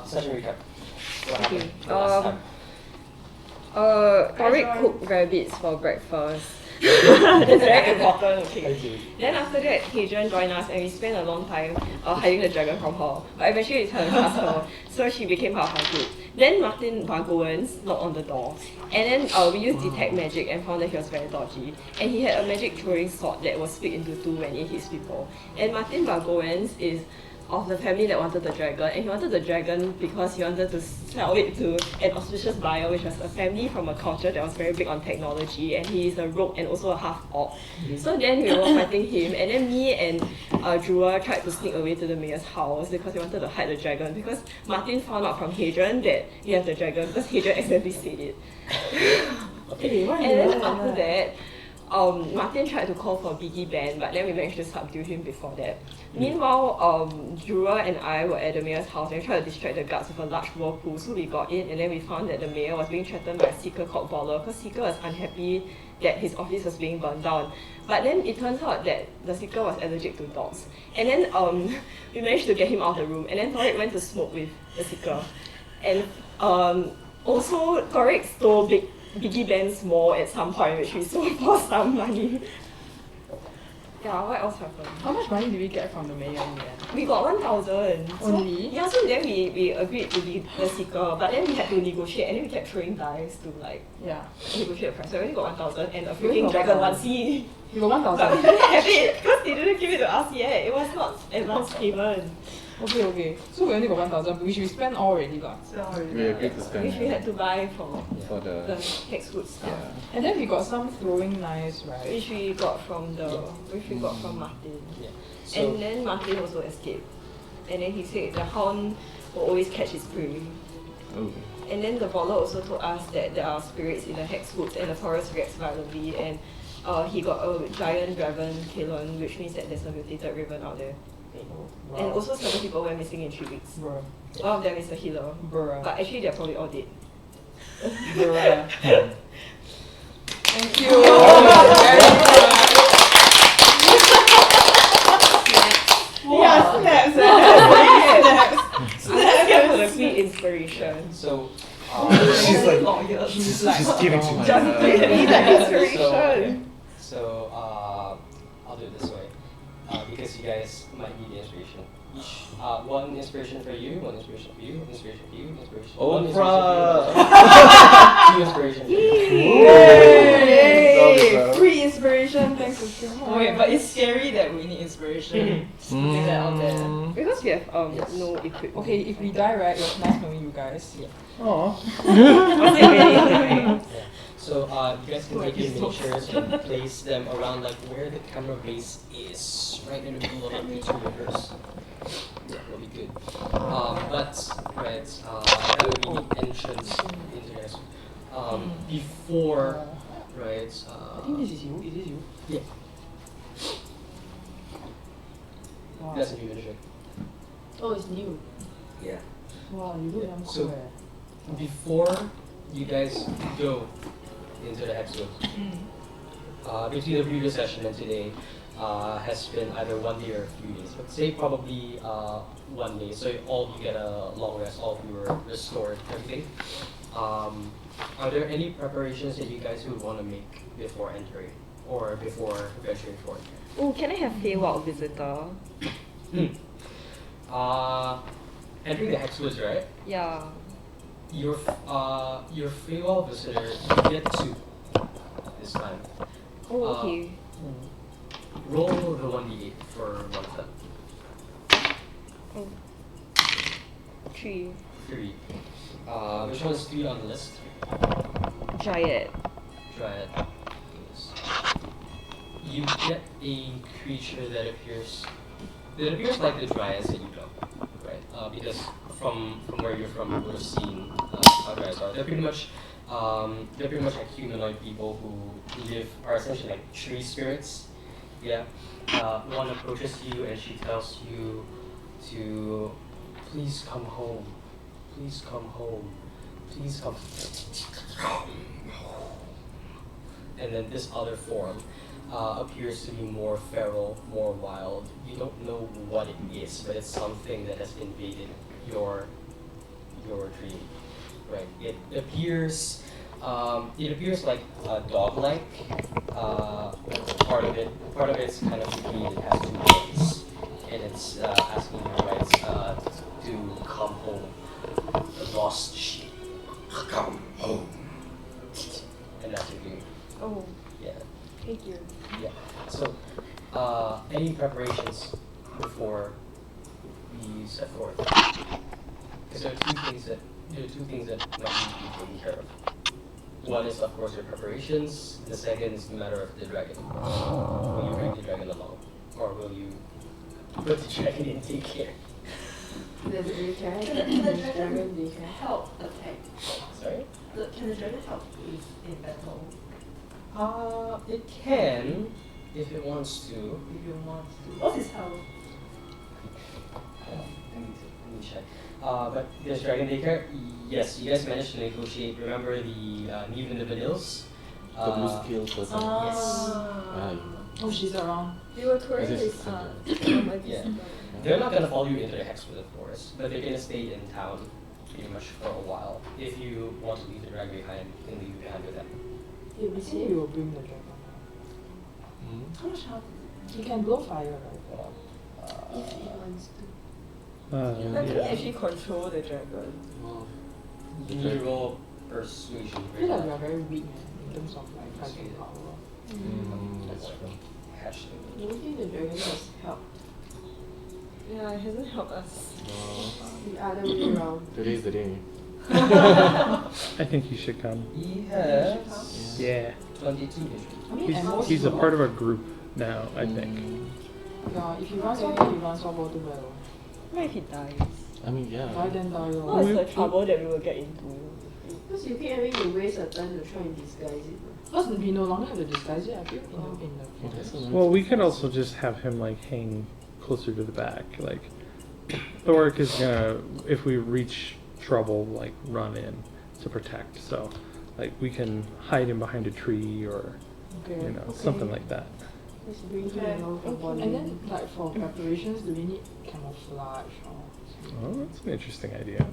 session recap. What Okay. happened the last time? Tariq cooked rabbits for breakfast. That's very important, okay. Then after that, Hadrian joined us and we spent a long time hiding the dragon from her. But eventually we tried to trust her, so she became part of our group. Then Martin Bargoens knocked on the door. And then we used detect magic and found that he was very dodgy. And he had a magic throwing sword that was split into two when it hits people. And Martin Bargoens is of the family that wanted the dragon, and he wanted the dragon because he wanted to sell it to an auspicious buyer, which was a family from a culture that was very big on technology, and he is a rogue and also a half-orc. So then we were fighting him, and then me and Drua tried to sneak away to the mayor's house because we wanted to hide the dragon, because Martin found out from Hadrian that he has the dragon because Hadrian accidentally said it. And then after that, Martin tried to call for Biggie Ben, but then we managed to subdue him before that. Meanwhile, Jura and I were at the mayor's house and tried to distract the guards with a large whirlpool. So we got in, and then we found that the mayor was being threatened by a seeker called Voller, because Seeker was unhappy that his office was being burned down. But then it turns out that the seeker was allergic to dogs. And then we managed to get him out of the room, and then Tariq went to smoke with the seeker. And also, Tariq stole Biggie Ben's mall at some point, which we sold for some money. Yeah, what else happened? How much money did we get from the mayor in the end? We got 1,000. Only? Yeah, so then we agreed to be the seeker, but then we had to negotiate, and then we kept throwing dice to negotiate the price. So we only got 1,000 and a freaking dragon 1C. You got But 1,000? we didn't have it because they didn't give it to us yet. It was not advance payment. Okay. So we only got 1,000, which we spent already lah. We agreed to spend Which we had to buy for the hex food stuff. yeah. And then we got some throwing knives, right? Which we got from Martin. Yeah. So, And then Martin also escaped. And then he said the hound will always catch his prey. Oh. And then the Voller also told us that there are spirits in the hex woods and the forest reacts violently, and he got a giant dragon Talon, which means that there's a mutated raven out there. Wow. And also 7 people went missing in 3 weeks. Bruh. One of them is a healer. Bruh. But actually they're probably all dead. Bruh. Thank you. Yeah, snaps. Let's get for the free inspiration. so She's like, lawyers. she's giving too much. Just give me the inspiration. So I'll do it this way, because you guys might need the inspiration. Each one inspiration for you, one inspiration for you, one inspiration for you, inspiration. One Oprah! inspiration for you. 2 inspiration for you. Yay! Free inspiration, thanks for sharing. Oh wait, but it's scary that we need inspiration. Just putting that out there. Because we have Yes. no equipment. Okay, if we die, right, it was nice knowing you guys. Aw. Was it really? So you guys can take your miniatures and place them around like where the camera base is, right in the middle of the 2 rivers. Yeah, that'll be good. That would be the entrance into this. Before, right? I think this is you. Is this you? Yeah, Wow. that's a new miniature. Oh, it's new. Yeah. Wow, you look damn So- cool. Before you guys go into the hex woods, between the previous session and today has been either 1 day or a few days, but say probably 1 day, so all you get a long rest, all of you were restored, everything. Are there any preparations that you guys would want to make before entering or before venturing forth? Oh, can I have Feywild Visitor? Entering the hex woods, right? Yeah. Your Feywild visitor, you get 2 this time. Oh, okay. Roll the 1d8 for one of them. Oh. 3. 3. Which one is 3 on the list? Dryad. Dryad. Yes. You get a creature that appears like the dryads that you know, right? Because from where you're from, you would have seen how dryads are. They're pretty much like humanoid people who are essentially like tree spirits. Yeah. One approaches you and she tells you to please come home. Please come home. Please come. And then this other form appears to be more feral, more wild. You don't know what it is, but it's something that has invaded your lower tree, right? It appears like dog-like. Part of it's kind of between. It has two legs, and it's asking you guys to come home. The lost sheep, come home. And that's your dream. Oh, Yeah. thank you. Yeah. So, any preparations before we set forth? Because there are two things that might need to be taken care of. One is, of course, your preparations. The second is the matter of the dragon. Will you bring the dragon along, or will you put the dragon in daycare? Does the dragon they help attack? Sorry. Can the dragon help in battle It can, if it wants to. if you want to? What's his health? Let me check. But there's Dragon Daycare. Yes, you guys managed to negotiate. Remember the Neve and the Vanilles? The blue skill person. Ah. Oh, she's around. We were touring Is his it- son. Yeah. They're not gonna follow you into the Hexwood Forest, but they're gonna stay in town pretty much for a while. If you want to leave the dragon behind, you can leave it behind with them. He'll be I think safe. we will bring the dragon. How much health He can blow fire, right? Well, if he wants to? Can we actually control the dragon? Well, can you roll persuasion? I feel like we are very weak in terms of like fighting power. That's true. Hash Do you think the dragon has helped? Yeah, it hasn't helped us. The other way around. today's the day. I think you should come. He has Yeah. 22 injury. I mean, at most He's a he part of our group now, I think. Yeah, if he runs off, he runs off all too well. What if he dies? I mean, Die yeah. then die lor. What is the trouble that we will get into? Because you keep having to waste a turn to try and disguise it. Because we no longer have to disguise it, I feel, in the Okay, forest. so Well, we could also just have him like hang closer to the back. Like Thoric is gonna, if we reach trouble, like run in to protect. So, like we can hide him behind a tree or Okay. you know something like that. Let's bring him along for Okay. bonding. And then, like for preparations, do we need camouflage or Oh, that's an interesting idea.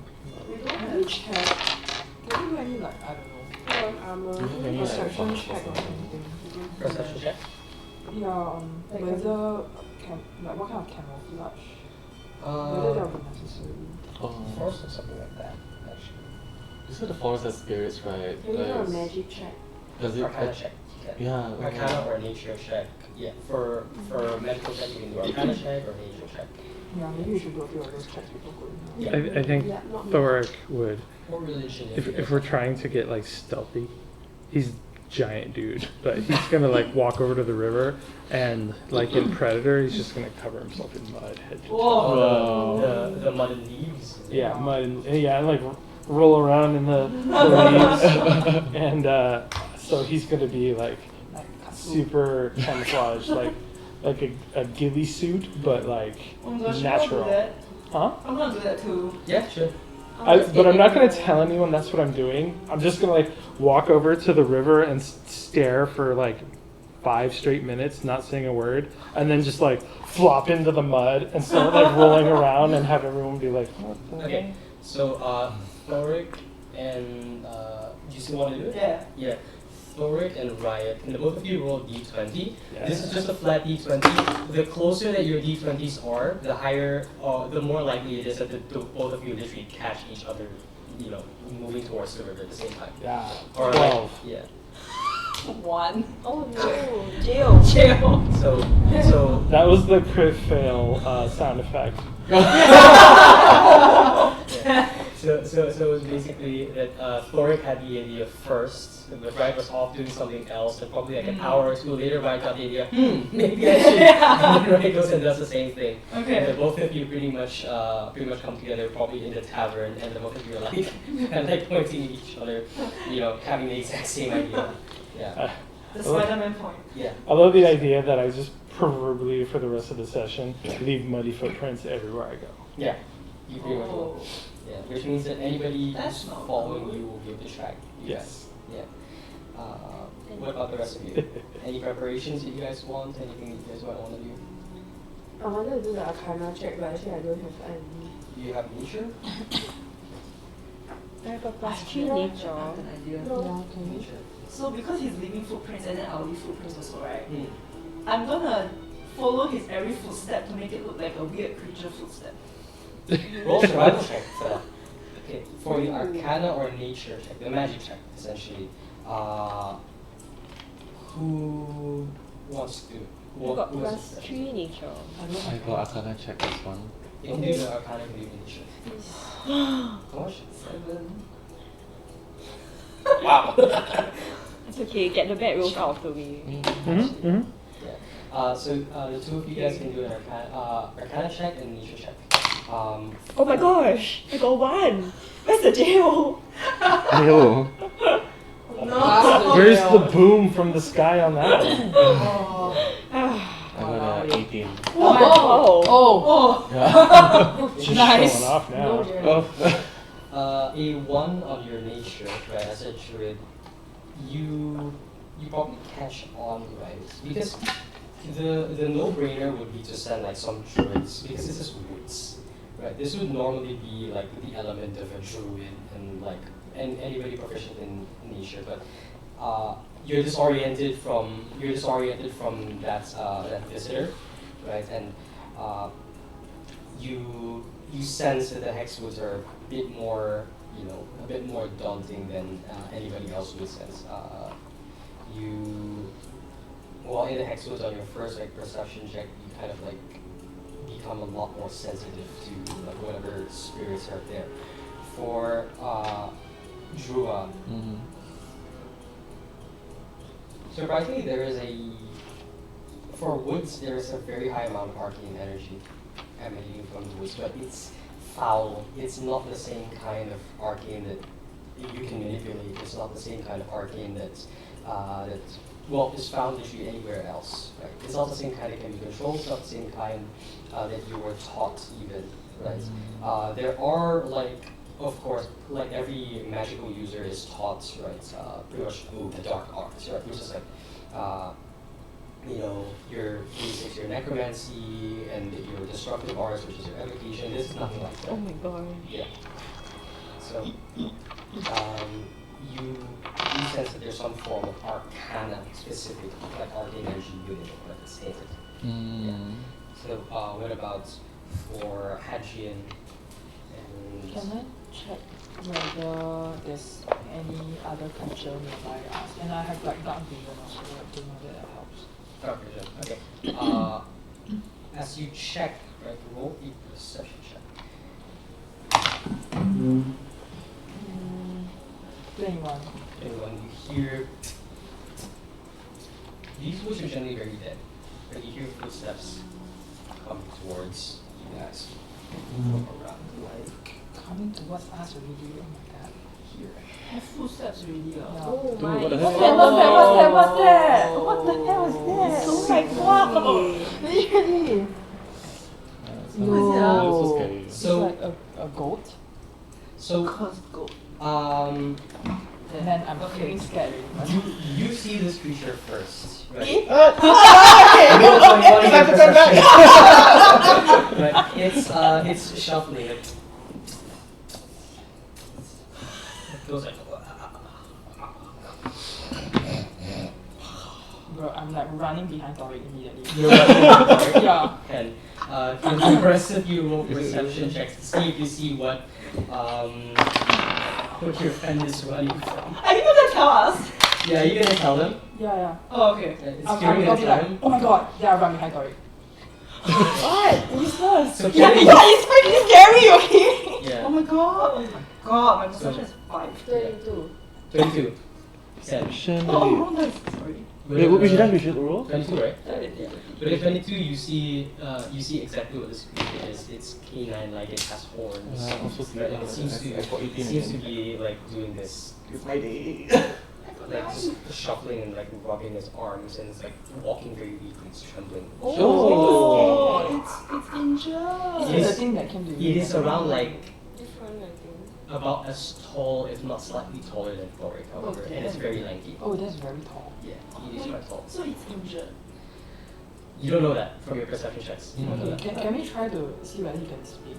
We don't Can we have check? Can we do any like I don't know armor. Do you have any, like, perception boxes check or or anything? Perception check. Yeah, Like whether like what kind of camouflage? Whether that would be necessary. Force or something like that, actually. You said the forest has spirits, right? Can we do a Like, magic check? Does it? Arcana check. You can. Yeah. Arcana or nature check. Yeah. For medical check, you can do Arcana check or nature check. Yeah, maybe we should do a few of those checks before going. Yeah. I think Yeah, not me. Thoric would, Or religion. if we're trying to get like stealthy, he's giant dude, but he's gonna like walk over to the river and like in Predator, he's just gonna cover himself in mud head to toe. Oh, the mud and leaves. Yeah, mud and yeah, like roll around in the leaves, and so he's gonna be like super camouflaged, like a ghillie suit, but like Oh my gosh, natural. I'll do that. Huh? I'm gonna do that too. Yeah, sure. But I'm not gonna tell anyone that's what I'm doing. I'm just gonna like walk over to the river and stare for like 5 straight minutes, not saying a word, and then just like flop into the mud and start like rolling around and have everyone be like, what the Okay. heck? So, Thoric and do you still want to do it? Yeah. Yeah. Thoric and Riot, and the both of you roll d20. Yeah. This is just a flat d20. The closer that your d20s are, the higher, the more likely it is that the both of you literally catch each other, you know, moving towards the river at the same time. Yeah. Or 12. like, yeah. 1. Oh no, jail. Jail. So That was the crit fail sound effect. yeah. So it was basically that Thoric had the idea first. The Riot was off doing something else, and probably like an hour or two later, Riot got the idea. Maybe I should. And Riot goes and does the same thing. Okay. And then both of you pretty much come together, probably in the tavern, and the both of you are like and like pointing at each other, you know, having the exact same idea. Yeah. The Spider-Man point. Yeah. I love the idea that I just proverbially for the rest of the session leave muddy footprints everywhere I go. Yeah. You pretty much will. Yeah. Which means that anybody That's who's not following good. you will be able to track you guys. Yes. Yeah. What about the rest of you? Any preparations that you guys want? Anything that you guys might want to do? I wanted to do the Arcana check, but actually I don't have any. Do you have nature? I have a I plus have 3 an nature. idea. Yeah, can you? So because he's leaving footprints and then I'll leave footprints also, right? Mm. I'm gonna follow his every footstep to make it look like a weird creature footstep. Roll survival check for that. Okay, for the Arcana or Nature check, the Magic check, essentially. Who wants to? I got who has plus it? 3 nature. I got Arcana check this one. You can do the Arcana, you can do the Nature. How much? 7. Wow. It's okay, get the bad rolls out of the way. Mm-hmm. Yeah. So the two of you guys can do an Arcana check and Nature check. Oh my gosh, I got 1! Where's the jail? Ew. No! Where's the boom from the sky on that one? Oh. I got 18. Oh! Oh! Yeah. Just Nice. showing off now. Oh. A 1 on your Nature, right? As a druid, you probably catch on, right? Because the no-brainer would be to send like some druids, because this is woods, right? This would normally be like the element of a druid and like anybody proficient in nature, but you're disoriented from that visitor, right? And you sense that the hexwoods are a bit more daunting than anybody else would sense. In the hexwoods on your first like perception check, you kind of like become a lot more sensitive to like whatever spirits are there. For Drua, Mhm. surprisingly, for woods, there is a very high amount of arcane energy emanating from the woods, but it's foul. It's not the same kind of arcane that you can manipulate. It's not the same kind of arcane that is found literally anywhere else. Right? It's not the same kind that can be controlled. It's not the same kind that you were taught even. Right? There are of course, like every magical user is taught, right? Pretty much the dark arts, right? Which is like, your basics, your necromancy, and your destructive arts, which is your evocation. This is nothing like that. Oh my god. Yeah. So, you sense that there's some form of arcana specific, like arcane energy unit, like it's stated. Mm. So, what about for Hadrian and... Can I check whether there's any other creature nearby us? And I have like dark vision also, I don't know that helps. Dark vision. Okay. As you check, right, roll a perception check. 21. And when you hear, these woods are generally very dead, but you hear footsteps come towards you guys from around. Like coming towards us already, oh my god. Here. Have footsteps already. Yeah. Oh Dude, my what the god. heck? What's that? What the hell is that? Oh my god! Literally! That's so scary. It's So, like a goat. so, Cause go. Man, I'm feeling scared already. you see this creature first, right? Me? Right. It's shuffling. It goes like. Bro, I'm like running behind Toric immediately. You're running. Yeah. And for the rest of you, roll perception checks to see if you see what your friend is running from. Are you gonna tell us? Yeah, you're gonna tell them. Yeah. Oh, okay. It's I'll Kieran be gonna tell like, him. oh my god, yeah, I run behind Toric. What? Useless. So Yeah, Kieran, it's freaking scary, okay? yeah. Oh my god. Oh my god, my perception is 5. 32. 22. Seven. Oh, nice. Sorry. Wait, we should roll? 22, right? Yeah. But at 22, you see exactly what this creature is. It's canine-like. It has horns. Yeah, I'm so Right, scared. and it seems to I got 18 seems to again. be like doing this, It's my day. like just shuffling and like rubbing his arms, and it's like walking very weakly. It's trembling. Oh, it's injured. This It is the is- thing that came to It is around like Different, I think. about as tall, if not slightly taller than Thoric, however, and it's very lanky. Oh, that's very tall. Yeah, it is quite tall. So it's injured. You don't know that from your perception checks. You don't know Okay, that. can we try to see whether he can speak?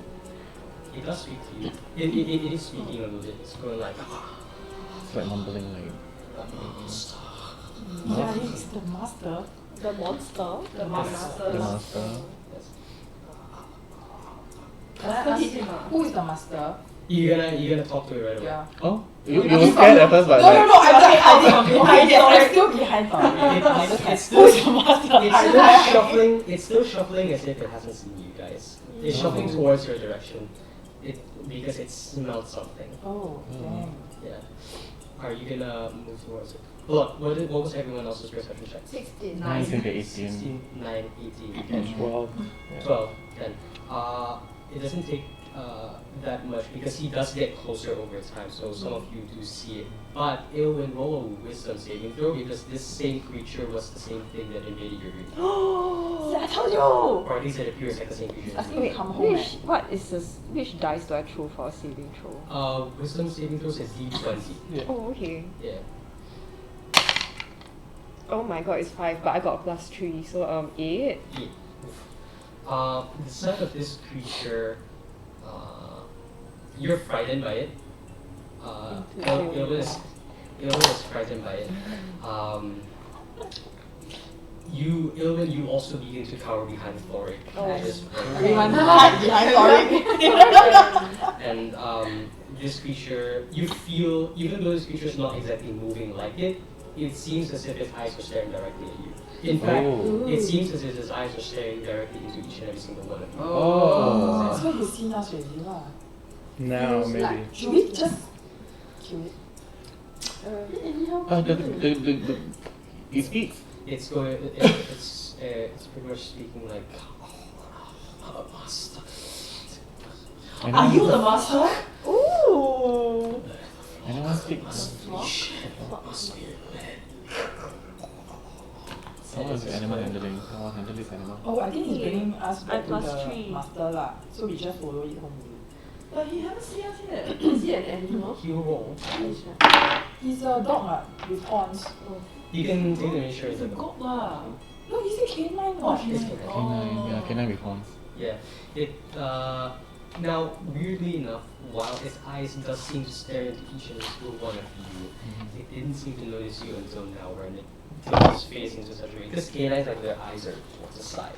it does speak to you. It is speaking a little bit. It's going like. It's like mumbling like. Yeah, he's the master. The monster. The master. The master. Yes. Can I ask who is the master? You're gonna talk to it right away. Yeah. Oh, you were scared at first, but No, like. I'm like hiding behind it. I'm still behind her. It's Who is still, the master? it's still shuffling. It's still shuffling as if it hasn't seen you guys. It's shuffling towards your direction. Because it smelled something. Oh, dang. Yeah. Are you gonna move towards it? Look, what was everyone else's perception check? 16. 19 to 18. 16, 9, 18, 10, 12. Yeah. 12, 10. It doesn't take that much because he does get closer over time, so some of you do see it. But it will roll a wisdom saving throw because this same creature was the same thing that invaded your room. Oh, I told you. Or at least it appears like the same creature. I think we come home. Which dice do I throw for a saving throw? Wisdom saving throws is D20. Yeah. Oh, okay. Yeah. Oh my god, it's 5, but I got a +3, so 8. Yeah. The sight of this creature, you're frightened by it. Ilwin is frightened by it. Ilwin, you also begin to cower behind Thoric. at this point. Everyone hide behind Tori. And this creature, you feel, even though this creature is not exactly moving like it, it seems as if its eyes are staring directly at you. In fact, Oh. it seems as if his eyes are staring directly into each and every single one of you. Oh. So he's seen us already lah. Now Feels maybe. like- Should we just kill it? The he speaks. It's going. It's pretty much speaking like. Master. I Are you know. the master? Ooh. Anyone speaks. How was the animal handling? How was handling this animal? Oh, I think he's bringing us back to plus the 3. master lah. So we just follow it home. But he haven't seen us yet. Is he an animal? You roll. He's a dog lah, with horns. You can take the initiative. It's a goat lah. No, he's a canine. Oh, lah. he's Canine, yeah, canine with horns. Yeah. It. Now, weirdly enough, while its eyes does seem to stare into each and every one of you, it didn't seem to notice you until now, when it tilts its face into such a way. Because canines, like their eyes are towards the side.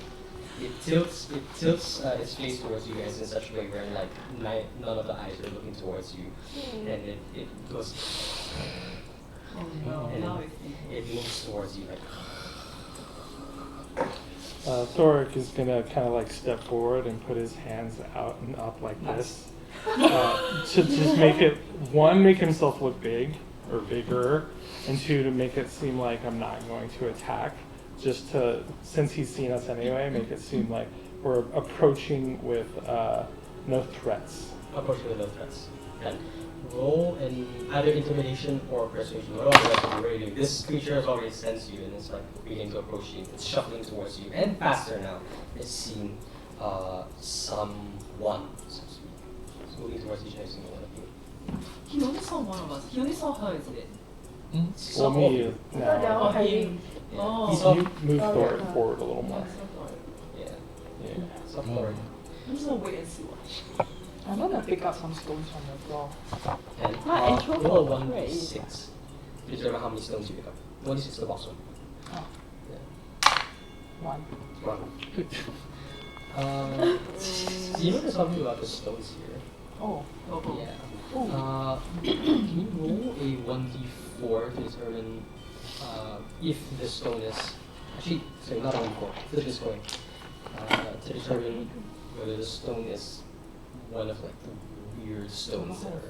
It tilts its face towards you guys in such a way where like none of the eyes are looking towards you, and it goes Oh no, and now it's it moves towards you like. Thoric is gonna kind of like step forward and put his hands out and up like this to just make it, one, make himself look big or bigger, and two, to make it seem like I'm not going to attack. Just to, since he's seen us anyway, make it seem like we're approaching with no threats. Approaching with no threats. And roll in either intimidation or persuasion. Whatever you guys are ready to do. This creature has already sensed you and it's like beginning to approach you. It's shuffling towards you and faster now. It's seen someone, so to speak. It's moving towards each and every single one of you. He only saw one of us. He only saw her, is it? Well, me now. Oh, him. Yeah. Oh. He saw, You move Thoric forward a little more. yeah. Yeah. Saw Thoric. I'm just gonna wait and see what. I'm gonna pick up some stones from the floor. And and throw roll for 1d6 to determine how many stones you pick up. 1d6 is the box one. Oh. Yeah. One. One. You know there's something about the stones here. Oh. Oh. Yeah. Can you roll a 1d4 to determine if the stone is actually sorry, not a 1d4, flip this coin. To determine whether the stone is one of like the weird stones that are.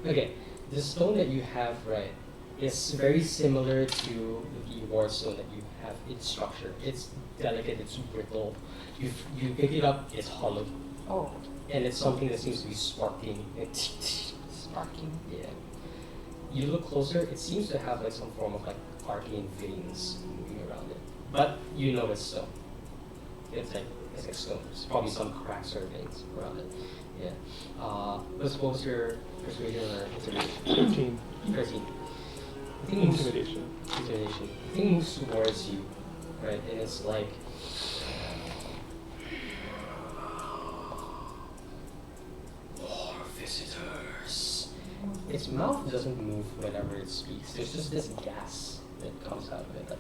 Okay, the stone that you have, right, is very similar to the ward stone that you have. Its structure, it's delicate, it's brittle. You pick it up, it's hollow, Oh. and it's something that seems to be sparking. Sparking. Yeah. You look closer, it seems to have like some form of like arcane veins moving around it, but you know it's stone. It's like stone. There's probably some cracks or veins around it. Yeah. What was your persuasion or intimidation? 13. 13. I think moves, Intimidation. intimidation. I think moves towards you, right? And it's like its mouth doesn't move whenever it speaks. There's just this gas that comes out of it, like,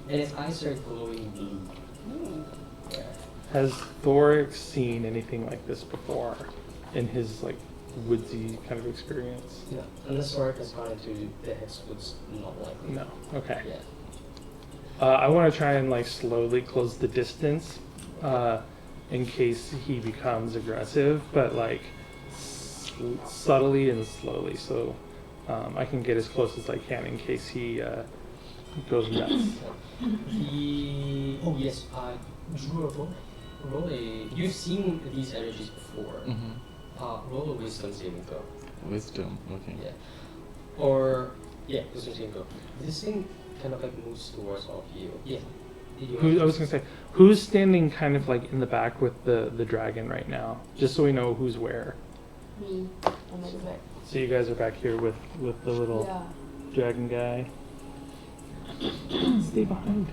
and its eyes are glowing blue. Yeah. Has Thoric seen anything like this before in his like woodsy kind of experience? No, unless Thoric has gone into the Hex Woods, not likely. No. Okay. Yeah. I want to try and like slowly close the distance, in case he becomes aggressive, but like subtly and slowly, so I can get as close as I can in case he goes nuts. Oh yes, Drew, roll a. You've seen these energies before. Roll a wisdom saving throw. Wisdom, okay. Yeah. Or yeah, wisdom saving throw. This thing kind of like moves towards all of you. Yeah. I was gonna say, who's standing kind of like in the back with the dragon right now, just so we know who's where. Me. I'm at the back. So you guys are back here with the little Yeah. dragon guy. Stay behind.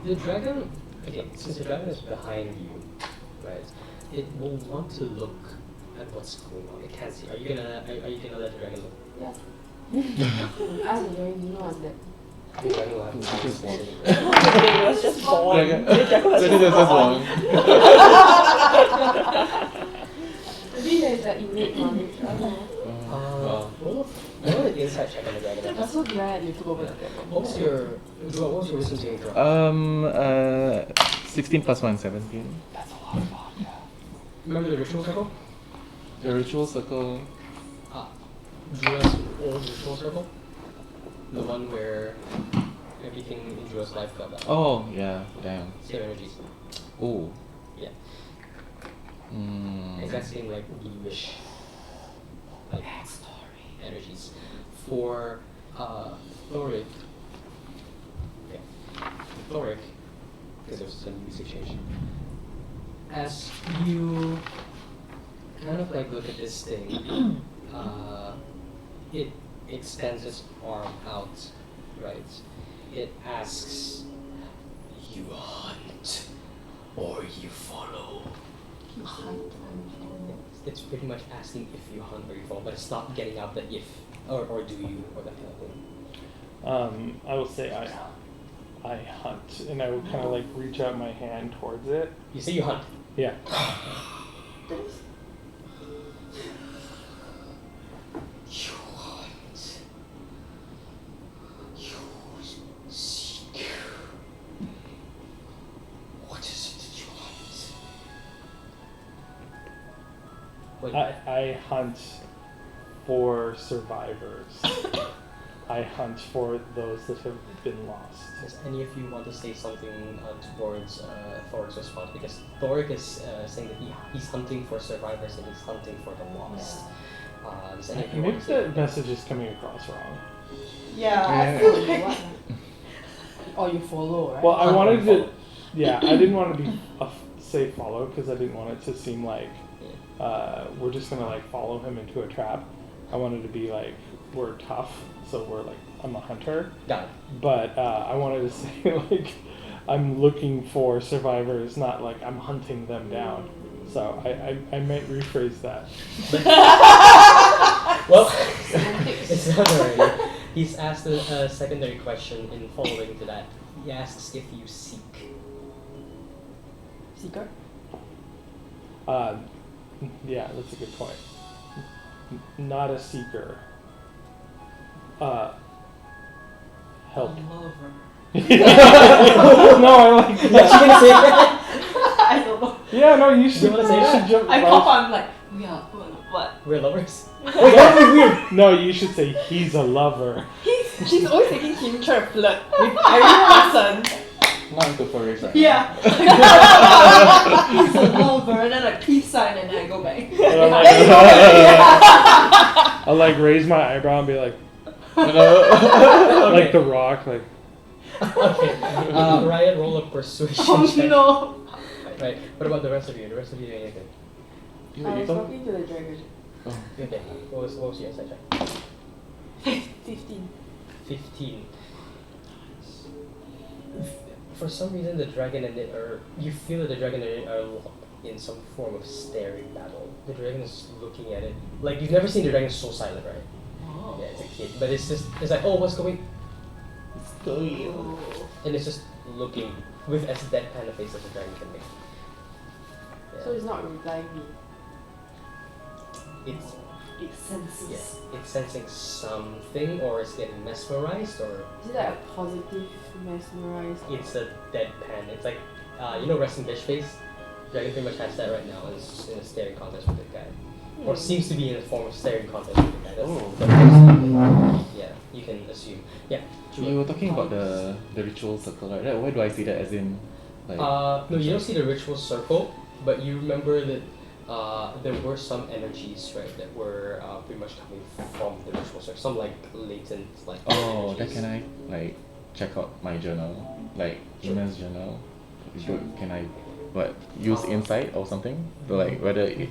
The dragon. Okay, since the dragon is behind you, right? It will want to look at what's going on. It can't see. Are you gonna let the dragon look? Yeah. Ask the dragon, you know what's that? The dragon will have to Just see. It was just born. Dragon- The dragon was Dragon just just born. Maybe there's the innate knowledge. I don't know. Roll an insight check on the dragon. I'm so glad you took over the dragon. What was your wisdom saving throw? 16 plus 1, 17. That's a lot of vodka. Remember the ritual circle? The ritual circle. Drua's old ritual circle? The one where everything in Drua's life got that. Oh, yeah, damn. Same energies. Oh. Yeah. Mm. Exact same like bluish like energies. For Thoric. Okay. Thoric, because there's some music change. As you kind of like look at this thing, it extends its arm out, right? It asks, "You hunt or you follow?" You hunt. It's pretty much asking if you hunt or you follow, but it's not getting out the if or do you or that kind of thing. I will say I hunt, and I will kind of like reach out my hand towards it. You say you hunt. Yeah. You hunt. You seek. What is it that you hunt? Wait, I hunt for survivors. I hunt for those that have been lost. does any of you want to say something towards Thoric's response? Because Thoric is saying that he's hunting for survivors and he's hunting for the lost. Does any of you Maybe want to say the message is coming across wrong. Yeah, I So feel you like what? or you follow, right? Well, I Hunt wanted and to. follow. Yeah, I didn't want to be say follow because I didn't want it to seem like Yeah. we're just gonna like follow him into a trap. I wanted to be like we're tough, so we're like I'm a hunter. Got it. But I wanted to say like I'm looking for survivors, not like I'm hunting them down. So I might rephrase that. Well, it's not already. He's asked a secondary question in following to that. He asks if you seek. Seeker? Yeah, that's a good point. Not a seeker. Help. Lover. No, I like What you that. gonna say? I don't know. Yeah, no, you should. wanna say you that? should jump. I pop on like, we are what? We're lovers. Wait, that would be weird. No, you should say he's a lover. He's always making him try to flirt with every person. Not into furries right Yeah. He's a lover, and then like peace sign, and then I go back. And I'm like, I'll like raise my eyebrow and be like, now. like the Rock, like. Okay. Ryan, roll a persuasion Oh check. no. Right. What about the rest of you? The rest of you doing anything? You I was don't? talking to the dragon. Oh. Okay. What was your insight check? 15. 15. For some reason, the dragon and it are. You feel that the dragon and it are in some form of staring battle. The dragon is looking at it. Like, you've never seen the dragon so silent, right? Oh. Yeah, it's a kid. But it's like, oh, what's going? Oh. And it's just looking with as deadpan a face as a dragon can make. Yeah. So it's not replying me. It's It senses. yeah, it's sensing something, or it's getting mesmerized, or Is it like a positive mesmerized? it's a deadpan. It's like you know resting bitch face. Dragon pretty much has that right now, and it's in a staring contest with the guy, or seems to be in a form of staring contest with the guy. That's Oh. the first, yeah, you can assume. Yeah. You were talking about the ritual circle, right? Why do I see that as in like No, you don't see the ritual circle, but you remember that there were some energies, right, that were pretty much coming from the ritual circle. Some like latent, like oh, then energies. can I like check out my journal? Like Sure. Ina's journal? Sure. Can I use insight or something? To like whether it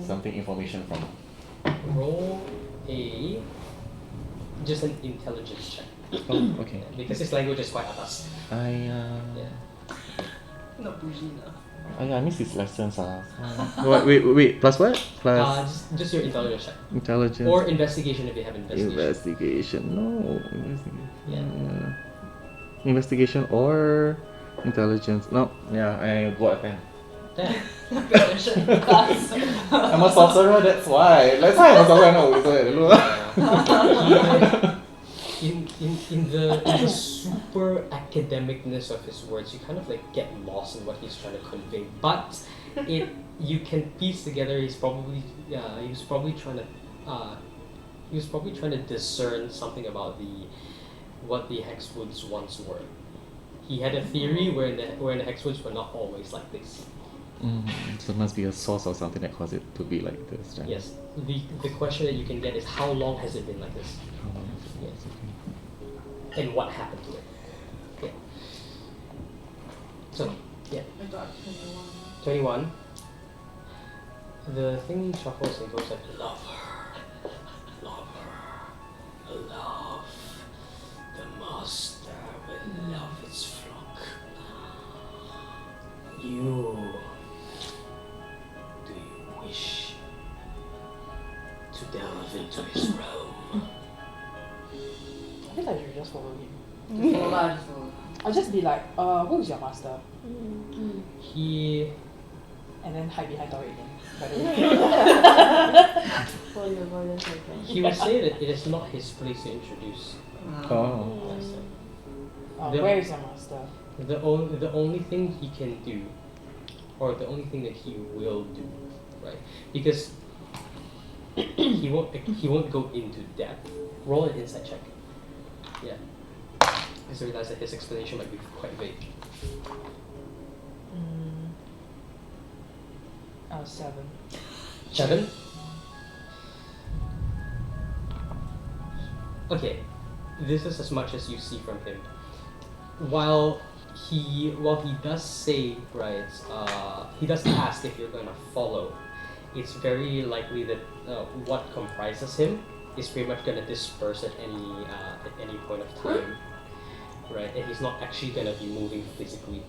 something information from Roll just an intelligence check. Oh, okay. Yeah, because his language is quite atas. Yeah. Not bougie enough. I miss his lessons. Wait, plus what? Plus Just your intelligence check. intelligence. Or investigation if you have investigation. Investigation. No. Yeah. Investigation or intelligence. No. Yeah, I got a 10. Yeah. Pay attention in class. I'm a sorcerer, that's why. That's why I'm a sorcerer now. In the super academicness of his words, you kind of like get lost in what he's trying to convey. But you can piece together. He was probably trying to discern something about what the Hexwoods once were. He had a theory where the Hexwoods were not always like this. So it must be a source or something that caused it to be like this, right? Yes. The question that you can get is how long has it been like this? How long is it? Yes. And what happened to it? Yeah. So, yeah. I got 21. 21. The thing shuffles and goes like, love her, love her, love. The master will love its flock. You. Do you wish to delve into his realm? I feel like you should just follow him. Follow lah, just follow. I'll just be like, who is your master? He. And then hide behind Tori again. By the way. For your avoidance of that. He would say that it is not his place to introduce. Oh. Where is your master? The only thing he can do, or the only thing that he will do, right? Because he won't go into depth. Roll an insight check. Yeah. Because I realize that his explanation might be quite vague. 7. 7. Okay, this is as much as you see from him. While he does say, right, he does ask if you're gonna follow. It's very likely that what comprises him is pretty much gonna disperse at any point of time, right? And he's not actually gonna be moving physically,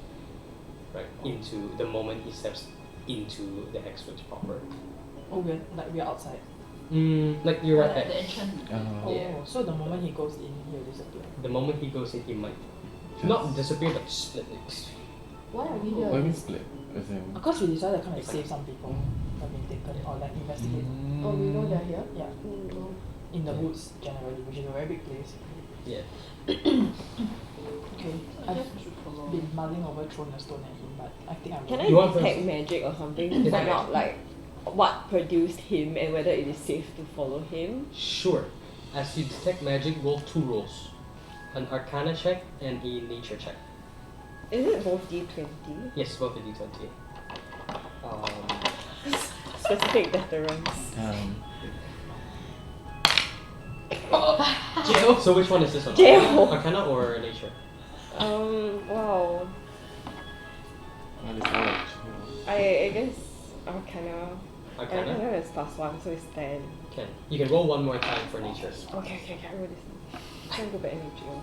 right, into the moment he steps into the Hexwoods proper. Oh, we're outside. Like you're right The there. enchantment. Oh, Yeah. so the moment he goes in, he'll disappear. The moment he goes in, he might not disappear, but split. Why are we Why here? we split? As in. Of course, we decided to kind of save some people who have been taken or like investigate. Oh, we know they're here? Yeah, No. in the woods generally, which is a very big place. Yeah. Okay, I guess I've we should follow. been mulling over throwing a stone at him, but I think I'm. Can I You want detect first? magic or something to Detect find out magic. like what produced him and whether it is safe to follow him? Sure. As you detect magic, roll 2 rolls. An Arcana check and a Nature check. Is it both D20? Yes, both a D20. Specific veterans. Jail. So which one is this one? Jail. Arcana or Nature? Wow. Well, it's all I guess Arcana. Arcana? Arcana is +1, so it's 10. Can. You can roll one more time for Nature. Okay, I roll this. I'm gonna go back into jail.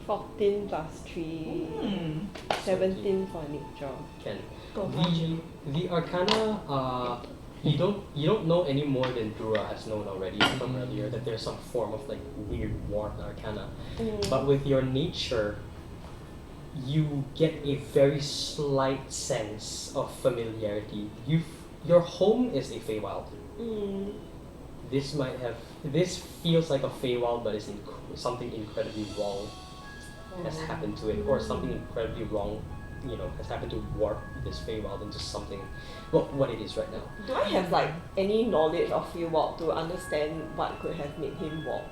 14 plus 3, Hmm. 17 for nature. Can. Go The Arcana, you don't know any more than Dura has known already from earlier that there's some form of like weird warped Arcana. But with your nature, you get a very slight sense of familiarity. Your home is a Feywild. Mm. This feels like a Feywild, but it's something incredibly wrong has happened to it, or something incredibly wrong, has happened to warp this Feywild into something, well, what it is right now. Do I have like any knowledge of Feywild to understand what could have made him warp?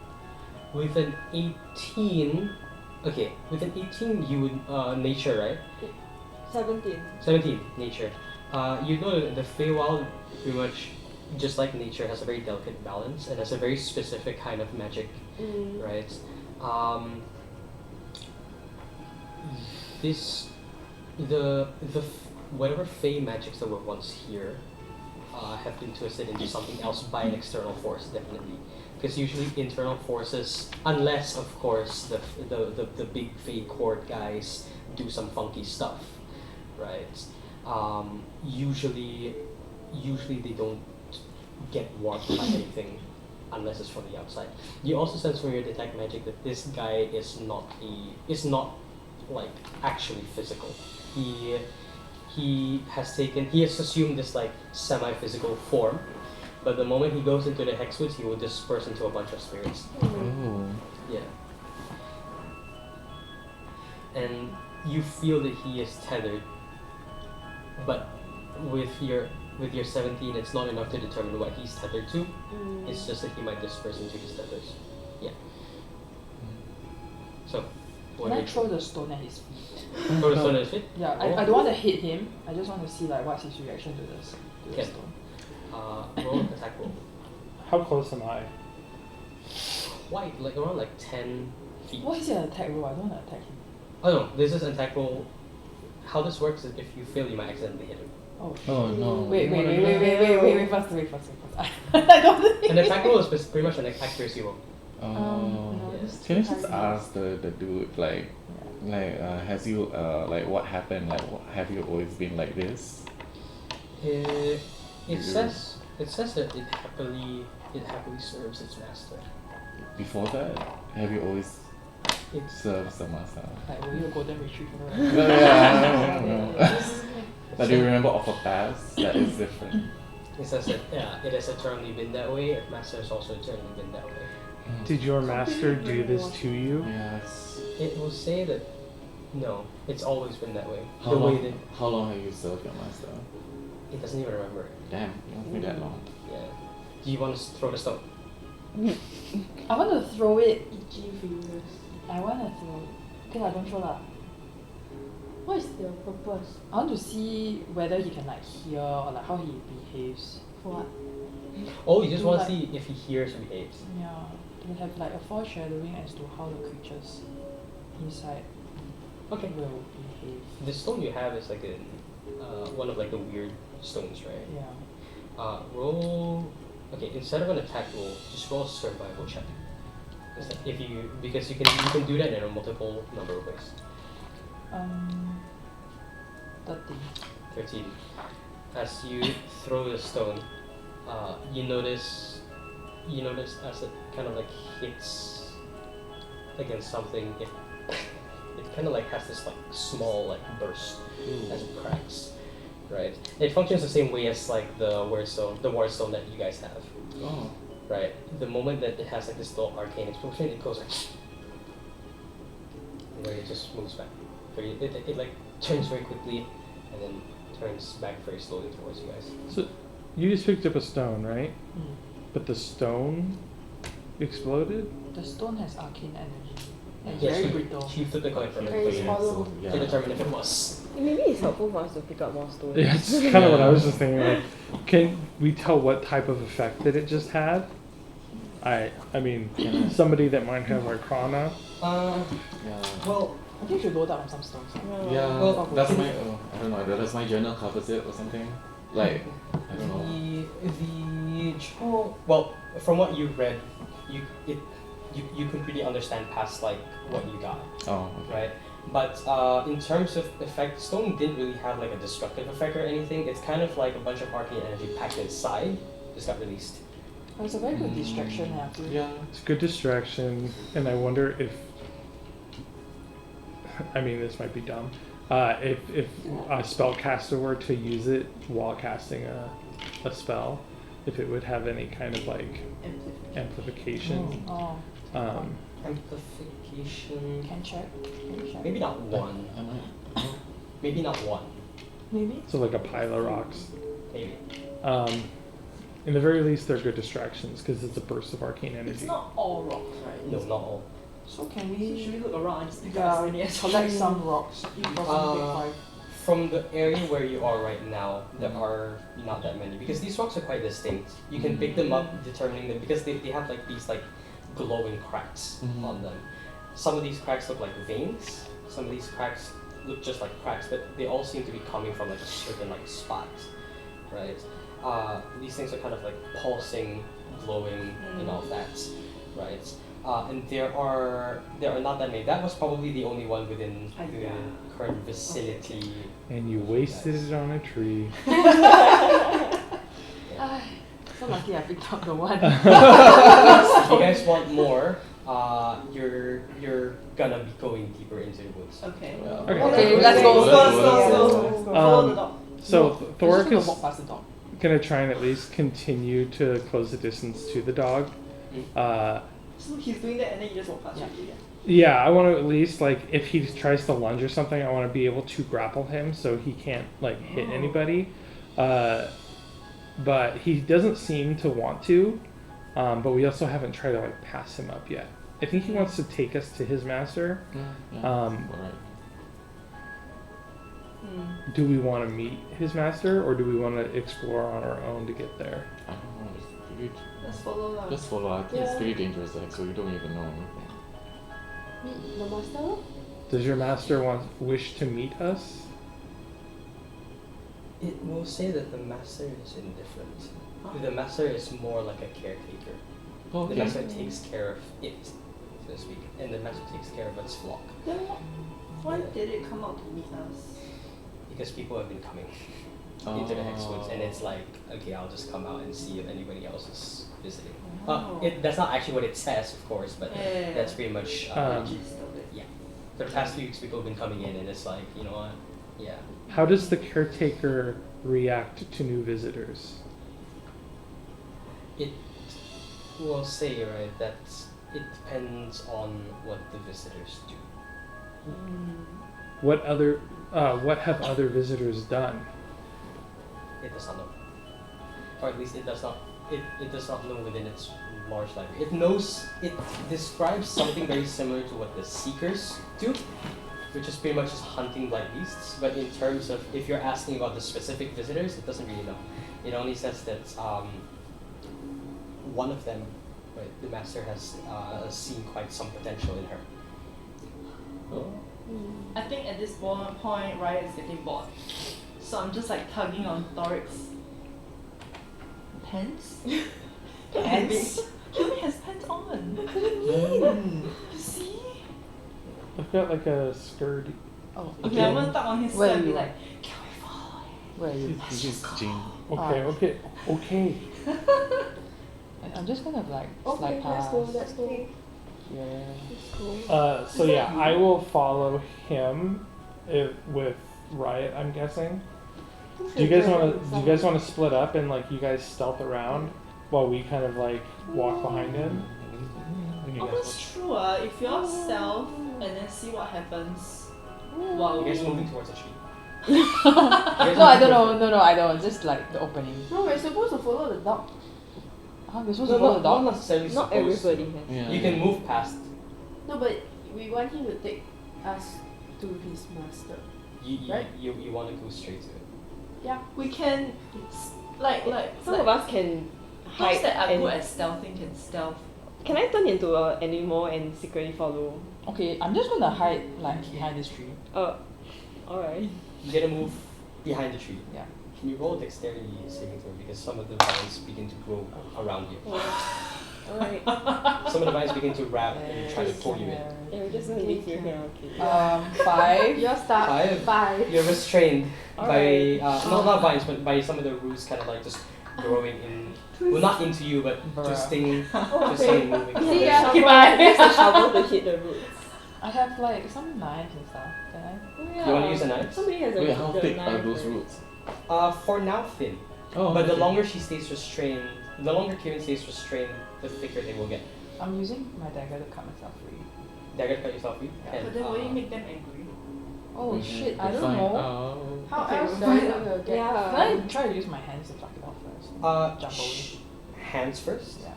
With an 18, you would nature, right? 17. 17 nature. You know that the Feywild pretty much, just like nature, has a very delicate balance and has a very specific kind of magic, right? Whatever Fey magics that were once here have been twisted into something else by an external force, definitely. Because usually internal forces, unless of course the big Fey court guys do some funky stuff, right? Usually they don't get warped by anything unless it's from the outside. You also sense from your detect magic that this guy is not like actually physical. He has assumed this like semi-physical form, but the moment he goes into the Hexwoods, he will disperse into a bunch of spirits. Oh. Yeah. And you feel that he is tethered, but with your 17, it's not enough to determine what he's tethered to. It's just that he might disperse into his tethers. Yeah. So, what Can I do you throw the stone at his feet? throw the stone at his feet? Yeah, I don't want to hit him. I just want to see like what's his reaction to the Okay. stone. Roll an attack roll. How close am I? Quite, like around like 10 feet. What is an attack roll? I don't want to attack him. Oh no, this is an attack roll. How this works is if you fail, you might accidentally hit him. Oh shit. Oh no. Wait, first, wait first. I don't think. An attack roll is pretty much an accuracy roll. Oh. no, Yeah. this Can you too just high. ask the dude has you like what happened, have you always been like this? It says that it happily serves its master. Before that, have you always It's served the master? Like, were you a golden retriever? No, yeah, I don't know. But do you remember of a past that is different? It says that it has eternally been that way. If master has also eternally been that way. Did your master do this to you? Yes. It will say that no, it's always been that way. How The way long? that How long have you served your master? it doesn't even remember it. Damn, you don't be that long. Yeah. Do you want to throw the stone? I want to throw it. Itchy fingers. I want to throw it. Okay lah, don't throw lah. What is the purpose? I want to see whether he can like hear or like how he behaves. For what? Oh, you just Do want to like- see if he hears or behaves. Yeah, to have like a foreshadowing as to how the creatures inside Okay. will behave. The stone you have is like one of like the weird stones, right? Yeah. Roll. Okay, instead of an attack roll, just roll a survival check. Because you can do that in a multiple number of ways. 13. 13. As you throw the stone, you notice as it kind of like hits against something, it kind of like has this like small like burst as it cracks, right? It functions the same way as like the ward stone that you guys have, Oh. right? The moment that it has like this little arcane explosion, it goes like, and then it just moves back. It like turns very quickly, and then turns back very slowly towards you guys. So you just picked up a stone, right? Mm. But the stone exploded? The stone has arcane energy. And it's Yes, very she brittle. flipped the coin from Very it hollow. to determine if it was. Maybe it's helpful for us to pick up more stones. Yeah, it's kind of what I was just thinking. Like, can we tell what type of effect that it just had? I mean, somebody that might have Arcana. Yeah. Well, I think we should load up on some stones. Yeah, Well, that's my, I don't know, does my journal covers it or something? Like, I don't know. the well, from what you've read, you could really understand past like what you got, Oh, okay. right? But in terms of effect, stone didn't really have like a destructive effect or anything. It's kind of like a bunch of arcane energy packed inside, just got released. Oh, it's a very good distraction, I feel. Yeah. It's a good distraction, and I wonder if. I mean, this might be dumb. If a spellcaster were to use it while casting a spell, if it would have any kind of like amplification. Oh, Amplification. can check. Can check. Maybe not one. Maybe not one. Maybe. So like a pile of rocks. Maybe. In the very least, they're good distractions because it's a burst of arcane energy. It's not all rocks, right? No, not all. So can So should we we look around and just pick up as many as collect we some rocks from the big five? From the area where you are right now, there are not that many because these rocks are quite distinct. You can pick them up, determining them because they have like these like glowing cracks on them. Some of these cracks look like veins. Some of these cracks look just like cracks, but they all seem to be coming from like a certain like spot, right? These things are kind of like pulsing, glowing, and all that, right? And there are not that many. That was probably the only one within the current vicinity. And you wasted it on a tree. So lucky I picked up the one. If you guys want more, you're gonna be going deeper into the woods. Okay. Okay, let's go. Let's go. Follow the dog. So Thoric Just is walk past the dog. gonna try and at least continue to close the distance to the dog. So he's doing that and then you just walk past Yeah. it. Yeah, I want to at least like if he tries to lunge or something, I want to be able to grapple him so he can't like hit anybody. But he doesn't seem to want to. But we also haven't tried to like pass him up yet. I think he wants to take us to his master. Alright. Do we want to meet his master or do we want to explore on our own to get there? I don't know. It's pretty. Let's follow lah. Just follow. I think it's pretty dangerous. Like, so we don't even know anything. Meet the master? Does your master wish to meet us? It will say that the master is indifferent. The master is more like a caretaker. The master takes care of it, so to speak, and the master takes care of its flock. Then why did it come out to meet us? Because people have been coming into the Hex Woods, and it's like, okay, I'll just come out and see if anybody else is visiting. That's not actually what it says, of course, but Yeah. that's pretty much Gist of it. yeah. For the past few weeks, people have been coming in, and it's like, you know what? Yeah. How does the caretaker react to new visitors? It will say, right, that it depends on what the visitors do. What have other visitors done? It does not know. Or at least it does not know within its large library. It describes something very similar to what the Seekers do, which is pretty much just hunting blind beasts. But in terms of if you're asking about the specific visitors, it doesn't really know. It only says that one of them, right, the master has seen quite some potential in her. I think at this point, Riot is getting bored. So I'm just like tugging on Thoric's pants. Pants? He has pants on. You see? I've got like a skirt. Oh, Okay, I'm gonna tug on his Where skirt and be you like, can we follow him? where are you? This is Jane. Okay. I'm just gonna like Okay, slide past. let's go. Yeah. Let's go. So yeah, I will follow him with Riot, I'm guessing. Do you guys want to split up and like you guys stealth around while we kind of like walk behind him? Oh, that's true. If you all stealth and then see what happens. Wow. You guys moving towards the tree. No, I don't know. No, I don't. Just like the opening. No, we're supposed to follow the dog. Huh? We're supposed to follow the Not dog? necessarily Not supposed to. everybody has. Yeah. You can move past. No, but we want him to take us to his master. Right? You want to go straight to it. Yeah. We can, like Some of us can hide those that are and good at stealthing can stealth. can I turn into an animal and secretly follow? Okay, I'm just gonna hide like behind this tree. Alright. You gotta move behind the tree. Yeah. Can you roll dexterity saving throw because some of the vines begin to grow around you. Alright. Some of the vines begin to wrap and try to pull you in. Yeah, we're just gonna leave you here, okay? 5. You're stuck. 5. You're restrained Alright. by not vines, but by some of the roots kind of like just growing in. Well, not into you, but twisting, twisting and moving. See ya. Use the shovel to hit the roots. I have like some knives and stuff. Can I? Oh, yeah. You want to use a knife? Somebody has a Wait, how the thick are knife, those right? roots? For now, thin. Oh, But the okay. longer she stays restrained, the longer Kieran stays restrained, the thicker they will get. I'm using my dagger to cut myself free. Dagger to cut yourself free. Yeah. But then will you make them angry? Oh Mhm. shit, I To don't find know. out. How Okay, else we'll do find you out. will get? Yeah. Can I try to use my hands to pluck it off first? Uh, Jump sh- hands first. Yeah.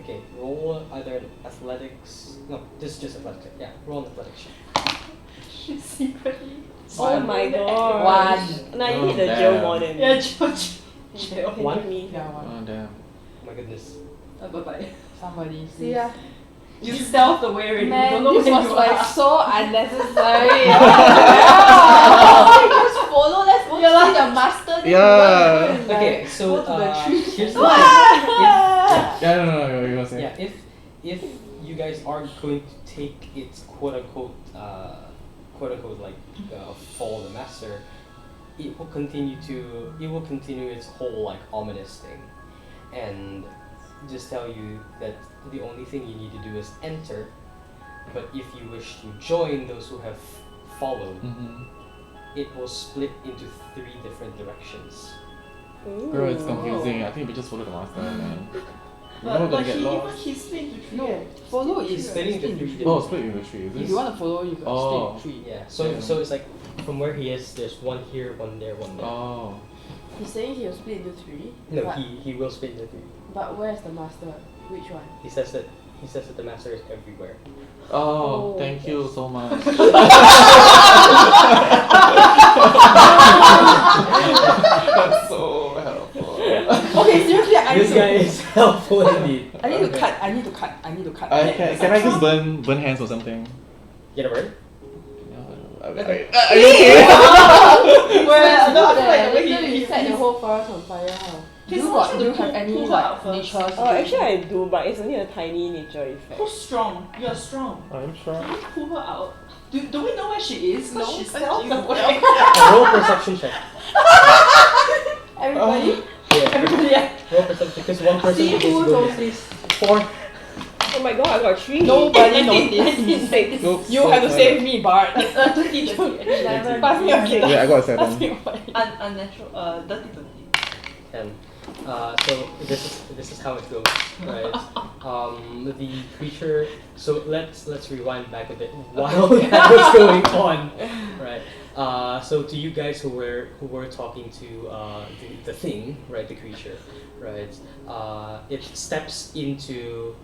Okay, roll either an athletics. No, this is just athletics. Yeah, roll an athletics. She's secretly. Oh my god. One. Now you Oh, hit the damn. jail more than Yeah, me. George. Can you One? give me? Yeah, one. Oh damn. Oh my goodness. Bye bye. Somebody. See ya. You stealth away already. Man, you don't know this where was you like are. so unnecessary. Oh, just follow. Let's go see the master. Then Yeah. we run Okay, like, so go to the tree. here's the thing. Yeah, no, you were saying. Yeah, if you guys are going to take its quote unquote like follow the master, it will continue its whole like ominous thing, and just tell you that the only thing you need to do is enter. But if you wish to join those who have followed, Mm-hmm. it will split into 3 different directions. Girl, it's confusing. I think we just follow the master, man. We're not But gonna get he lost. he's split into 3. No, follow is Splitting into split 3 into different. Oh, split into 3. Is If this? you want to follow, you can Oh. split in 3. Yeah. So Yeah. so it's like from where he is, there's one here, one there, one there. Oh. He's saying he'll split into 3. No, but, he will split into 3. but where's the master? Which one? He says that the master is everywhere. Oh, Oh, thank you so much. That's so helpful. Okay, seriously, This guy is helpful indeed. I need to cut. I need to cut. Can I just burn hands or something? Get a word? Are Okay. you okay? Well, no, I feel like Later the way he we set the whole forest on fire. How? Do you have any pull her like out first. nature? Oh, actually I do, but it's only a tiny nature effect. Who's strong? You're strong. I'm strong. Can you pull her out? Do we know where she is? No, she's but stealth she's away. Roll perception check. Everybody, Yeah. Everybody, yeah. Roll perception because one person see is who good. noticed. 4. Oh my god, I got 3. Nobody noticed. 6. Oops, You so have to sorry. save me, Bart. 11. Pass me a cake. Wait, I got a Pass 7. me a plate. Unnatural. Dirty. 10. So this is how it goes, right? The creature. So let's rewind back a bit while that was going on, right? So to you guys who were talking to the thing, right? The creature, right? It steps into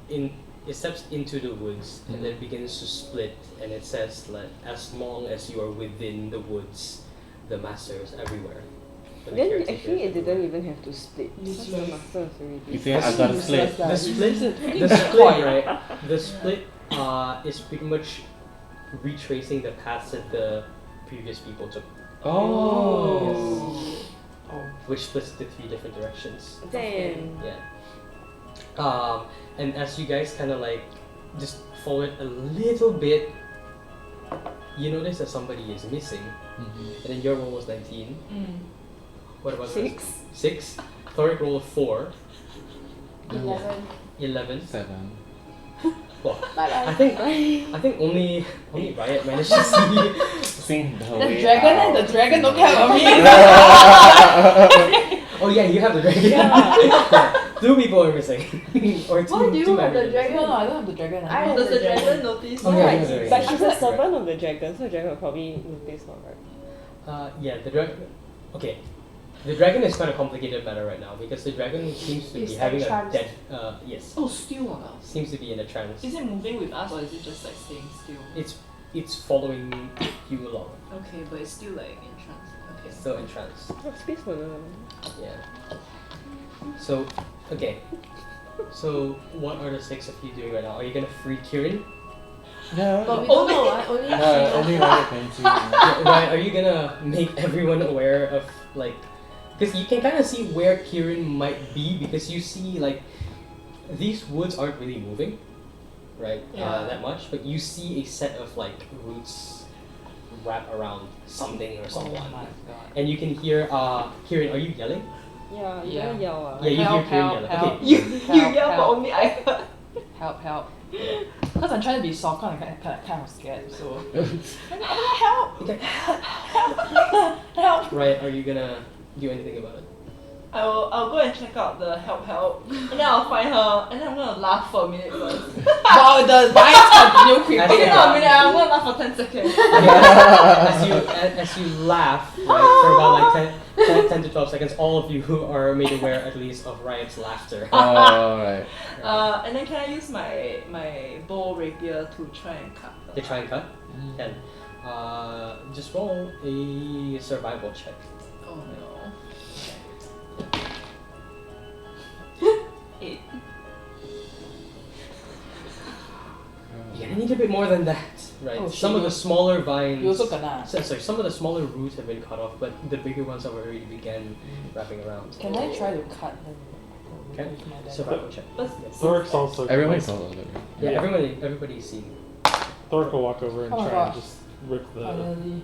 the woods and then begins to split, and it says that as long as you are within the woods, the master is everywhere. But the Then caretaker actually is it everywhere. didn't even have to split. Because the master was You already. say I got a split. The split, right? The split is pretty much retracing the paths that the previous people took, Oh. which splits into 3 different directions. Damn. Yeah. And as you guys kind of like just follow it a little bit, you notice that somebody is missing, Mhm. and then your roll was 19. What about yours? 6. 6. Thoric roll of 4. 11. 11. 7. Well, But I think only Riot managed to see. Seeing the The way dragon out. and the dragon don't care about me. Oh yeah, you have the dragon. Yeah. 2 people are missing. Or 2. Why do you 2 have the members. dragon? No, I don't have the dragon. I have Does the the dragon. dragon notice? Oh, yeah, Right, yeah, yeah, but yeah. she's a servant of the dragon, so the dragon will probably notice her, right? Yeah, the dragon. Okay, the dragon is kind of complicated matter right now because the dragon seems to be It's having a entranced. dead. Yes, Oh, still seems to be in a trance. Is it moving with us or is it just like staying still? It's following you along. Okay, but it's still like in trance. Okay. It's still in trance. Oh, space for the... Yeah. So, okay. So, what are the 6 of you doing right now? Are you gonna free Kieran? Yeah. But we don't know, only Only Riot can see. Why are you gonna make everyone aware of like? Because you can kind of see where Kieran might be because you see like these woods aren't really moving, right? Yeah. That much, but you see a set of like roots wrap around something or Oh someone, my god. and you can hear. Kieran, are you yelling? Yeah, you Yeah. don't yell. Yeah, you Help, hear Kieran help, yelling. help. Okay. You Help, yell, but help. only I heard. Help. Because I'm trying to be soft, kind of scared, so. Okay. Help! Right. Are you gonna do anything about it? I'll go and check out the help, and then I'll find her, and then I'm gonna laugh for a minute first. Wow, the vines continue creeping. Okay, not a minute, I'm gonna laugh for 10 seconds. As you laugh, right, for about like 10 to 12 seconds, all of you who are made aware at least of Riot's laughter. Alright. And then can I use my bow rapier to try and cut her? They try and cut. Can. Just roll a survival check. Oh no. 8. You're gonna need a bit more than that, right? Oh, some shit. of the smaller vines. You also kena. Sorry, some of the smaller roots have been cut off, but the bigger ones have already began wrapping around. Can I try to cut them? Okay. with my dagger? Survival check. Thorik's also. Everyone saw it. Yeah, Yeah. everybody's seen. Thorik will walk over and Oh my try and God. just rip the. Finally,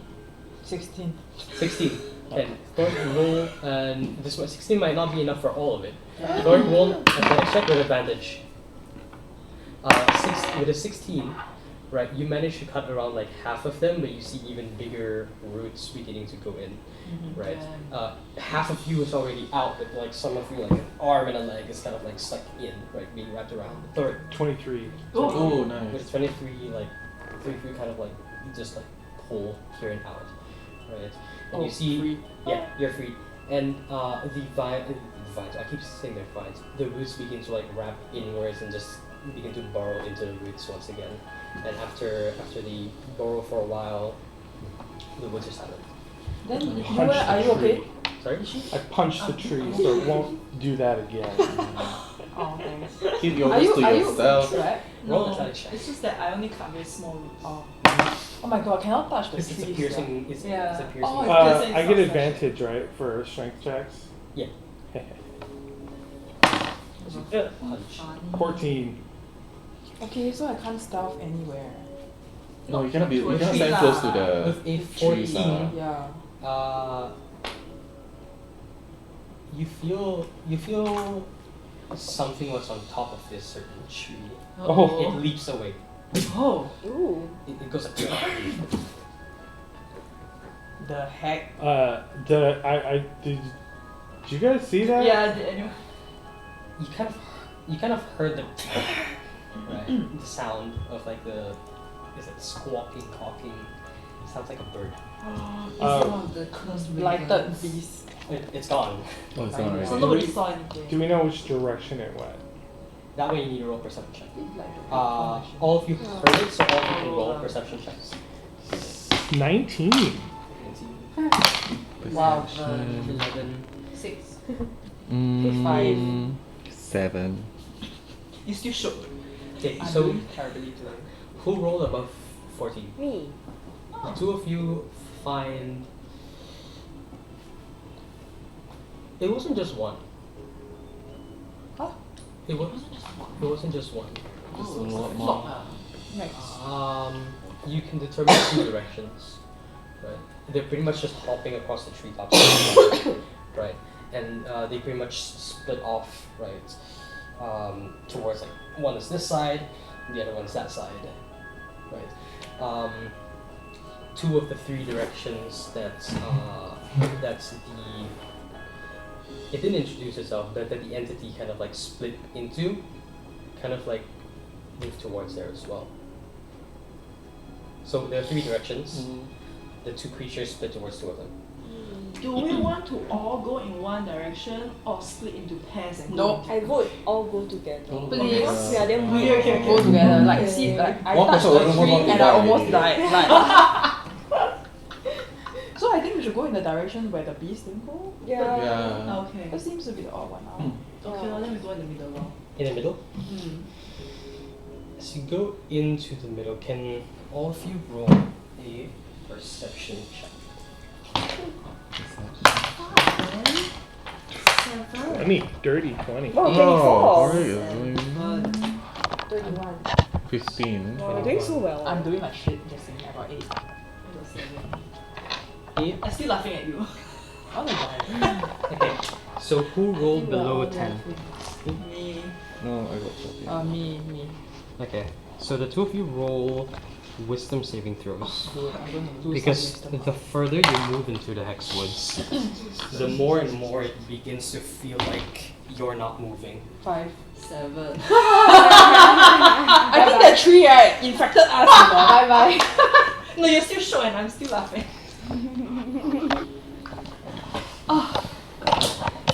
16. 16. Okay. Thoric roll, and this one 16 might not be enough for all of it. Thoric roll athletics check with advantage. With a 16, right? You manage to cut around like half of them, but you see even bigger roots beginning to go in, right? Half of you is already out, but like some of you, like an arm and a leg, is kind of like stuck in, right, being wrapped around. Thoric 23. Oh, nice. with 23, like 23 kind of like just like pull Kieran out, right? And you see, Free. yeah, you're free. And the vines, I keep saying they're vines. The roots begin to like wrap inwards and just begin to burrow into the roots once again. And after they burrow for a while, the woods are silent. Then, you Punch were, the are you okay? tree. Sorry? I punched the tree, so it won't do that again. Oh, thanks. Keep your Are you, words to are you yourself. trapped? Roll No, a try check. it's just that I only cut very small roots. Oh my god, I cannot touch the Because it's a trees. piercing. It's a Yeah. piercing. Oh, it's piercing, I it's get not advantage, right, for strength checks? Yeah. Punch. 14. Okay, so I can't stealth anywhere. No, you cannot To a stand tree close to lah. the With a trees. 14, Yeah. you feel something was on top of this certain tree. Oh. It leaps away. Oh. Ooh. It goes like The heck? Did you guys see that? Yeah, did anyone? you kind of heard the right, the sound of like the squawking, cawking. It sounds like a bird. It's Oh. one of the cursed Blighted ravens. beast. It's gone. Oh, it's gone So already. nobody saw anything. Do we know which direction it went? That way you need to roll perception check. Like the All of you heard it, so all of you can roll perception checks. 19. You can see Wow. 11. 6. 7. You still shook. Okay, I'm so doing terribly today. who rolled above 14? Me. The two of you find it wasn't just one. Huh? It wasn't just one. Just a lot Flock, more. ah. Nice. You can determine two directions, right? They're pretty much just hopping across the treetops, right? And they pretty much split off, right? Towards like one is this side, the other one's that side, right? Two of the three directions that's it didn't introduce itself, that the entity kind of like split into, kind of like move towards there as well. So there are three directions. The two creatures split towards two of them. Do we want to all go in one direction or split into pairs and Nope. go? I vote all go together. Please. Because we are damn Okay, weird. okay, okay. Go together. Like, see, like, I One touched person the almost tree want to and I die almost already. died. Like. So I think we should go in the direction where the beast didn't go. Yeah. Yeah. Okay. That seems to be the odd one now. Okay, well then we go in the middle lor. In the middle. As you go into the middle, can all of you roll a perception check? 7. 20. Dirty 20. Oh, 24. Oh, 31. 15. You're doing so well. I'm doing my shit, just saying. I got 8. I got 7. I'm still laughing at you. I wanna die. Okay, so who rolled below a 10? Me. No, I got 14. Me. Okay, so the two of you roll wisdom saving throws. Dude, I'm gonna lose Because some wisdom. the further you move into the hex woods, the more and more it begins to feel like you're not moving. 5. 7. I think the 3 right infected us, you know. Bye bye. No, you're still shocked and I'm still laughing.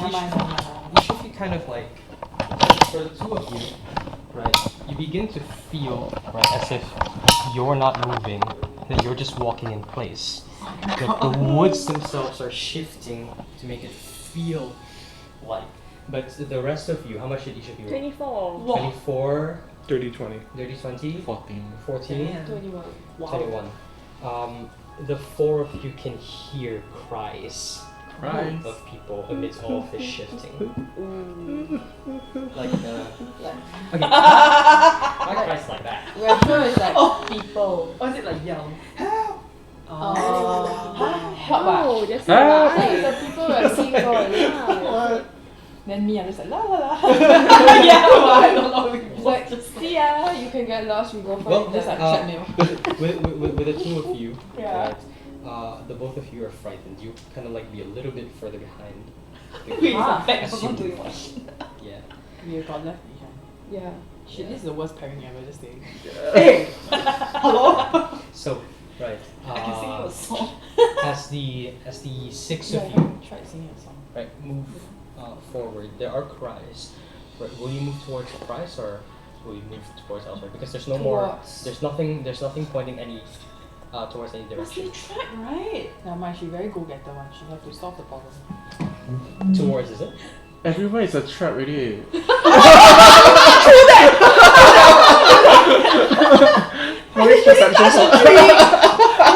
Never mind. You should be kind of like, for the two of you, right, you begin to feel, right, as if you're not moving, that you're just walking in place. That the woods themselves are shifting to make it feel like. But the rest of you, how much did each of you roll? 24. 24, Dirty 20. dirty 20, 14. 14, Damn. 21. 21. The four of you can hear cries Cries? of people amidst all of this shifting. Like, okay, not cries like that. We're sure it's like people. Or is it like yell? Oh. Help ah. Oh, that's That right. is the people we're seeing for yeah. Then me, I'm just like la la la. Yeah, well, I don't know. Like, see ya, you can get lost, we go for Well, it. Just like Uh, treadmill. with the two of you, Yeah. right, the both of you are frightened. You kind of like be a little bit further behind. Wait, Ah, back as for you not doing move. much. Yeah. We got left behind. Yeah. Shit, this is the worst pairing ever, just saying. Hey! Hello? So, right. I can sing you a song. As the six Yeah, of I you, haven't tried singing a song. right, move forward, there are cries. Right, will you move towards the cries or will you move towards elsewhere? Because there's no more. Towards. There's nothing pointing any towards any That's direction. the track, right? Never mind, she very go-getter one. She have to solve the problem. Towards, is it? Everywhere is a trap already. Maurice perception.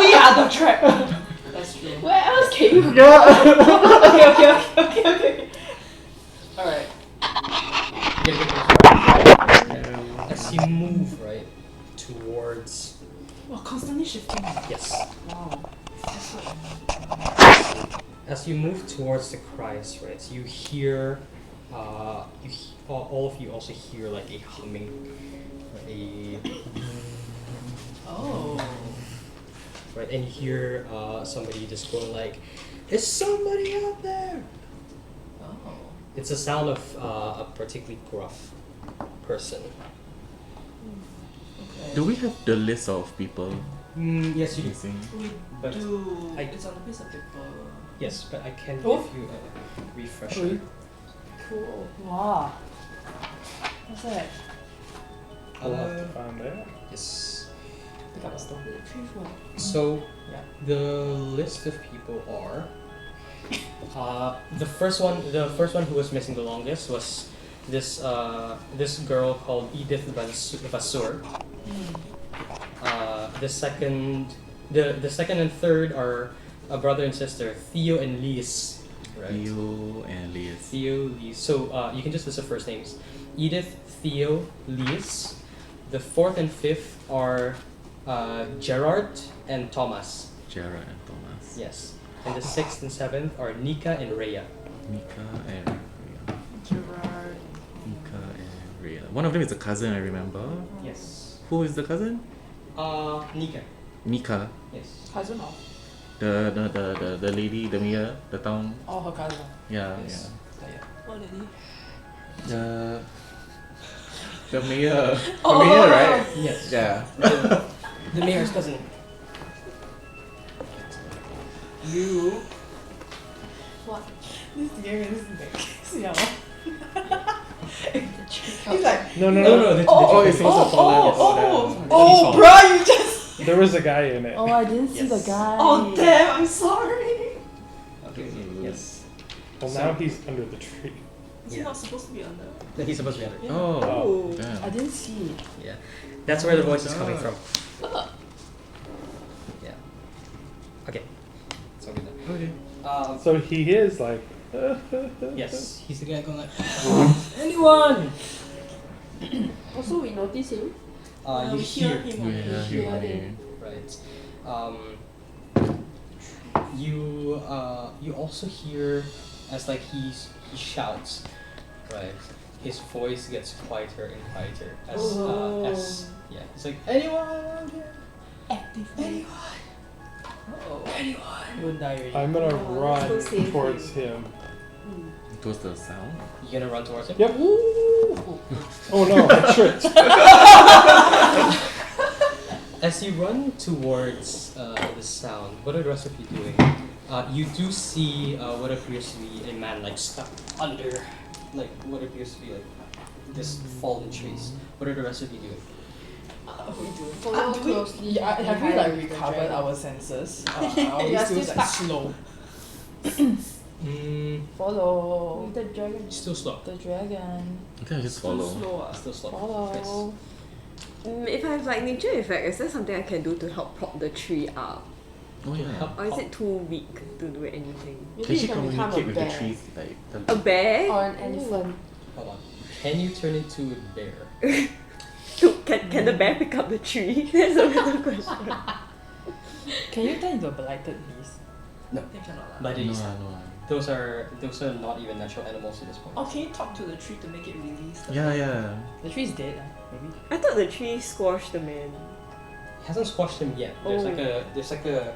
We are the trap. That's true. Where else can you Okay. Alright. As you move right towards, Wow, constantly shifting. yes, Wow. as you move towards the cries, right, you hear, all of you also hear like a humming, a Oh. right, and you hear somebody just going like, "Is somebody out there?" Oh. It's a sound of a particularly gruff person. Okay. Do we have the list of people Yes, you do. missing? We But do. I- It's on a piece of paper. Yes, but I can Oh. give you a refresher. Really? Cool. Wow. What's that? I'll have to find that. Yes. Pick up a stone. So Yeah. the list of people are the first one who was missing the longest was this girl called Edith Vasseur. The second and third are a brother and sister, Theo and Lise. Right. Theo and Liz. Theo, Lise. So you can just list the first names. Edith, Theo, Lise. The fourth and fifth are Gerard and Thomas. Jared and Thomas. Yes. And the sixth and seventh are Nika and Rhea. Mika and Rhea. Gerard. Mika and Rhea. One of them is a cousin, I remember. Yes. Who is the cousin? Nika. Mika. Yes. Cousin of? The lady, the mayor, the town. Oh, her cousin. Yeah, Yes. What lady? yeah. The mayor. The mayor, right? Yes. Yeah. The mayor's cousin. You. What? This game is like. Yeah. He's He's like. No. Oh, it's also fallen. Oh, bro, you just. There was a guy in it. Oh, I didn't see the Yes. guy. Oh, damn, I'm sorry. Okay. Yes. Well, now he's under the tree. Is he not supposed to be under? He's supposed to be under. Oh, Oh. I damn. didn't see. Yeah. That's where the voice is coming God. from. Yeah. Okay. It's all good now. Okay. So he is like Yes, he's the guy going like, anyone! Also, we notice him. You we hear, him. Yeah, hear you them. right? You also hear as like he shouts, right? His voice gets quieter and quieter as yeah. He's like, anyone around here? Activate. Anyone? You won't die already. I'm gonna Oh, run that's so safe towards for you. him. Towards the sound. You gonna run towards him? Yep. Oh no, I tripped. As you run towards the sound, what are the rest of you doing? You do see what appears to be a man like stuck under, like what appears to be like this fallen trees. What are the rest of you doing? Follow do we, closely. yeah, have we like behind the recovered dragon. our senses? Are we Yeah, still still like stuck. slow? Follow Follow the dragon. Still slow. the dragon. I think I just follow. Slow ah. Still slow. Follow. If I have like nature effect, is there something I can do to help prop the tree up? Oh yeah. Or is it too weak to do anything? Maybe Can you she can become communicate a with the bear. trees? Like A bear? Or an elephant. Hold on. Can you turn into a bear? Can the bear pick up the tree? That's a better question. Can you turn into a blighted beast? No. I cannot lah. But no, it is. no. Those are not even natural animals at this point. Oh, can you talk to the tree to make it release? Yeah, yeah. The tree is dead, maybe. I thought the tree squashed the man. He hasn't squashed him yet. There's Oh. like a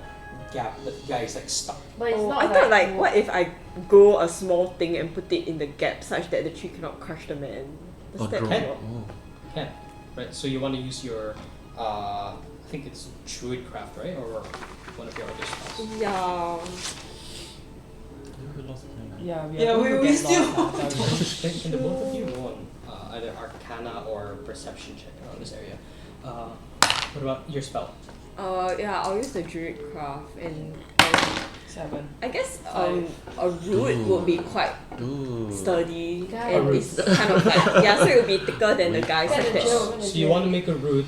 gap that the guy is like stuck. But it's Oh, not I thought like, what if I grow a small thing and put it in the gap such that the tree cannot crush the man? Does Or that drone. Okay. work? Oh. Can, right? So you want to use your, I think it's druid craft, right? Or one of your other spells. Yeah. We lost time. Yeah, Yeah, going to we get still- lost now, tell you. Can the both of you roll either Arcana or Perception check around this area? What about your spell? Yeah, I'll use the druid craft and 7. I guess a root would be quite Ooh. sturdy Guy. and A it's kind of like yeah, so it would be thicker than the guy Get such the that drill. So you want to make a root,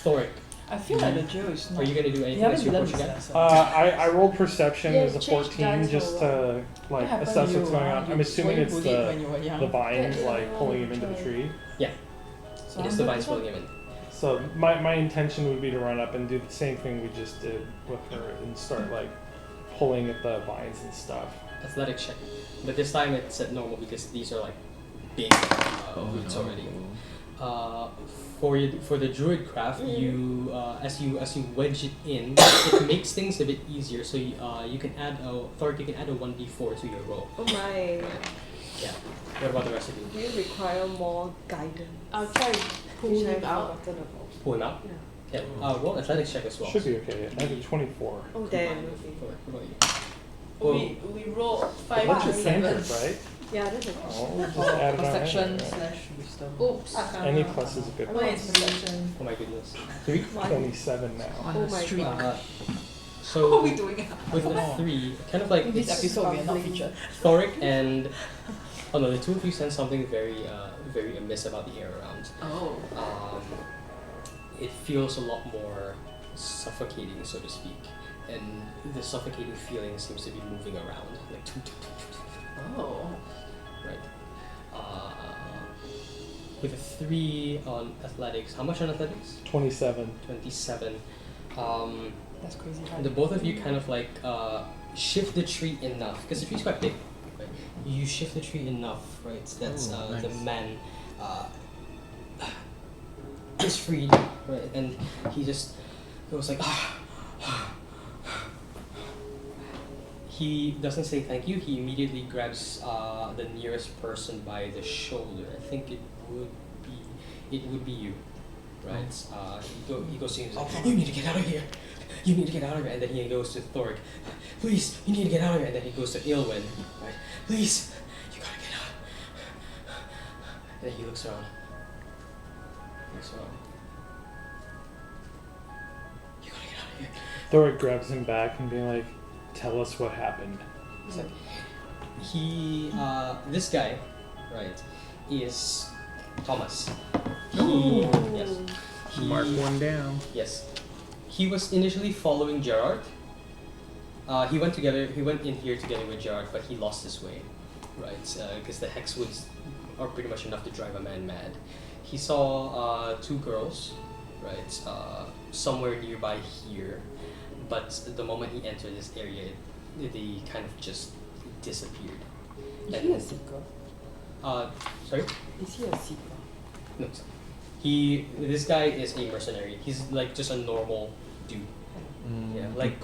Thoric. I feel like the drill is not. Are you gonna do You anything as haven't you learned approach this again? lesson. I rolled perception Yeah, as a change 14 dice just or to like What happened assess to what's you, going ah? on. You I'm assuming were it's bullied when you were young. the vines Yeah, like pulling him into the okay. tree. So It is I'm the good vines with pulling him in. So my intention would be to run up and do the same thing we just did with her and start like pulling at the vines and stuff. Athletic check. But this time it's at normal because these are like big roots already. For the druid craft, you as you wedge it in, it makes things a bit easier. So you can add Thoric, you can add a 1d4 to your roll. oh my. Yeah. What about the rest of you? Do you require more guidance? I'll try to pull Which him I've out. forgotten about. Pull him out. Yeah. Yeah. Roll athletics check as well. Should be okay. I have a 24. Oh damn, Combined. okay. What about you? We rolled A 5 bunch and of 7. cantrips, right? Yeah, that's a Oh, just add it on Perception there. / wisdom. Oops. Any plus is a good. Mine is perception. Oh my goodness. 327 now. On Oh the my street. God. So What are we doing? with the 3, kind of like In this it's episode, we are not featured. Thoric and oh no, the two of you sense something very very amiss about the air around. Oh. It feels a lot more suffocating, so to speak, and the suffocating feeling seems to be moving around, like Oh. right. With a 3 on athletics, how much on athletics? 27. 27. That's crazy high. The both of you kind of like shift the tree enough because the tree's quite big. Right? You shift the tree enough, right? So that's Oh, the nice. man is freed, right? And he just goes like, he doesn't say thank you. He immediately grabs the nearest person by the shoulder. I think it would be you, right? He goes to you and he's like, you need to get out of here. You need to get out of here. And then he goes to Thoric. Please, you need to get out of here. And then he goes to Ilwyn, right? Please, you gotta get out. And then he looks around. You gotta get out of here. Thoric grabs him back and being like, tell us what happened. So this guy, right, is Thomas. Yes. Mark one down. Yes. He was initially following Gerard, He went in here together with Gerard, but he lost his way, right? Because the hexwoods are pretty much enough to drive a man mad. He saw two girls, right, somewhere nearby here, but the moment he entered this area, they kind of just disappeared. Is he a seeker? Sorry? Is he a seeker? No. This guy is a mercenary. He's like just a normal dude. Yeah, like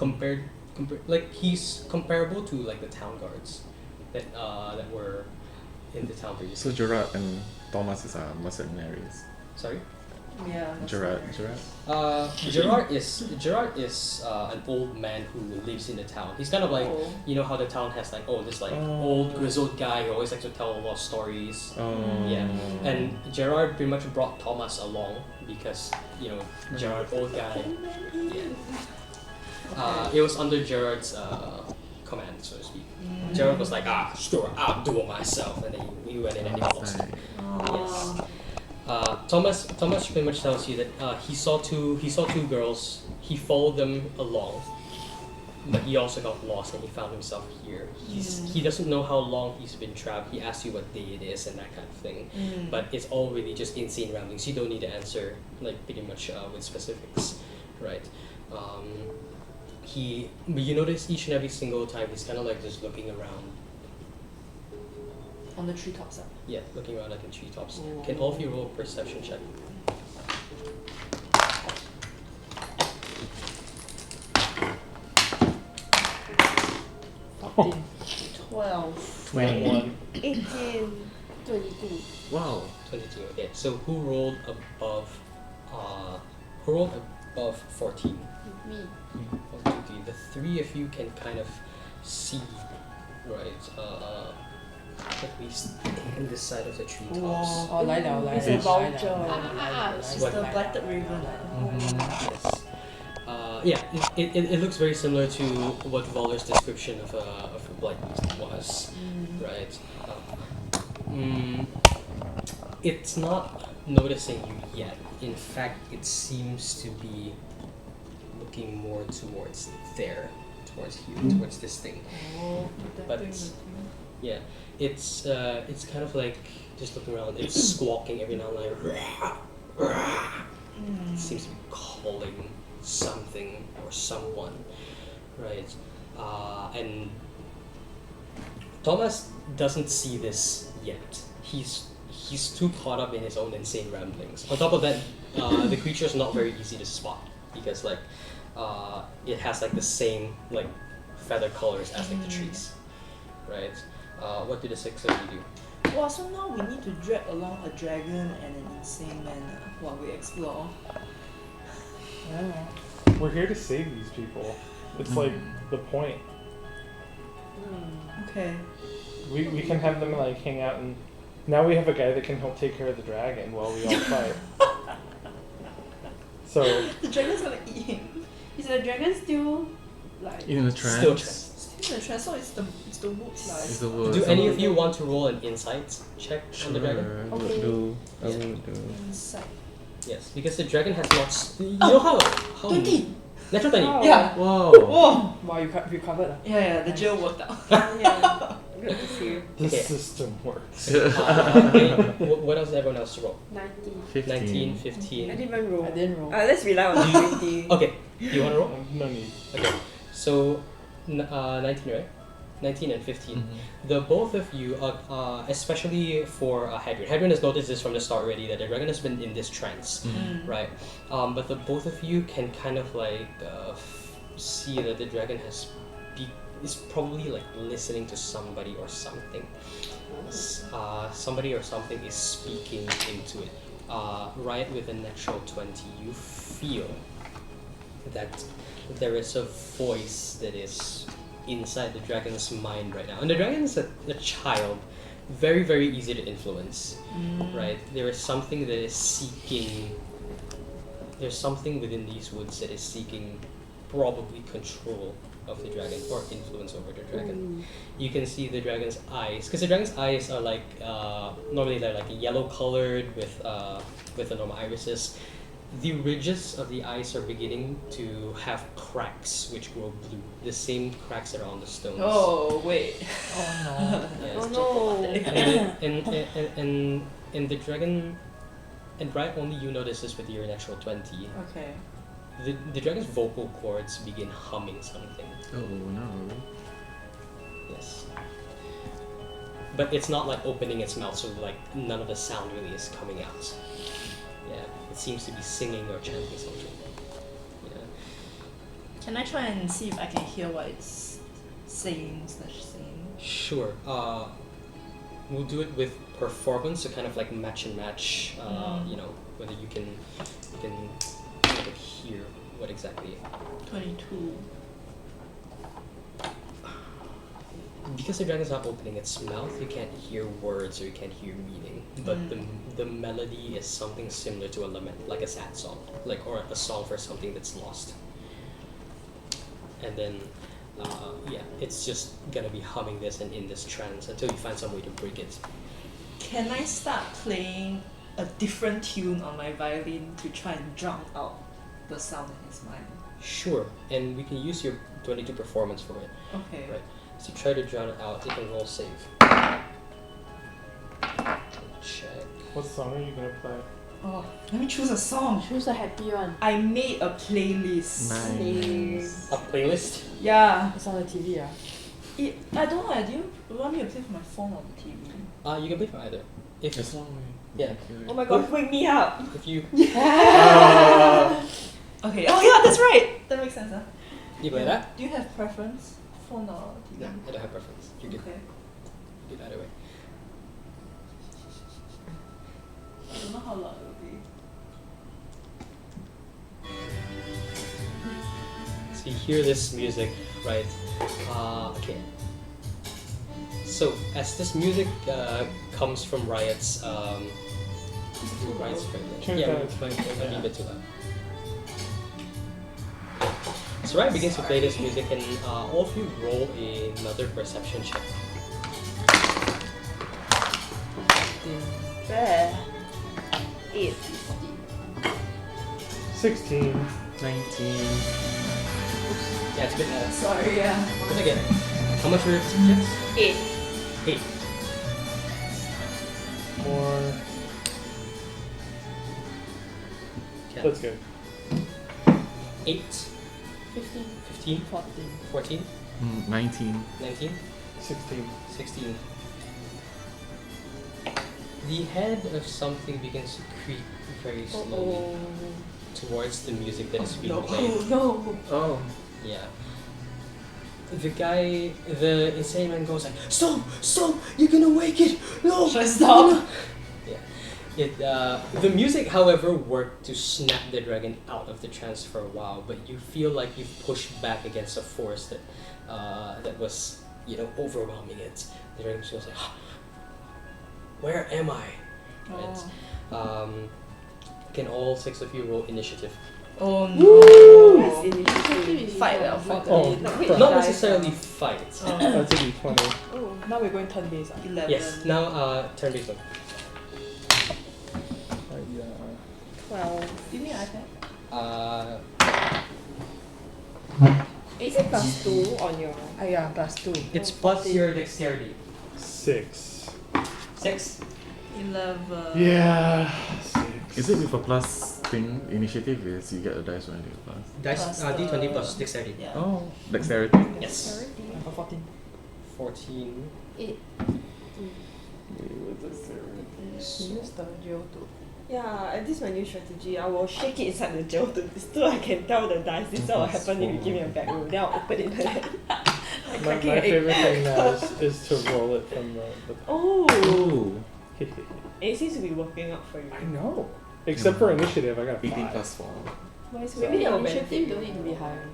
like he's comparable to like the town guards that were in the town previously. So Gerard and Thomas is mercenaries. Sorry. Yeah. Gerard. Gerard is an old man who lives in the town. He's kind of like you know how the town has like this like old grizzled guy who always likes to tell a lot of stories. Yeah, and Gerard pretty much brought Thomas along because you know Gerard old guy. Yeah. It was under Gerard's command, so to speak. Gerard was like, sure, I'll do it myself, and then he went in and he lost. Yes. Thomas pretty much tells you that he saw two girls. He followed them along, but he also got lost and he found himself here. He doesn't know how long he's been trapped. He asks you what day it is and that kind of thing, but it's all really just insane ramblings. You don't need to answer like pretty much with specifics, right? But you notice each and every single time he's kind of like just looking around. On the treetops. Yeah, looking around at the treetops. Can all of you roll a perception check? Oh. 12. 21. 18. 22. Wow. 22. Okay, so who rolled above 14? Me. 1, 2, 3. The three of you can kind of see, right? At least in this side of the treetops. Oh, 来了来了 It's a 来了 vulture. 来了 It's 来 the 了 blighted raven. Yes. Yeah, it looks very similar to what Voller's description of a blood was, right? It's not noticing you yet. In fact, it seems to be looking more towards there, towards here, towards this thing. But yeah, it's kind of like just looking around. It's squawking every now and then. It seems to be calling something or someone, right? And Thomas doesn't see this yet. He's too caught up in his own insane ramblings. On top of that, the creature is not very easy to spot because like it has like the same like feather colors as like the trees, right? What do the six of you do? Wow, so now we need to drag along a dragon and an insane man while we explore. We're here to save these people. It's like the point. Okay. We can have them like hang out and now we have a guy that can help take care of the dragon while we all fight. So The dragon's gonna eat him. Is the dragon still like? In the Still trance. Still in the trance, so it's the woods lah. Is the word. Do any of you want to roll an insight check on the dragon? Sure, Okay. I will do. Inside. Yes, because the dragon has not. You know how 20! Natural 20. Oh. Yeah! Wow. Whoa! Wow, you recovered Yeah, the jail worked out. Yeah. Good to see you. the Okay. system works. What else does everyone else roll? 19. 19, I 15. didn't even roll. I didn't roll. Let's rely on the 20. Okay, you want to roll? No need. Okay, so 19, right? 19 and 15. The both of you, especially for Hadrian. Hadrian has noticed this from the start already that the dragon has been in this trance, right? But the both of you can kind of like see that the dragon is probably like listening to somebody or something. Somebody or something is speaking into it. Right with a natural 20, you feel that there is a voice that is inside the dragon's mind right now. And the dragon is a child, very, very easy to influence, right? There is something that is seeking, there's something within these woods that is seeking probably control of the dragon or influence over the dragon. You can see the dragon's eyes, because the dragon's eyes are like, normally they're like yellow colored with the normal irises. the ridges of the ice are beginning to have cracks which grow blue. The same cracks that are on the stones. Oh wait. Oh Yes. Oh no. And the dragon, and right, only you notice this with your natural 20. Okay. The dragon's vocal cords begin humming something. Oh no. Yes. But it's not like opening its mouth, so like none of the sound really is coming out. Yeah, it seems to be singing or chanting something. Yeah. Can I try and see if I can hear what it's saying / Sure. We'll do it with performance, so kind of like match and match. You know, whether you can kind of hear what exactly. 22. Because the dragon's not opening its mouth, you can't hear words or you can't hear meaning. But the melody is something similar to a lament, like a sad song, or a song for something that's lost. And then, yeah, it's just gonna be humming this and in this trance until you find some way to break it. Can I start playing a different tune on my violin to try and drown out the sound in his mind? Sure, and we can use your 22 performance for it. Okay. Right. So try to drown it out. You can roll save. Check. What song are you gonna play? Oh, let me choose a song. Choose a happy one. I made a playlist. Nice. A playlist? Yeah. It's on the TV, yeah. I don't know. Do you want me to play from my phone or the TV? You can play for either. If As long yeah. Oh my god, wake me up! If you Okay. Oh yeah, that's right. That makes sense. Huh? you play that? Do you have preference? Phone or TV? No, I don't have preference. You can Okay. do it either way. I don't know how loud it will be. So you hear this music, right? Okay. So as this music comes from Riot's Riot's fragrance. Turn it Yeah, down. we're playing a bit too loud. So Riot begins to play this music, and all of you roll another perception check. Fair. 8. 16. 19. Yeah, it's a bit Sorry, yeah. Once again, how much were your checks? 8. 8. More. Okay. That's good. 8, 15. 15, 14. 14, 19. 19, 16. 16. The head of something begins to creep very slowly towards the music that is being played. No. Oh. Yeah. The guy, the insane man goes like, "Stop! Stop! You're gonna wake it! No! Stop!" Yeah. The music, however, worked to snap the dragon out of the trance for a while, but you feel like you've pushed back against a force that was, overwhelming it. The dragon feels like, where am I? Right. Can all 6 of you roll initiative? Oh no! Initiative. Fight well. Oh, Not necessarily fight. That's a d20. Oh, now we're going turn based. 11. Yes. Now, turn based one. 12. Give me an iPad. Is it plus 2 on your... Yeah, plus 2. It's plus your dexterity. 6. 6. 11. Yeah. 6. Is it with a plus thing? Initiative is you get a dice when you plus. Dice. Plus D20 the- plus dexterity. Yeah. Oh. Dexterity. Yes. I got 14. 14. 8. Use the gel to. Yeah, this is my new strategy. I will shake it inside the gel so I can tell the dice this is what will happen if you give me a back room. Then I'll open it like that. My favorite thing now is to roll it from the Oh! Ooh. It seems to be working out for you. I know. Except for initiative, I got a 18 5. plus 4. Maybe The that will initiative benefit don't you. need to be higher.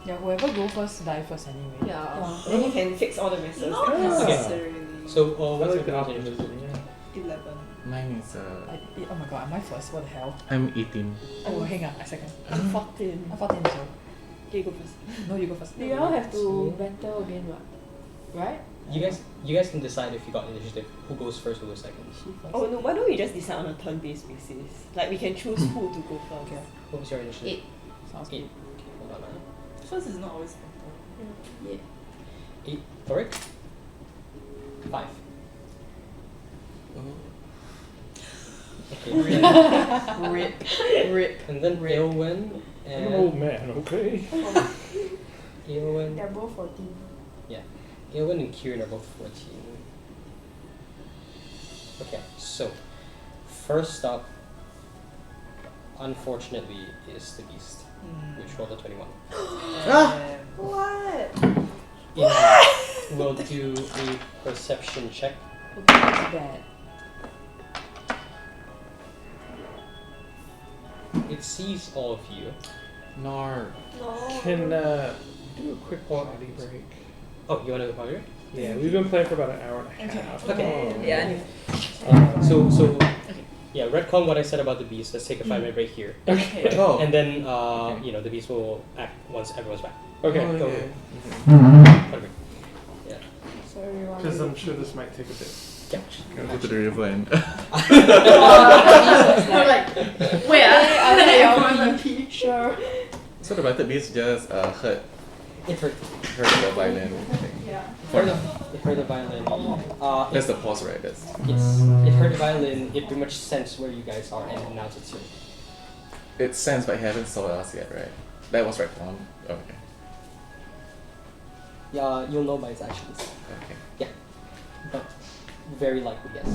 Yeah, whoever go first, die first anyway. Yeah. Then you can fix all the messes. Not Okay. necessarily. So, I what's like the your optimism, yeah. 11. Mine is Oh my god, am I first? What the hell? I'm 18. Oh, hang on, a second. I'm 14. I'm 14 so. Okay, go first. No, you go first. We all have to banter again, what? right? You guys can decide if you got initiative. Who goes first, who goes second. She first. Oh no, why don't we just decide on a turn-based basis? Like we can choose who to go first. Okay. What was your initiative? 8. Sounds Eight. good. Okay, hold on. First is not always better. Yeah. 8. Thoric? 5. Okay. Rip. And then Eowyn I'm an old and man, okay? Eowyn. They're both 14. Yeah. Eowyn and Kieran are both 14. Okay, so first up, unfortunately, is the beast, which rolled a 21. What? It will do a perception check. That's bad. It sees all of you. Nor. No. Can do a quick body break. Oh, you want to go here? Yeah, we've been playing for about an hour and a Okay. half. Okay. Yeah. So yeah, retcon what I said about the beast. Let's take a 5-minute break here, Okay. Oh. and then you know the beast will act once everyone's back. Okay, Oh, go. okay. Perfect. Yeah. So everyone. because I'm sure this might take a bit. Yeah. Go to the river and. We're like, wait, I I'm sure. So the battle beast just hurt It hurt. the violin thing. Yeah. It hurt the violin. That's the pause, right? That's. It hurt the violin. It pretty much sensed where you guys are, and now it's your. It sends, but he hasn't saw us yet, right? That was right on. Okay. Yeah, you'll know by its actions. Okay. But very likely, yes.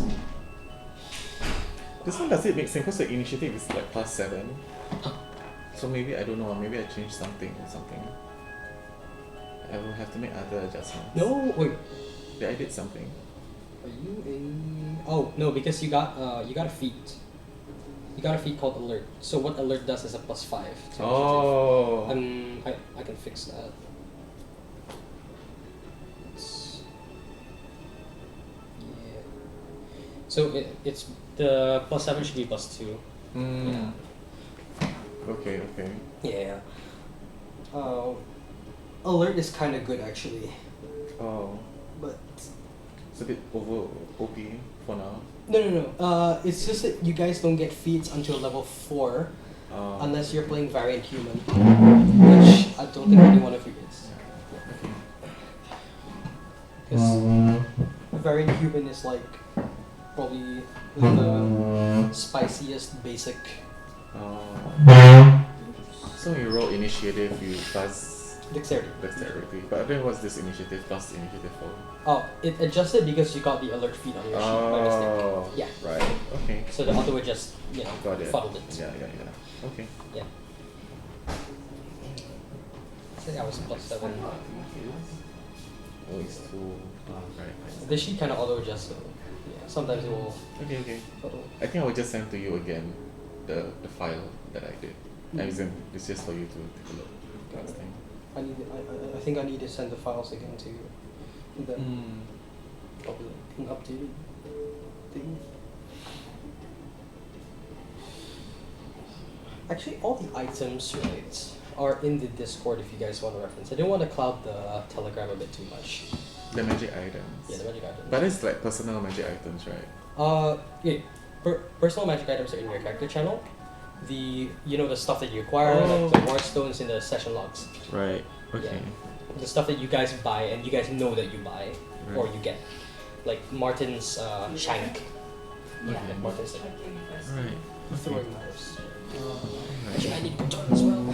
This one does it make sense? Because the initiative is like +7. So maybe I don't know. Maybe I changed something or something. I will have to make other adjustments. No, wait. Yeah, I did something. Are you a? Oh no, because you got a feat. You got a feat called alert. So what alert does is a +5. To initiative. Oh. I can fix that. Yeah. So it's the +7 should be +2. Mm. Okay. Okay. Yeah. Alert is kind of good actually, Oh. but It's a bit over OP for now. no. It's just that you guys don't get feats until level 4 unless you're playing variant human, which I don't think any one of you is. Because variant human is like probably the spiciest basic. So when you roll initiative, you plus Dexterity. dexterity. But then what's this initiative plus initiative for? Oh, it adjusted because you got the alert feat on your sheet by mistake. Oh. Yeah. Right. Okay. So the other would just, Got it. fuddled it. Yeah. Okay. Yeah. I think I was +7. Oh, it's 2. Right. The sheet kind of auto adjusts, so yeah, sometimes it will Okay. fuddle. I think I will just send to you again the file that I did. It's just for you to take a look last time. I think I need to send the files again to you. And then probably an updated thing. Actually, all the items, right, are in the Discord if you guys want to reference. I didn't want to cloud the Telegram a bit too much. The magic items. Yeah, the magic items. But it's like personal magic items, right? Yeah, personal magic items are in your character channel. The stuff that you acquire, like the war stones in the session logs. Right. Okay. The stuff that you guys buy and you guys know that you buy or you get, like Martin's shank. Yeah. Like Martin's like Right. throwing knives. Actually, I need to go join as well.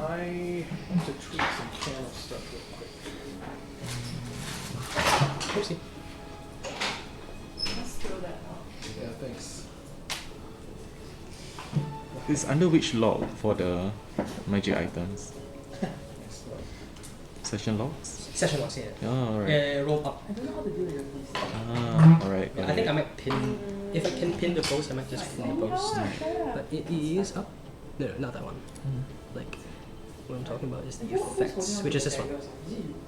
I have to tweak some channel stuff real quick. Oopsie. Let's throw that out. Yeah, thanks. It's under which log for the magic items? Session logs? Session logs, yeah. Oh, right. Roll up. I don't know how to deal with this. Alright. Yeah, I think I might pin. If I can pin the post, I might just pin the post. But it is up. No, not that one. Like, what I'm talking about is the effects, which is this one.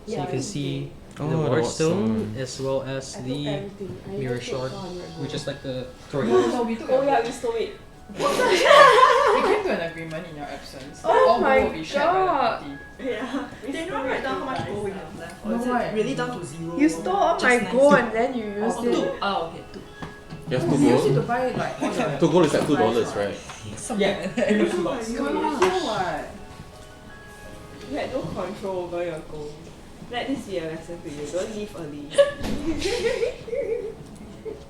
So you can see the ward stone as well as the mirror shard, which is like the throwing knives. Oh yeah, we stole it. We came to an agreement in your absence. Oh All my gold will be shared by the God. party. Yeah. They don't write down how much gold we have left. Or No, is it right. really down to 0? You stole all Just my nice? gold and then you used Oh, it. 2. Oh, okay, 2. You have We two used it to gold. buy like all the 2 gold is like supplies, $2, right? Something Yeah. like that. It was $2. You were not here what? You had no control over your goal. Let this be a lesson to you. Don't leave early.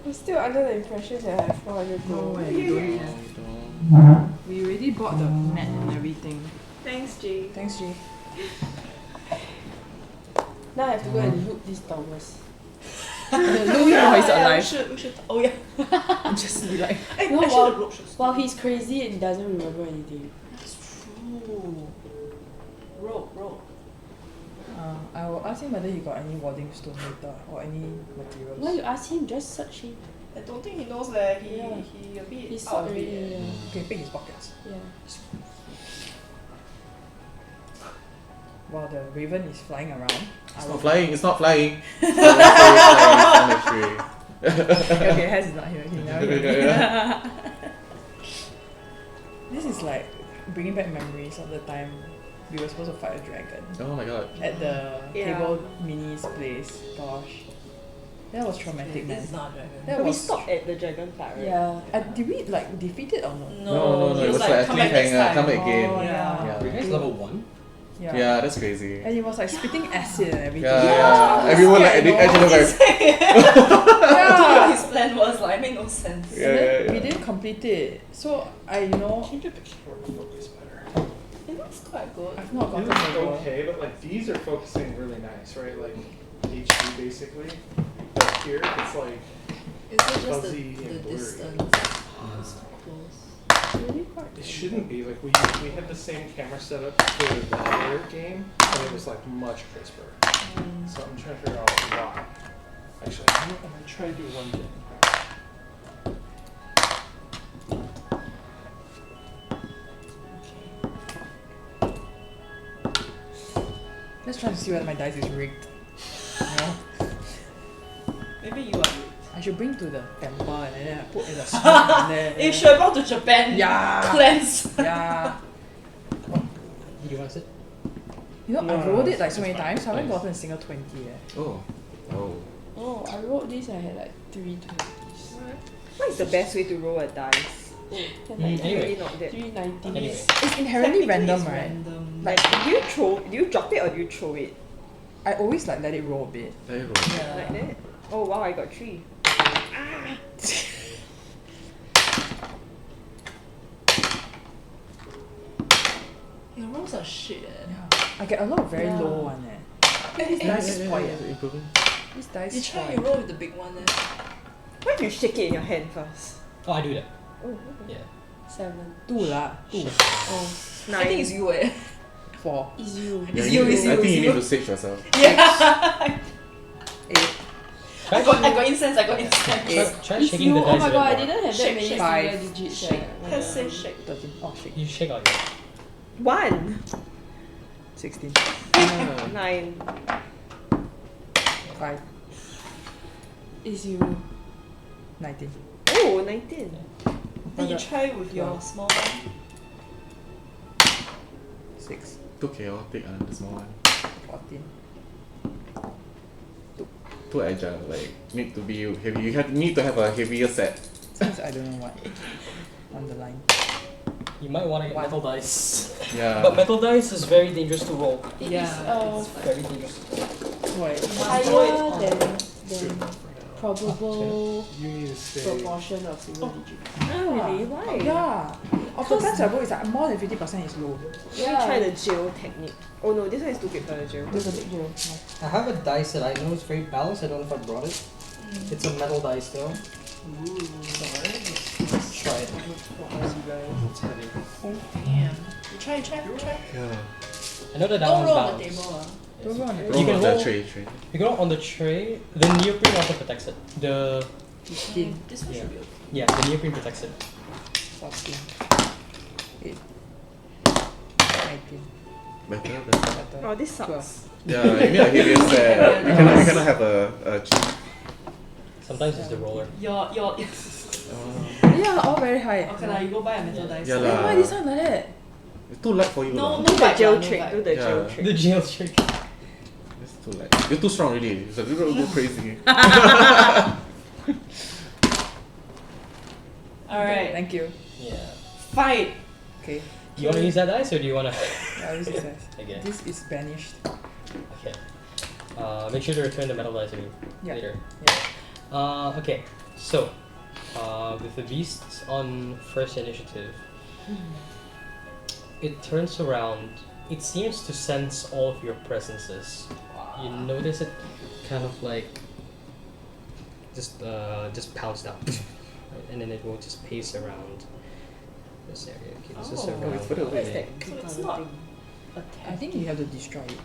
I'm still under the impression that I have 400 No gold. way, you don't No, have. you don't. We already bought the mat and everything. Thanks, Jay. Thanks, G. Now I have to go and loot these towers. Louis know he's Yeah, alive. we should. Oh yeah. Just be like, Hey, No, actually while- the rope should Well, he's crazy and he doesn't remember anything. That's true. Rope. I will ask him whether he got any warding stone later or any materials. Why you ask him? Just search him. I don't think he knows that he Yeah. he a bit He's out out of already. it. Yeah. Okay, pick his pockets. Yeah. While the raven is flying around, It's not flying, it's not flying. It's on the tree. Okay, Hez is not here. He never hear me. This is like bringing back memories of the time we were supposed to fight a dragon Oh my god. at the Yeah. table minis place. Gosh, that was traumatic, man. This is not a dragon. That But we was stopped at the dragon fight, right? Yeah. Did we like defeat it or not? No, he it was like a come back next cliffhanger, time. come back again. Oh, Yeah. Yeah. Were you guys level 1? Yeah. Yeah, that's crazy. And it was like spitting acid and everything. Yeah. Everyone like at the edge of the very. Yeah. His plan was like made no sense. Yeah, And then yeah, yeah. we didn't complete it. So I Can know you get the keyboard to focus better? It looks quite good. I've not It gotten looks the okay, but like these are focusing really nice, right? Like HD basically. But here it's like Is it just fuzzy the and blurry. distance? It's close. really quite. It shouldn't be. Like we had the same camera setup for the other game, and it was like much crisper. So I'm trying to figure out why. Actually, I'm gonna try to do one thing. Let's try to see whether my dice is rigged. You know? Maybe you are. I should bring to the temple and then I put in the smoke and then. You should have gone to Japan. Yeah. Cleanse. Yeah. Did you want it? You know, No, I've rolled no, it like so many it's times, I haven't Nice. gotten a single 20 yet. Oh. Oh. Oh, I wrote this and I had like 320s. What is the best way to roll a dice? Then Mm, like anyway. Really not that. 390s. Anyway. It's inherently Technically random, it's right? Random. Like, do you drop it or do you throw it? I always like let it roll a bit. There you go. Like that? Oh wow, I got 3. Your rolls are shit. I get a lot of very Yeah. low one This dice is spoiled. Improving. This dice You is try you spoiled. roll with the big one. Why do you shake it in your hand first? Oh, I do that. Oh, Yeah. 7. 2 lah. 2. oh, I think it's you 4. It's you. Yeah, It's you, I it's think you you. need to sage yourself. Yeah. 8. I got incense. I got incense. Try It's shaking you. the Oh dice my a bit god, I more. didn't have that Shake, many shake. single 5. digits. Shake. Oh my Let's god. say shake. 13. Oh, shit. You shake out your 1, 16. 9. 5. It's you. 19. Oh, 19. Then you try with your small one. 6. Too chaotic, the small one. 14. Too agile, like need to be heavy. You need to have a heavier set. Since I don't know what. On the line. You might want to get metal dice. Yeah. But metal dice is very dangerous to roll. It Yeah, is Very dangerous. Why? higher than probable You need to stay. proportion of single digit. Oh, really? Why? Yeah. Of the times I roll, it's like more than 50% is low. Let me try the jail technique. Oh no, this one is too big for the jail. There's a big roll. No. I have a dice that I know is very balanced. I don't know if I brought it. It's a metal dice though. Let's try it. It's heavy. Damn. You try. Yeah. I know that that Don't one's roll on the balanced. table. Don't roll on it. Roll can on the roll- tray. You go on the tray. The neoprene also protects it. The 15. This one should be okay. yeah, the neoprene protects it. 14. 8. 19. Better. Better. Oh, this sucks. 12. Yeah, you need a heavier set. You cannot have a cheap. Sometimes it's the roller. Your Yeah, all very high. Okay lah, you go buy a metal dice. Yeah Eh, lah. why this one like that? It's too light for you. No, lah. no Do the vibe jail lah, no trick. vibe. Do the jail Yeah. trick. The jail trick. It's too light. You're too strong already. So you're gonna go crazy. Alright, Thank you. Yeah. fight! Okay. You want to use that dice or do you want to? Yeah, this is nice. Okay. This is banished. Okay. Make sure to return the metal dice to me Yeah. later. Yeah. Okay. So, with the beasts on first initiative, it turns around. It seems to sense all of your presences. You notice it kind of like just pounce down, right? And then it will just pace around this area. Okay, this is Oh. around. It's further away. What's that So creep it's on not thing? I think you have to destroy it.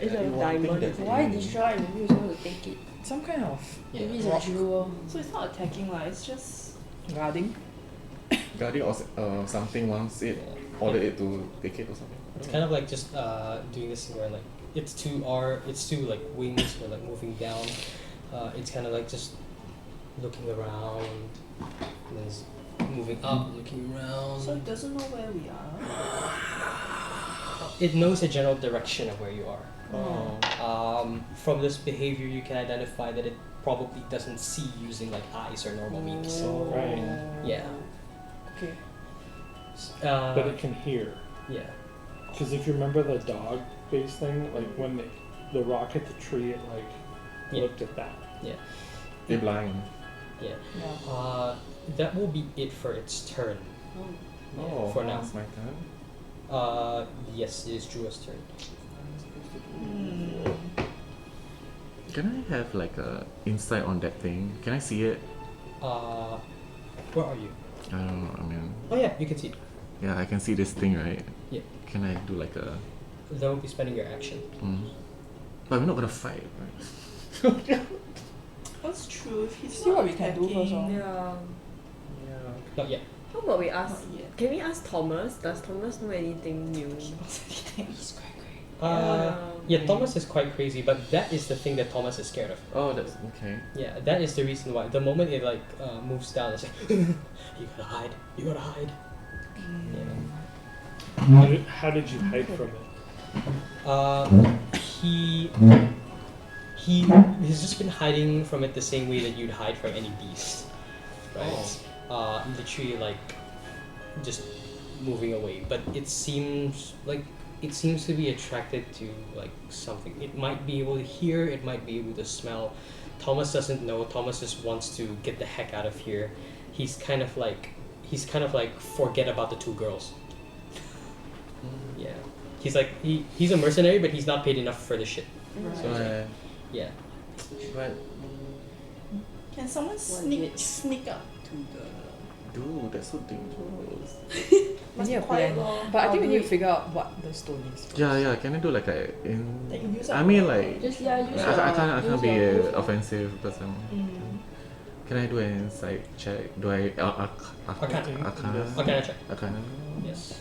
It's a you want thing diamond. that- Why destroy? Maybe you want to take it. Some kind of Maybe Yeah. it's a jewel. So it's not attacking lah, it's just... guarding. Guardian or something wants it, order it to take it or something. I It's don't kind of like just doing this thing where like it's two like wings or like moving down. It's kind of like just looking around, and then it's moving up, looking around. So it doesn't know where we are. It knows the general direction of where you are. know. Oh. From this behavior, you can identify that it probably doesn't see using like eyes or normal means. Right. Yeah. Okay. But it can hear. Yeah. Because if you remember the dog base thing, like when the rock hit the tree, it like Yeah. looked at that. They're blind. Yeah. Yeah. That will be it for its turn. Oh, For now. it's my turn. Yes, it is Drua's turn. Can I have like a insight on that thing? Can I see it? Where are you? I don't know. I mean, Oh yeah, you can see it. yeah, I can see this thing, right? Yeah. Can I do like a? That will be spending your action. But we're not gonna fight, right? That's true, if he's See not what we can do first, attacking- Yeah. Not yet. How about we ask? Not yet. Can we ask Thomas? Does Thomas know anything new? He's Yeah, Thomas is quite crazy, but that is the thing that Thomas is scared of. Oh, that's okay. Yeah, that is the reason why. The moment it like moves down, it's like, you gotta hide. You gotta hide. Yeah. How did you hide from it? He's just been hiding from it the same way that you'd hide from any beast, right? Literally like just moving away. But it seems to be attracted to like something. It might be able to hear. It might be able to smell. Thomas doesn't know. Thomas just wants to get the heck out of here. He's kind of like forget about the two girls. Yeah. He's like he's a mercenary, but he's not paid enough for the shit. So he's like, yeah. But Can someone sneak up to the... dude, that's so dangerous. We need a quiet plan. lor. But I think I'll we do need to it. figure out what the stone is. First. Yeah. Can I do like a Like you use I up mean your- like Just use I can't be your offensive person. Can I do an insight check? Do I Arcana. Arcana? Arcana check. Arcana? Yes.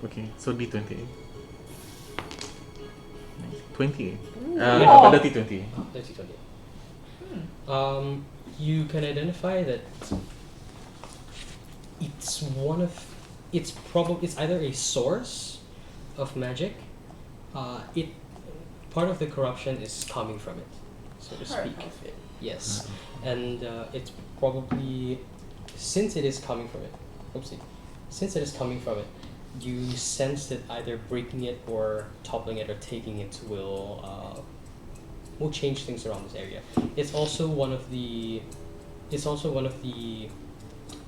Okay, so D20. 20. Oh. Ability 20. Dirty 20. You can identify that it's either a source of magic. Part of the corruption is coming from it, so to Part speak. of it. Yes, and it's probably since it is coming from it. Since it is coming from it, you sense that either breaking it or toppling it or taking it will change things around this area. It's also one of the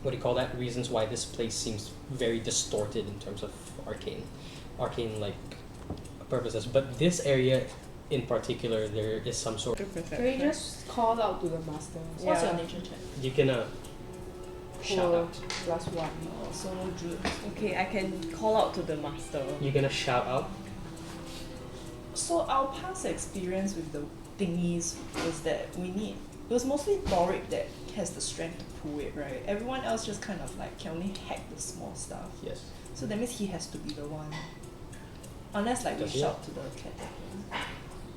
what do you call that, reasons why this place seems very distorted in terms of arcane like purposes. But this area in particular, there is some sort of Can we just call out to the master? What's your nature check? you're gonna shout out. +1. So no druid. Okay, I can call out to the master. You're gonna shout out. So our past experience with the thingies was that it was mostly Thoric that has the strength to pull it, right? Everyone else just kind of like can only hack the small stuff. Yes. So that means he has to be the one. Unless like we Does he? shout to the caretaker.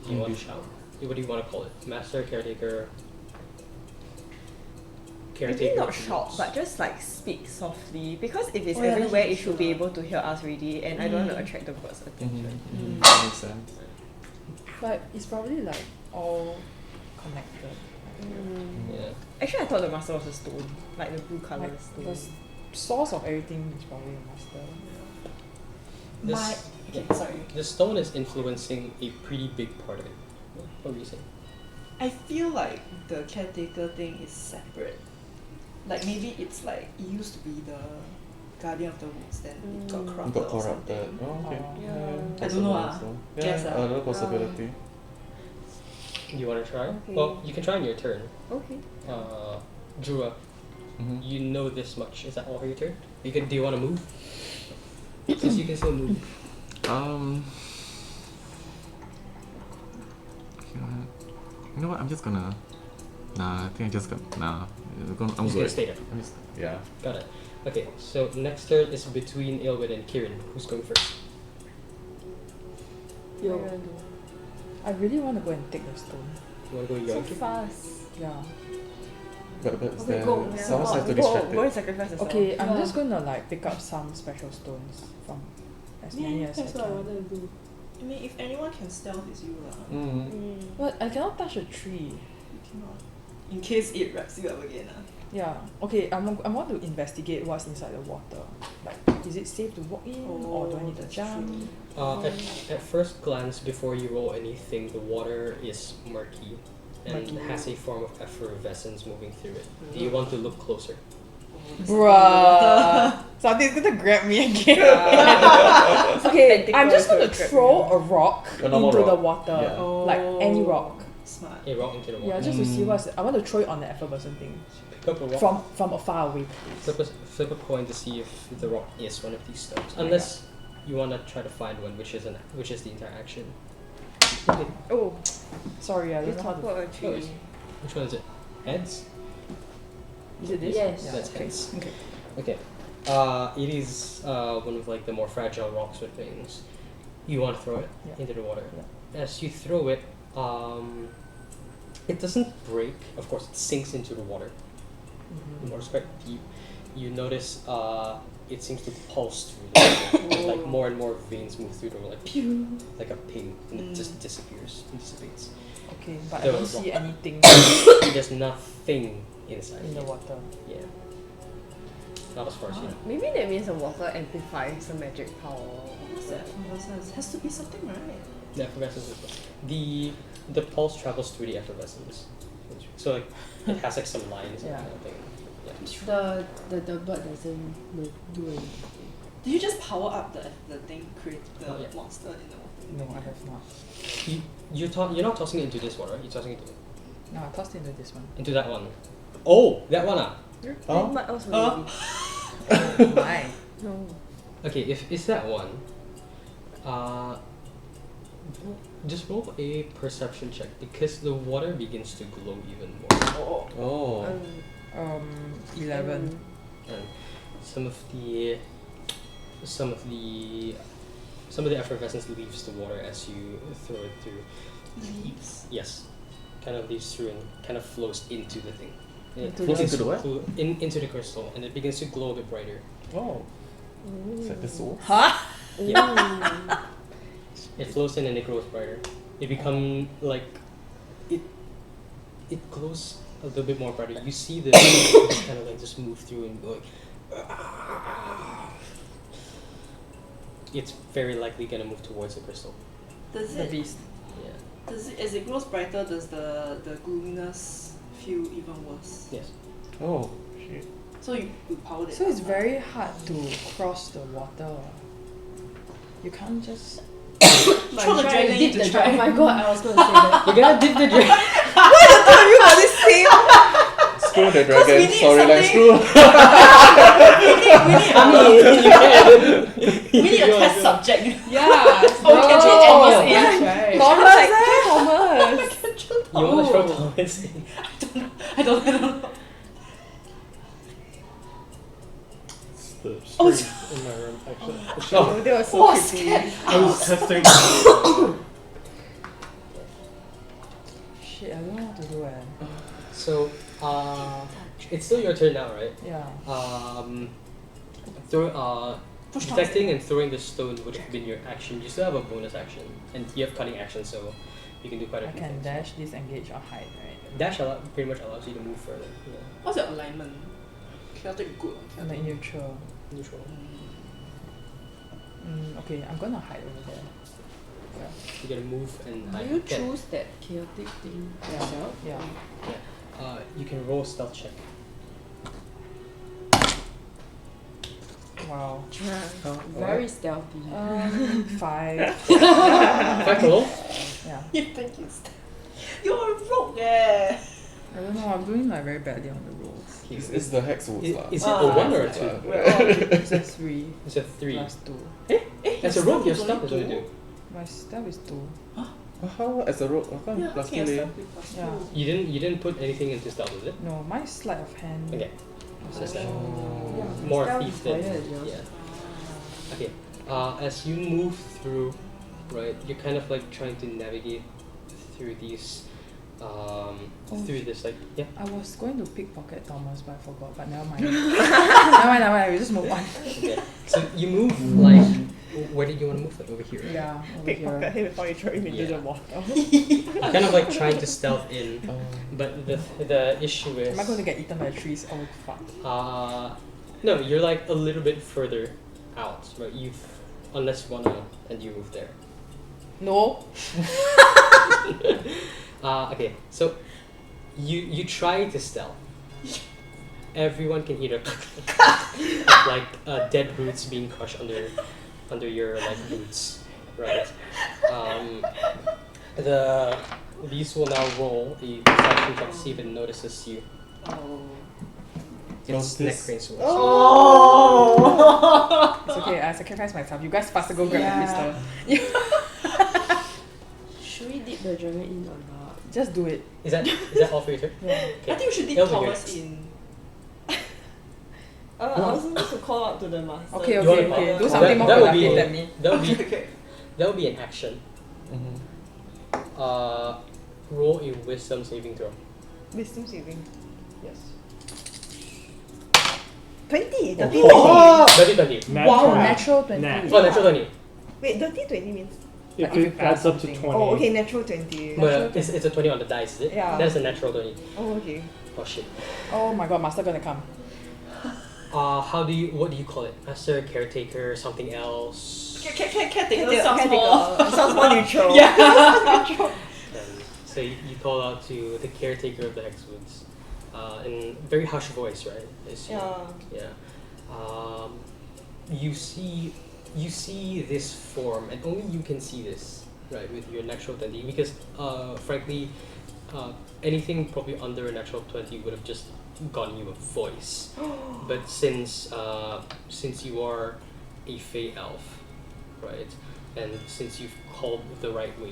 You want to shout? What do you want to call it? Master, caretaker. caretaker. Maybe not to shout, use. but just like speak softly. Because if it's Oh, yeah, that's everywhere, it true should be lah. able to hear us already, and I don't want to attract the bird's attention. That makes sense. But it's probably like all connected. Yeah. Actually, I thought the master was a stone, like the blue color Like stone. the source of everything is probably a master. This, Okay, sorry. the stone is influencing a pretty big part of it. What were you saying? I feel like the caretaker thing is separate. Like maybe it's like it used to be the guardian of the woods, then it got corrupted. Got or corrupted. something. Oh, okay. Oh. I don't know, Possible also. Yeah, guess, another possibility. You want to try? Okay. Well, you can try on your turn. Okay. Drua, Mm-hmm. you know this much. Is that all for your turn? Do you want to move? Since you can still move. You know what? I'm just gonna. Nah, I think I just gonna. Nah, I'm Just good. gonna stay there. I'm just, yeah. Got it. Okay, so next turn is between Aelwyn and Kieran. Who's going first? Yo. I really want to go and take the stone. You want to go So young? fast. Yeah. But Okay, then go. someone has to Go distract and it. sacrifice yourself. Okay, I'm Yeah. just gonna like pick up some special stones from as many Yeah, as that's I what I can. wanted to do. I mean, if anyone can stealth, it's you lah. Mm-hmm. But I cannot touch a tree. You cannot. In case it wraps you up again. Yeah. Okay, I want to investigate what's inside the water. Like, is it safe to walk in, or do I need to that's jump? true. At first glance, before you roll anything, the water is murky and Murky. has a form of effervescence moving through it. Do you want to look closer? Bruh, something's gonna grab me again. Okay, I'm just gonna throw a rock A normal into the rock. water, Yeah. like any rock. Smart. A rock into the water. Yeah, just to see what's. I want to throw it on the effervescent thing Pick up a rock. from afar away. Flip a coin to see if the rock is one of these stones. Unless you want to try to find one, which is the interaction. Okay. Oh, Sorry, I you don't know how to. topple a tree. Which one is it? Heads? Is it this? Yes. Yeah, That's okay. heads. Okay. Okay. It is one of like the more fragile rocks with veins. You want to throw it Yeah. into the water. Yeah. As you throw it, it doesn't break. Of course, it sinks into the water. The water's quite deep. You notice it seems to pulse through the water. Like more and more veins move through the water, like pew, like a ping, and it just disappears and dissipates. Okay, but I There don't was see rock. anything There's nothing inside. in the yet. water. Yeah. Not as far as you know. Maybe that means the water amplifies the magic power. What's that? Effervescence? Has to be something, right? The effervescence is what? The pulse travels through the effervescence. So like it has like some lines and Yeah. kind of thing. Yeah. The bird doesn't do anything. Did you just power up the thing, create the Oh, yeah. monster in the water? No, I have not. You're not tossing it into this water, you're tossing it No, I tossed into this one. into that one. Oh, that one ah. Oh. What else would it be? Oh my. No. Okay, if it's that one, just roll a perception check because the water begins to glow even more. Oh. 11. And some of the effervescence leaves the water as you throw it through. Leaves. Yes, kind of leaves through and kind of flows into the thing. It Into Flows begins into the to what? glow into the crystal, and it begins to glow a bit brighter. Oh. It's like the soul. Yeah. It flows in and it grows brighter. It become like it glows a little bit more brighter. You see the kind of like just move through and go like, it's very likely gonna move towards the crystal. Does The it? beast. Yeah. Does it? As it grows brighter, does the gloominess feel even worse? Yes. Oh. Shit. So you powered it. So it's up, very hard to cross the water. You can't just. Throw the dragon dip into the try. dragon. Oh my god, I was gonna say that. You're gonna dip the dragon. You got this same. Screw the we dragon. need Storyline something- screw. We need a test subject. Yeah. Oh, we can change Thomas in. Right. Thomas, Thomas. You wanna throw Thomas in? I don't know. It's the Oh, screen in my room, actually. Oh, that was so Oh, creepy. scared. I was testing. Shit, I don't know what to do. So, It's still your turn now, right? Yeah. Push Detecting and throwing the stone would have been your action. You still have a bonus action, and you have cutting action, so you can do quite a I few can things. dash, disengage, or hide, right? Dash pretty much allows you to move further. Yeah. What's your alignment? Chaotic good or I'm chaotic like neutral. Neutral. Okay, I'm gonna hide over there. You gotta move and Do hide. you Okay. choose that chaotic thing yourself? Yeah. You can roll stealth check. Wow. Very stealthy. 5. 5 total? Yeah. You think you're a rogue eh? I don't know, I'm doing like very badly on the rolls. It's the hex woods lah. Is it a 1 or a 2? It's a 3 It's a 3. plus 2. As a rogue, your stealth is only 2. My stealth is 2. How as a rogue? How come Yeah, plus okay, 2 leh? start with plus Yeah. two. You didn't put anything into stealth, is it? No, my sleight of hand. Okay. Understand. Yeah, More stealth thief is than higher than yours. yeah. Okay. As you move through, right, you're kind of like trying to navigate through these, through this like yeah. I was going to pickpocket Thomas, but I forgot. But never mind. never mind. We just move on. Okay. So you move like where did you want to move? Like over here. Yeah, over Pickpocket here. him before you throw him into Yeah. the water. You're kind of like trying to stealth in, but the issue is Am I going to get eaten by trees? Oh fuck. no, you're like a little bit further out, right? Unless you wanna and you move there. No. Okay, so you try to stealth. Everyone can hear the of, like dead roots being crushed under your like boots, right? These will now roll a perception check to see if it notices you. It's neck cranes. Oh! It's okay. I sacrifice myself. You guys faster go grab the pistol. Should we dip the dragon in or not? Just do it. Is that all for your turn? Yeah. Okay. I think we should dip It'll be Thomas good. in. I was supposed to call out to the master. Okay, You okay, wanna- okay. Do that- something more that would be productive than me. that would be an action. Roll a wisdom saving throw. Wisdom saving. Yes. 20! Dirty 20! Oh! 20. Nat Wow, 20. natural 20. Nat. Oh, natural 20. Wait, dirty 20 means? If Like if it you pass adds up to something. 20. Oh, okay, natural 20. But it's a 20 on the dice, is it? Yeah. That's a natural 20. Oh, okay. Oh shit. Oh my god, master gonna come. What do you call it? Master, caretaker, something else? Caretaker sounds more. Caretaker. Sounds more neutral. Yeah. And so you call out to the caretaker of the Hexwoods, in very hushed voice, right? I assume. Yeah. Yeah. You see this form, and only you can see this, right, with your natural 20. Because, frankly, anything probably under a natural 20 would have just gotten you a voice. But since you are a Fey elf, right, and since you've called the right way,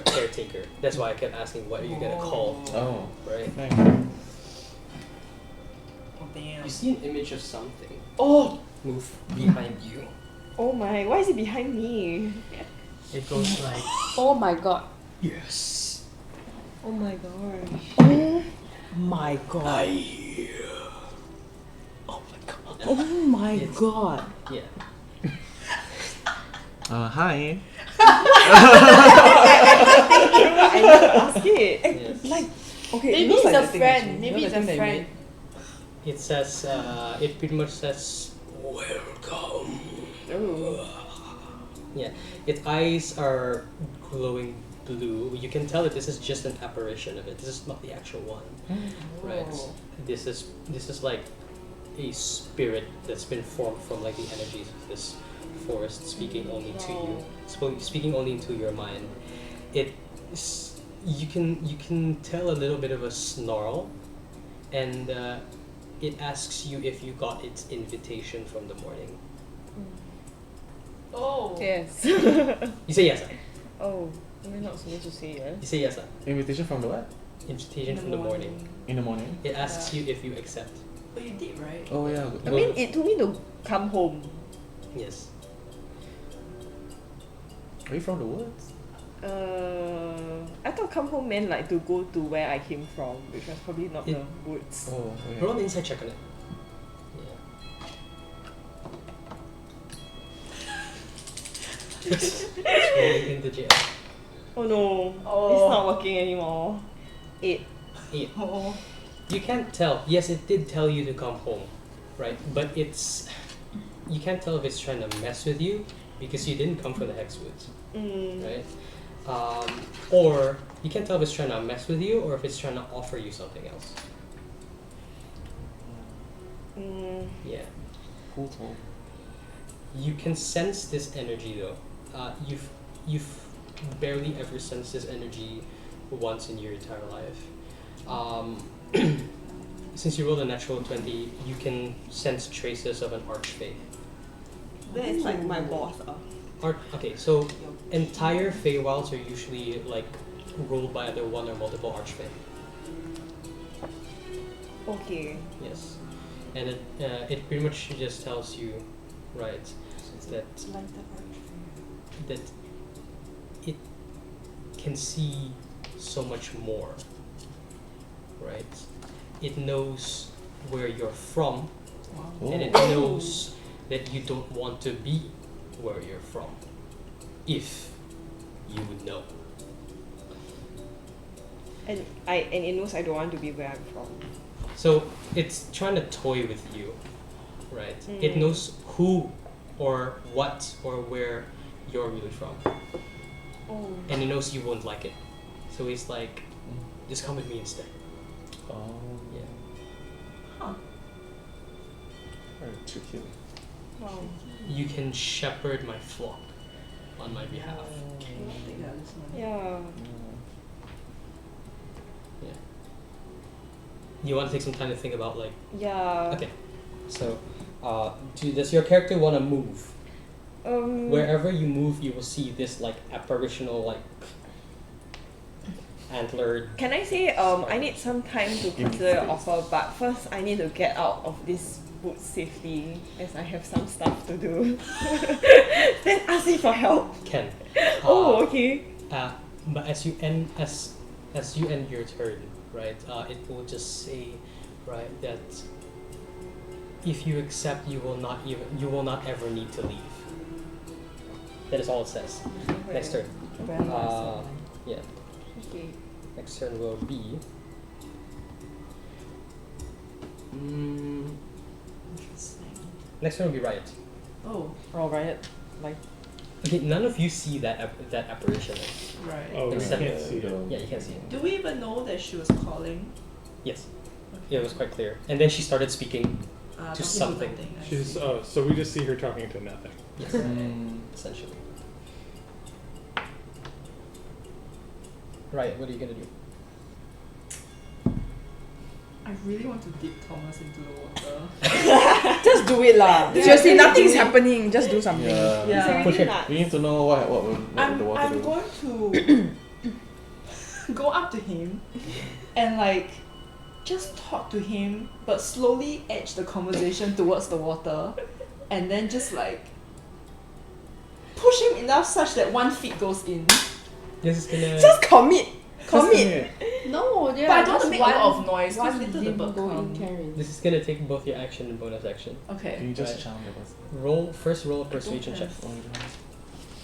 caretaker, that's why I kept asking, what are you gonna call, Oh. right? Thank Oh damn. You see an image of something. Oh, move behind you. Oh my, why is it behind me? It goes like Oh my god. yes. Oh my gosh. My god. Oh my god. Oh my It's- god. Yeah. Hi. I never asked it. Yes. Like, okay, Maybe it looks it's like a the thing friend. actually. Maybe You know it's the a thing that friend. It says, it pretty much says, welcome. Ooh. Yeah, its eyes are glowing blue. You can tell that this is just an apparition of it. This is not the actual one, right? This is like a spirit that's been formed from like the energies of this forest, speaking only to you, speaking only into your mind. You can tell a little bit of a snarl, and it asks you if you got its invitation from the morning. Oh. Yes. You say yes. Oh, we're not supposed to say yes. You say yes. Invitation from the what? Invitation from the morning. In the morning? It asks you if you accept. But you did, right? Oh yeah. I mean, it told me to come home. Yes. Are you from the woods? I thought come home meant like to go to where I came from, which was probably not the woods. Oh, okay. Roll an insight check on it. Yeah. It's rolling into jail. Oh no, Oh. it's not working anymore. 8. 8. Oh. You can't tell. Yes, it did tell you to come home, right? But it's... You can't tell if it's trying to mess with you because you didn't come from the Hexwoods, right? Or you can't tell if it's trying to mess with you or if it's trying to offer you something else. Yeah. Who told? You can sense this energy though. You've barely ever sensed this energy once in your entire life. Since you rolled a natural 20, you can sense traces of an archfey. That is like my boss. Okay, so entire Feywilds are usually like ruled by either one or multiple archfey. Okay. Yes, and it pretty much just tells you, right, that that it can see so much more, right? It knows where you're from, and it knows that you don't want to be where you're from, if you would know. And it knows I don't want to be where I'm from. So it's trying to toy with you, right? It knows who or what or where you're really from. Oh. And it knows you won't like it. So it's like, just come with me instead. Oh, Yeah. Huh. very tricky. Wow. You can shepherd my flock on my behalf. Yeah. Yeah. You want to take some time to think about like, Yeah. okay, so does your character want to move? Wherever you move, you will see this like apparitional like antlered. Can I say I need some time to consider your offer, but first I need to get out of this boot safely as I have some stuff to do. Then ask me for help. Ken. Oh, okay. But as you end your turn, right? It will just say, right, that if you accept, you will not ever need to leave. That is all it says. Next turn. Yeah. Okay. Next turn will be. Next turn will be Riot. Oh, Oh, right. Like, Okay, none of you see that apparition. right. Oh, you Except- can't see it. Yeah, you can see it. Do we even know that she was calling? Yes. Yeah, it was quite clear. And then she started speaking. Talking something. nothing, I She's see. so we just see her talking to nothing. Yes. Essentially. Right, what are you gonna do? I really want to dip Thomas into the water. just do it lah. Yeah, Seriously, just nothing's do it. happening. Just do something. Yeah. Yeah. It's Push already it. nuts. We need to know what will the water I'm do. going to go up to him and like just talk to him, but slowly edge the conversation towards the water, and then just like push him enough such that 1 feet goes in. This is gonna. Just commit. Commit. No, yeah. But I don't want to just make a lot of noise because one later the limb bird go in come. can already. This is gonna take both your action and bonus action. Can Okay. you just Right. charm the person? Roll a persuasion check. have- Oh, you don't have-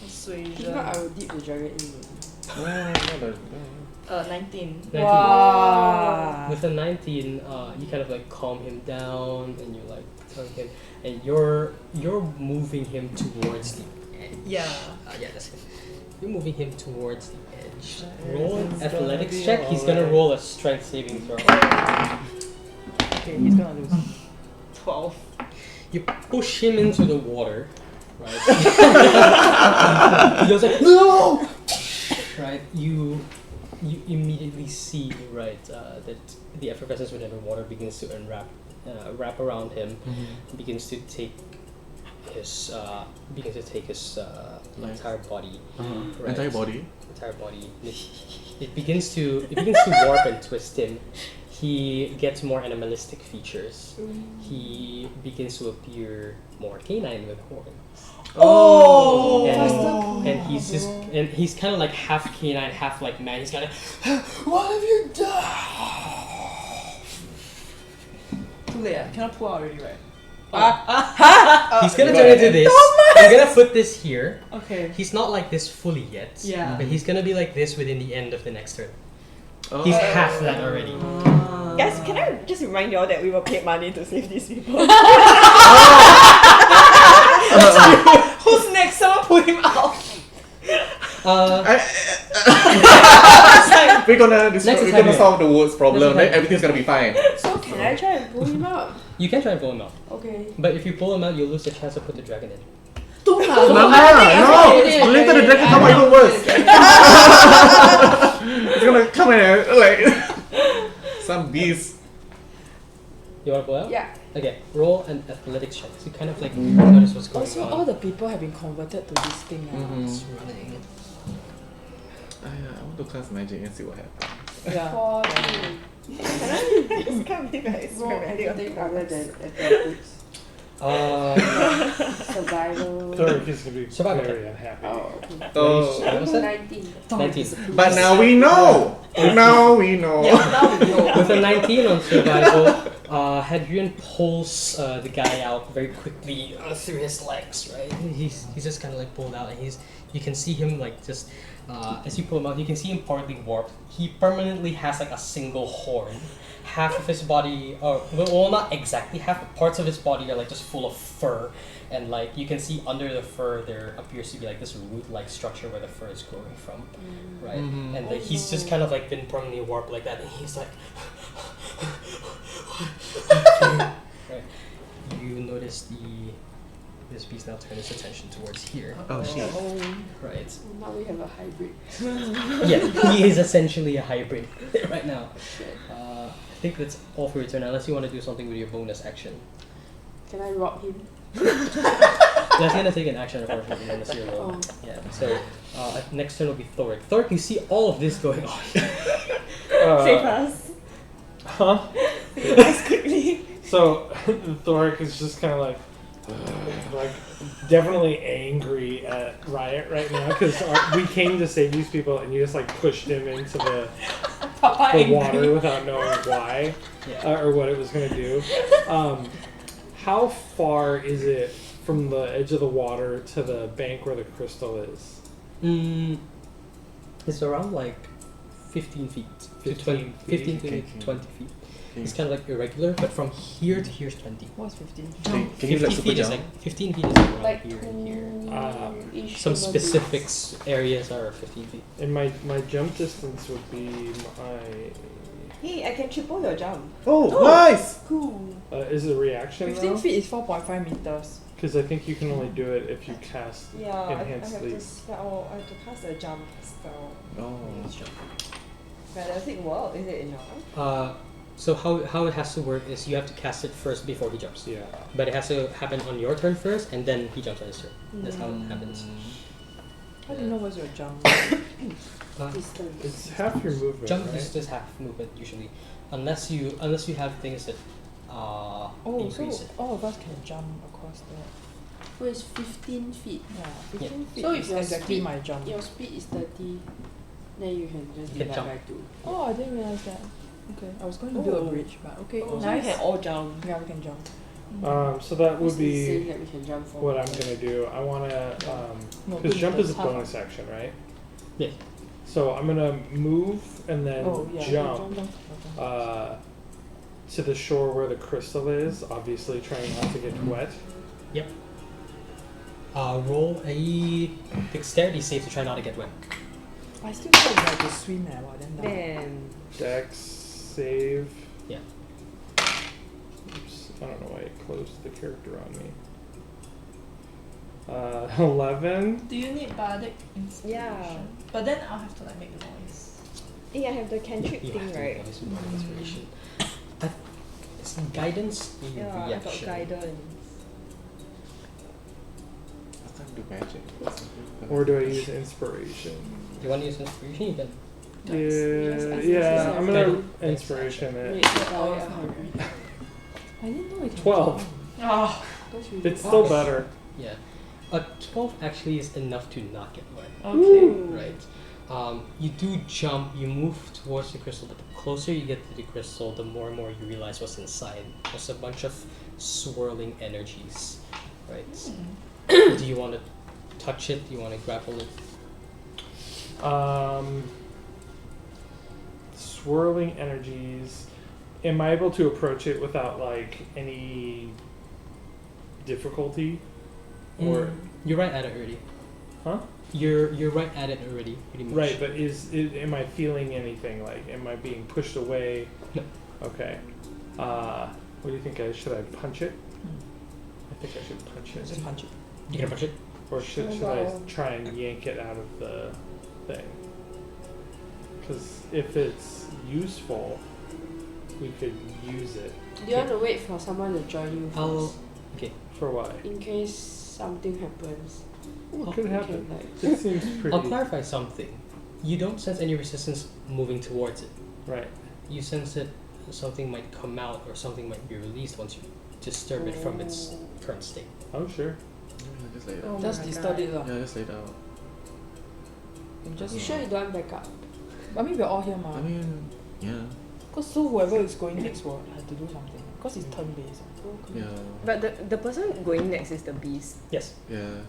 If not, I Persuasion. will dip the dragon in. No, not the. 19. 19. Wow. With a 19, you kind of like calm him down and you like tell him, and you're moving him towards the edge. Yeah. Yeah, that's it. You're moving him towards the edge. Roll an It's athletics gonna be check. He's gonna alright. roll a strength saving throw. Okay, he's gonna lose. 12. You push him into the water, right? He goes like, no! Right, you immediately see, right, that the effervescence within the water begins to wrap around him, begins to take his Life. entire body. Right. Entire body. Entire body. It begins to warp and twist him. He gets more animalistic features. He begins to appear more canine with horns. Oh! And he's kind of like half canine, half like man. He's kind of, what have you done? Too late. Cannot pull out already, right? He's gonna turn into this. I'm gonna put this here. Okay. He's not like this fully yet. Yeah. But he's gonna be like this within the end of the next turn. He's half that already. Guys, can I just remind you all that we were paid money to save these people? Who's next? Someone pull him out. We're gonna solve the world's problem, Next then everything's gonna be fine. So can I try and pull him out? You can try and pull him out. Okay. But if you pull him out, you'll lose the chance to put the dragon in. No! Later the dragon come out even worse. It's gonna come in like some beast. You wanna pull out? Yeah. Okay, roll an athletics check. So you kind of like notice what's going Also, on. all the people have been converted to this thing. It's running. I want to cast magic and see what happens. Yeah. 14. This can't be very Roll dramatic. anything other than athletics. Survival. Third is gonna be Survival. very unhappy. Oh, okay. Oh. What was that? 19. 19. But now we know! Now we know. Now we know. With a 19 on survival, Hadrian pulls the guy out very quickly through his legs, right? He's just kind of like pulled out, and you can see him like just as you pull him out, you can see him partly warped. He permanently has like a single horn. Half of his body, well, not exactly half, but parts of his body are like just full of fur, and like you can see under the fur there appears to be like this root-like structure where the fur is growing from, right? And like, he's just kind of like been permanently warped like that, and he's like, right? You notice this beast now turn its attention towards here. Oh shit. Right. Now we have a hybrid. Yeah, he is essentially a hybrid right now. I think that's all for your turn, unless you want to do something with your bonus action. Can I rob him? That's gonna take an action, unfortunately, unless you're alone. Oh. Yeah, so next turn will be Thoric. Thoric, you see all of this going on. Save us. Huh? Save us quickly. So Thoric is just kind of like definitely angry at Riot right now because we came to save these people and you just like pushed him into the water without knowing why or what it was gonna do. How far is it from the edge of the water to the bank where the crystal is? It's around like 15 feet. 15 15 to Okay. 20 feet. It's kind of like irregular, but from here to here is 20. What's 15? Can you 50 like super feet is jump? like 15 feet is like around Like here and here. each Some human specifics areas are 15 feet. And my jump distance would be Hey, I can triple your jump. Oh, nice! Cool. is it a reaction 15 though? feet is 4.5 meters. Because I think you can only do it if you cast Yeah, I have enhanced to leap. spell. I have to cast a jump spell. Oh. But does it work? Is it enough? So how it has to work is you have to cast it first before he jumps. Yeah. But it has to happen on your turn first, and then he jumps on his turn. That's how it happens. How do you know what's your jump? Distance. It's half your movement, Jump right? is just half movement usually, unless you have things that Oh, increase so it. all of us can jump across that. So it's 15 feet. Yeah, 15 feet So is if your exactly speed, my jump. your speed is 30, then you can just You can divide jump. by 2. Oh, I didn't realize that. Okay, I was going to build a bridge, but okay, So we nice. can all jump. Yeah, we can jump. So that would Who's saying be that we can jump from what I'm gonna do. I wanna No, because jump is a half. bonus action, right? Yes. So I'm gonna move and then Oh, yeah, jump jump. to the shore where the crystal is. Obviously, trying not to get wet. Yep. Roll a dexterity save to try not to get wet. I still thought we had to swim while then down. Then Dex save. Yeah. Oops, I don't know why it closed the character on me. 11. Do you need bardic inspiration? Yeah. But then I'll have to like make noise. hey, I have the cantrip You thing, have to right? use more inspiration. It's guidance in Yeah, I got reaction. guidance. Last time do magic. Or do I use inspiration? You want to use inspiration? You can. Yeah, I'm gonna Guidance. inspiration Wait, it. oh, yeah, hybrid. I didn't know we can 12. jump. Oh. That's really It's still Okay. better. Yeah. A 12 actually is enough to not get wet. Okay. Right. You do jump, you move towards the crystal, but the closer you get to the crystal, the more and more you realize what's inside. There's a bunch of swirling energies, right? Do you want to touch it? Do you want to grapple it? Swirling energies. Am I able to approach it without like any difficulty? Or You're right at it already. huh? You're right at it already, pretty much. Right, but am I feeling anything? Like, am I being pushed away? No. Okay. What do you think? Should I punch it? I think I should punch it. Just punch it. You gonna punch it? Or should I try and yank it out of the thing? Because if it's useful, we could use it. Do you want to wait for someone to join you first? Okay. For what? In case something happens. What could you happen? can, like- It seems pretty. I'll clarify something. You don't sense any resistance moving towards it. Right. You sense that something might come out or something might be released once you disturb it from its current state. Oh, sure. Yeah, just lay it Oh out. Just my disturb God. it lah. Yeah, just lay it out. You just You sure you don't want backup? I mean we're all here mah. I mean, yeah, Cause so whoever is going next will have to do something. Cause it's turn based. Okay. yeah, But the person going next is the beast. Yes. yeah.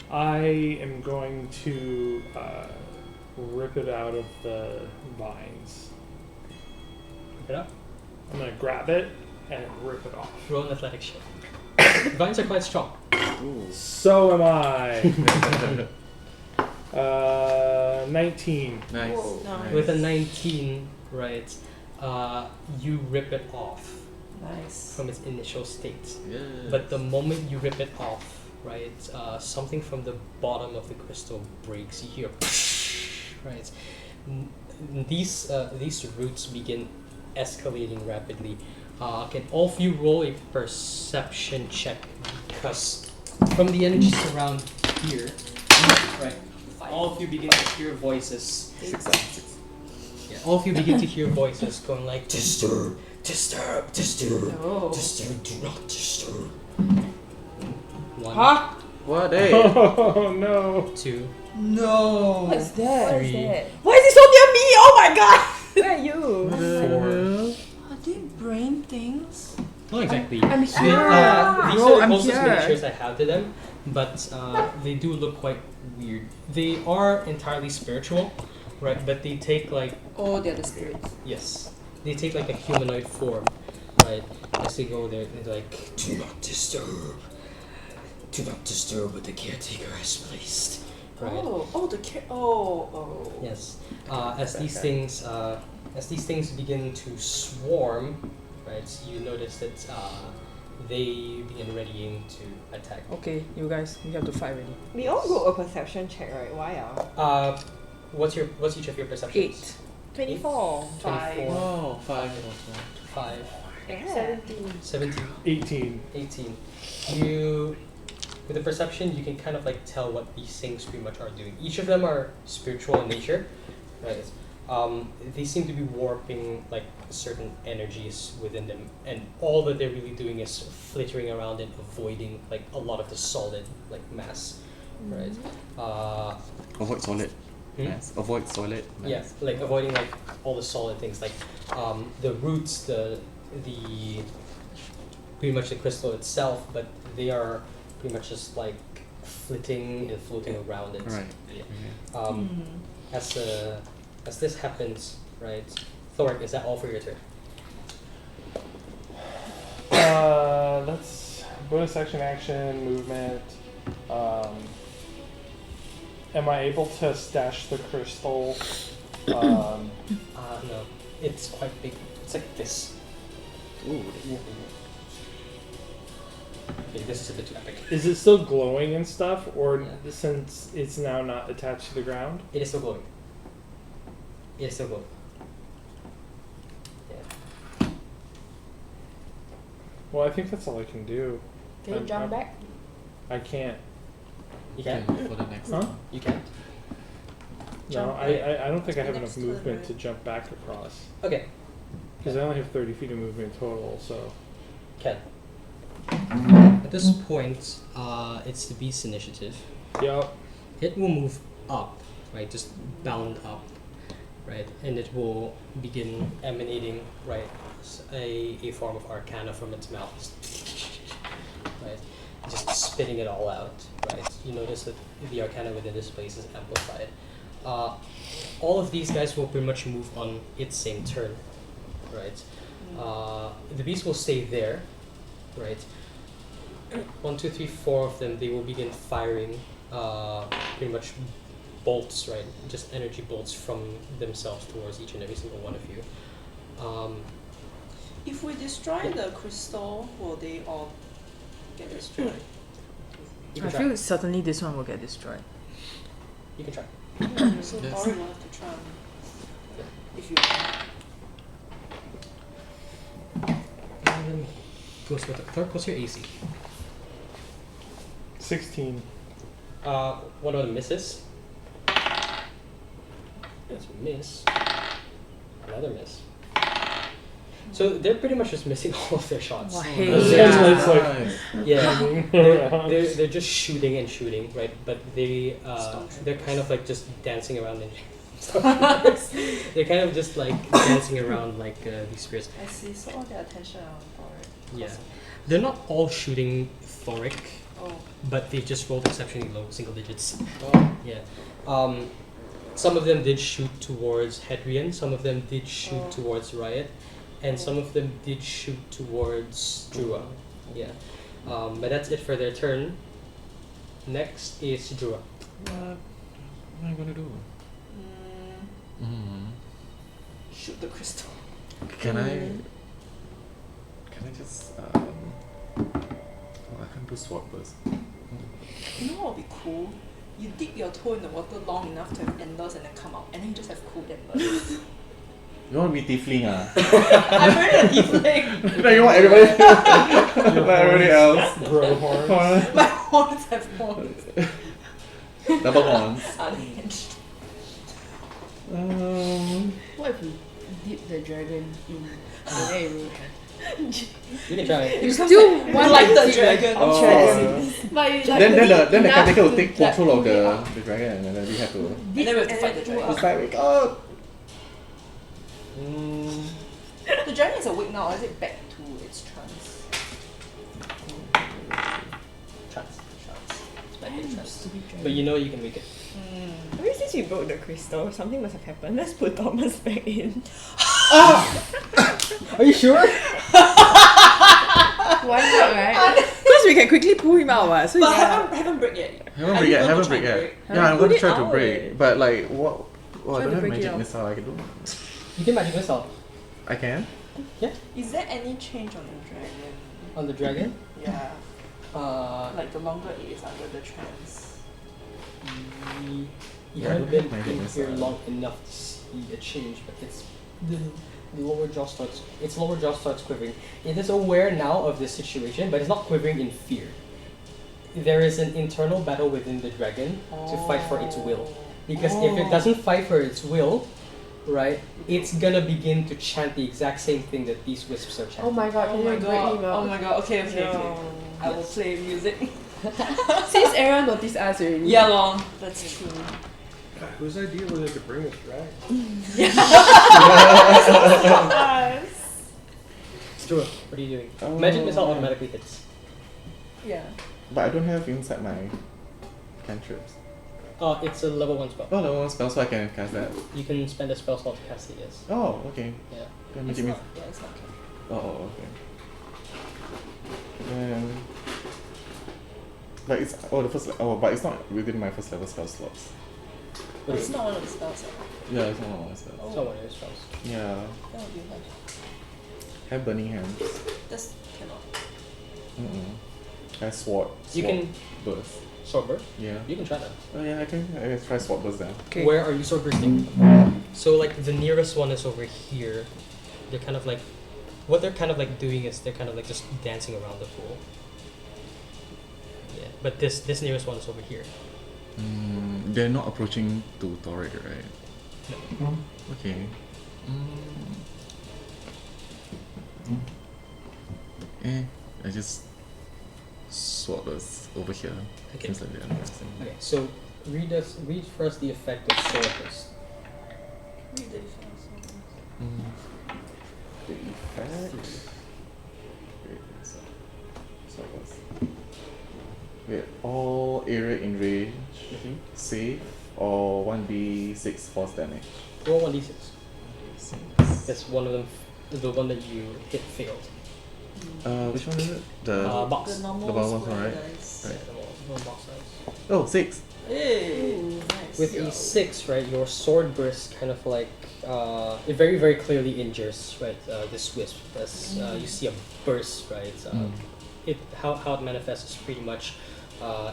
I am going to rip it out of the vines. Pick it up. I'm gonna grab it and rip it off. Roll an athletics check. Vines are quite strong. Ooh. So am I. 19. Nice. Whoa. nice. With a 19, right, you rip it off Nice. from its initial state. Yes. But the moment you rip it off, right, something from the bottom of the crystal breaks. You hear, right. These roots begin escalating rapidly. Can all of you roll a perception check? Because from the energies around here, right, all of you begin to hear voices. 6. Yeah, all of you begin to hear voices going like, disturb, disturb, disturb, Oh. disturb, do not disturb. 1, Huh? What? Hey. Oh no. 2, No. What's that? What is 3, that? Why is it so near me? Oh my god! Where are you? 4. Are they brain things? Not exactly. I'm They, here. these Bro, are the I'm closest here. miniatures I have to them, but they do look quite weird. They are entirely spiritual, right? But they take like, Oh, they're the spirits. yes, they take like a humanoid form, right? As they go there, they're like, do not disturb. Do not disturb what the caretaker has placed. Right. Oh, the cat. Oh. Yes. As these things begin to swarm, right? You notice that they begin readying to attack. Okay, you guys, we have to fight already. We all roll a perception check, right? Why What's each of your perceptions? 24. 24, Oh, 5 also. 5, Yeah. 17. 17, 18. 18. You, with the perception, you can kind of like tell what these things pretty much are doing. Each of them are spiritual in nature, right? They seem to be warping like certain energies within them, and all that they're really doing is flittering around and avoiding like a lot of the solid like mass, right? Avoid solid. Hmm? Mass. Avoid solid. Mass. Yeah, like avoiding like all the solid things, like the roots, the pretty much the crystal itself, but they are pretty much just like flitting and floating around it. Right. Yeah. As this happens, right? Thoric, is that all for your turn? That's bonus action, movement. Am I able to stash the crystal? No, it's quite big. It's like this. Ooh. Okay, this is a bit too epic. Is it still glowing and stuff, or Yeah. since it's now not attached to the ground? It is still glowing. It is still glowing. Yeah. Well, I think that's all I can do. Can you jump back? I can't. You Okay, can? for the next Huh? one. You can? No, Jump I don't think I have enough next to it, movement right? to jump back across. Okay. Because I only have 30 feet of movement total, so. Can. At this point, it's the beast's initiative. Yup. It will move up, right? Just bound up, right? And it will begin emanating, right, a form of arcana from its mouth, right? Just spitting it all out, right? You notice that the arcana within this place is amplified. All of these guys will pretty much move on its same turn, right? The beast will stay there, right? 1, 2, 3, 4 of them, they will begin firing pretty much bolts, right? Just energy bolts from themselves towards each and every single one of you. If we destroy the crystal, will they all get destroyed? You I can try. feel certainly this one will get destroyed. You can try. So Yes. Tori will have to try. If you can. What's your AC? 16. One of them misses. That's a miss. Another miss. So they're pretty much just missing all of their shots. Wow. It's like Yeah, moving they're, around. they're just shooting and shooting, right? But they're kind of like just dancing around and they're kind of just like dancing around like these spirits. I see, so all their attention are on Tori. Yeah, they're not all shooting Thoric, Oh. but they just rolled exceptionally low, single digits. Oh. Yeah. Some of them did shoot towards Hedrian, some of them did shoot Oh. towards Riot, and some of them did shoot towards Drua. Yeah. But that's it for their turn. Next is Drua. What am I gonna do? Shoot the crystal. Can I just oh, I can't do sword burst. You know what would be cool? You dip your toe in the water long enough to have endless and then come out, and then you just have cool endless. You want to be tiefling ah? I'm really a tiefling. No, you want everybody like everybody else. Grow horns. My horns have horns. Double horns. Unhinged. What if we dip the dragon in the air? You can try it. You still want like the dip dragon. Oh. But you like Then the enough caretaker will to, take like, control of pull it up. the dragon and then we have to. And then we have to fight the dragon. It's like oh. The dragon is awake now, or is it back to its trance? Trance. It's back in Damn, trance. stupid dragon. But you know you can make it. Maybe since we broke the crystal, something must have happened. Let's put Thomas back in. Are you sure? Why not, right? Because we can quickly pull him out, so But haven't break yet. Haven't Are break you yet. going Haven't to break try yet. break? Yeah, I'm Put gonna it try to out. break, but like what? Oh, I Try to don't have break it magic out. missile. I can do. You can magic missile. I can. Is there any change on the dragon? On the dragon? Yeah. Like Like the longer it is under the trance. you Yeah, haven't been magic in here missile. long enough to see a change, but the lower jaw starts quivering. It is aware now of this situation, but it's not quivering in fear. There is an internal battle within the dragon to fight for its will. Because if it doesn't fight for its will, right, it's gonna begin to chant the exact same thing that these wisps are chanting. Oh my god, Oh can my you break god. him out? Oh my god. Okay, okay, okay. No. I will play music. Since everyone noticed us already. Yeah, long. That's true. Whose idea was it to bring us back? Stuart, what are you doing? Magic missile automatically hits. Yeah. But I don't have inside my cantrips. It's a level 1 spell. Oh, level 1 spell, so I can cast that. You can spend a spell slot to cast it, yes. Oh, okay. Yeah. Then It's magic not, yeah, it's not okay. Oh, okay. But it's the first but it's not within my first level spell slots. But It's not one of the spells. Yeah, it's not one of my spells. it's not one of your spells. Yeah, That would be like. have burning hands. That's cannot. Have sword. You can- burst. Sword burst? Yeah. You can try that. Oh yeah, I can try sword burst then. Okay. Where are you sword bursting? So like the nearest one is over here. They're kind of like, what they're kind of like doing is they're kind of like just dancing around the pool. Yeah, but this nearest one is over here. They're not approaching to Torrid, right? No. Okay. I just sword was over here. Okay. Seems like they're interesting. Okay, so read first the effect of sword burst. Read the difference. The effect. Wait, so what's wait, all area in range, save, or 1d6 force damage. Roll 1d6. 6. That's one of them. The one that you hit failed. Which one is it? The Box. The normal The bottom square one, right? dice. Yeah, the one box size. oh 6. Hey, nice. With a 6, right, your sword burst kind of like it very very clearly injures, right, this wisp as you see a burst, right. It how it manifests is pretty much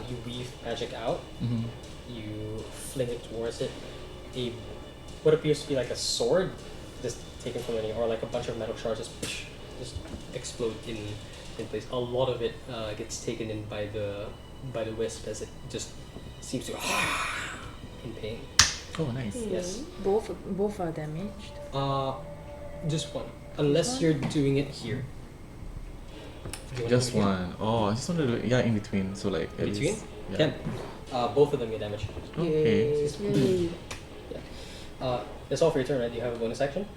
you weave magic out, you fling it towards it. What appears to be like a sword just taken from any, or like a bunch of metal shards just explode in place. A lot of it gets taken in by the wisp as it just seems to in pain. Oh, nice. Yes. Both are damaged. Just one. Unless you're doing it here. Do you wanna Just do it here? one. Oh, I just wanted to do it, in between. So like at In between? least. Yeah. Can. Both of them get damaged. Okay. Yay. That's all for your turn, right? Do you have a bonus action?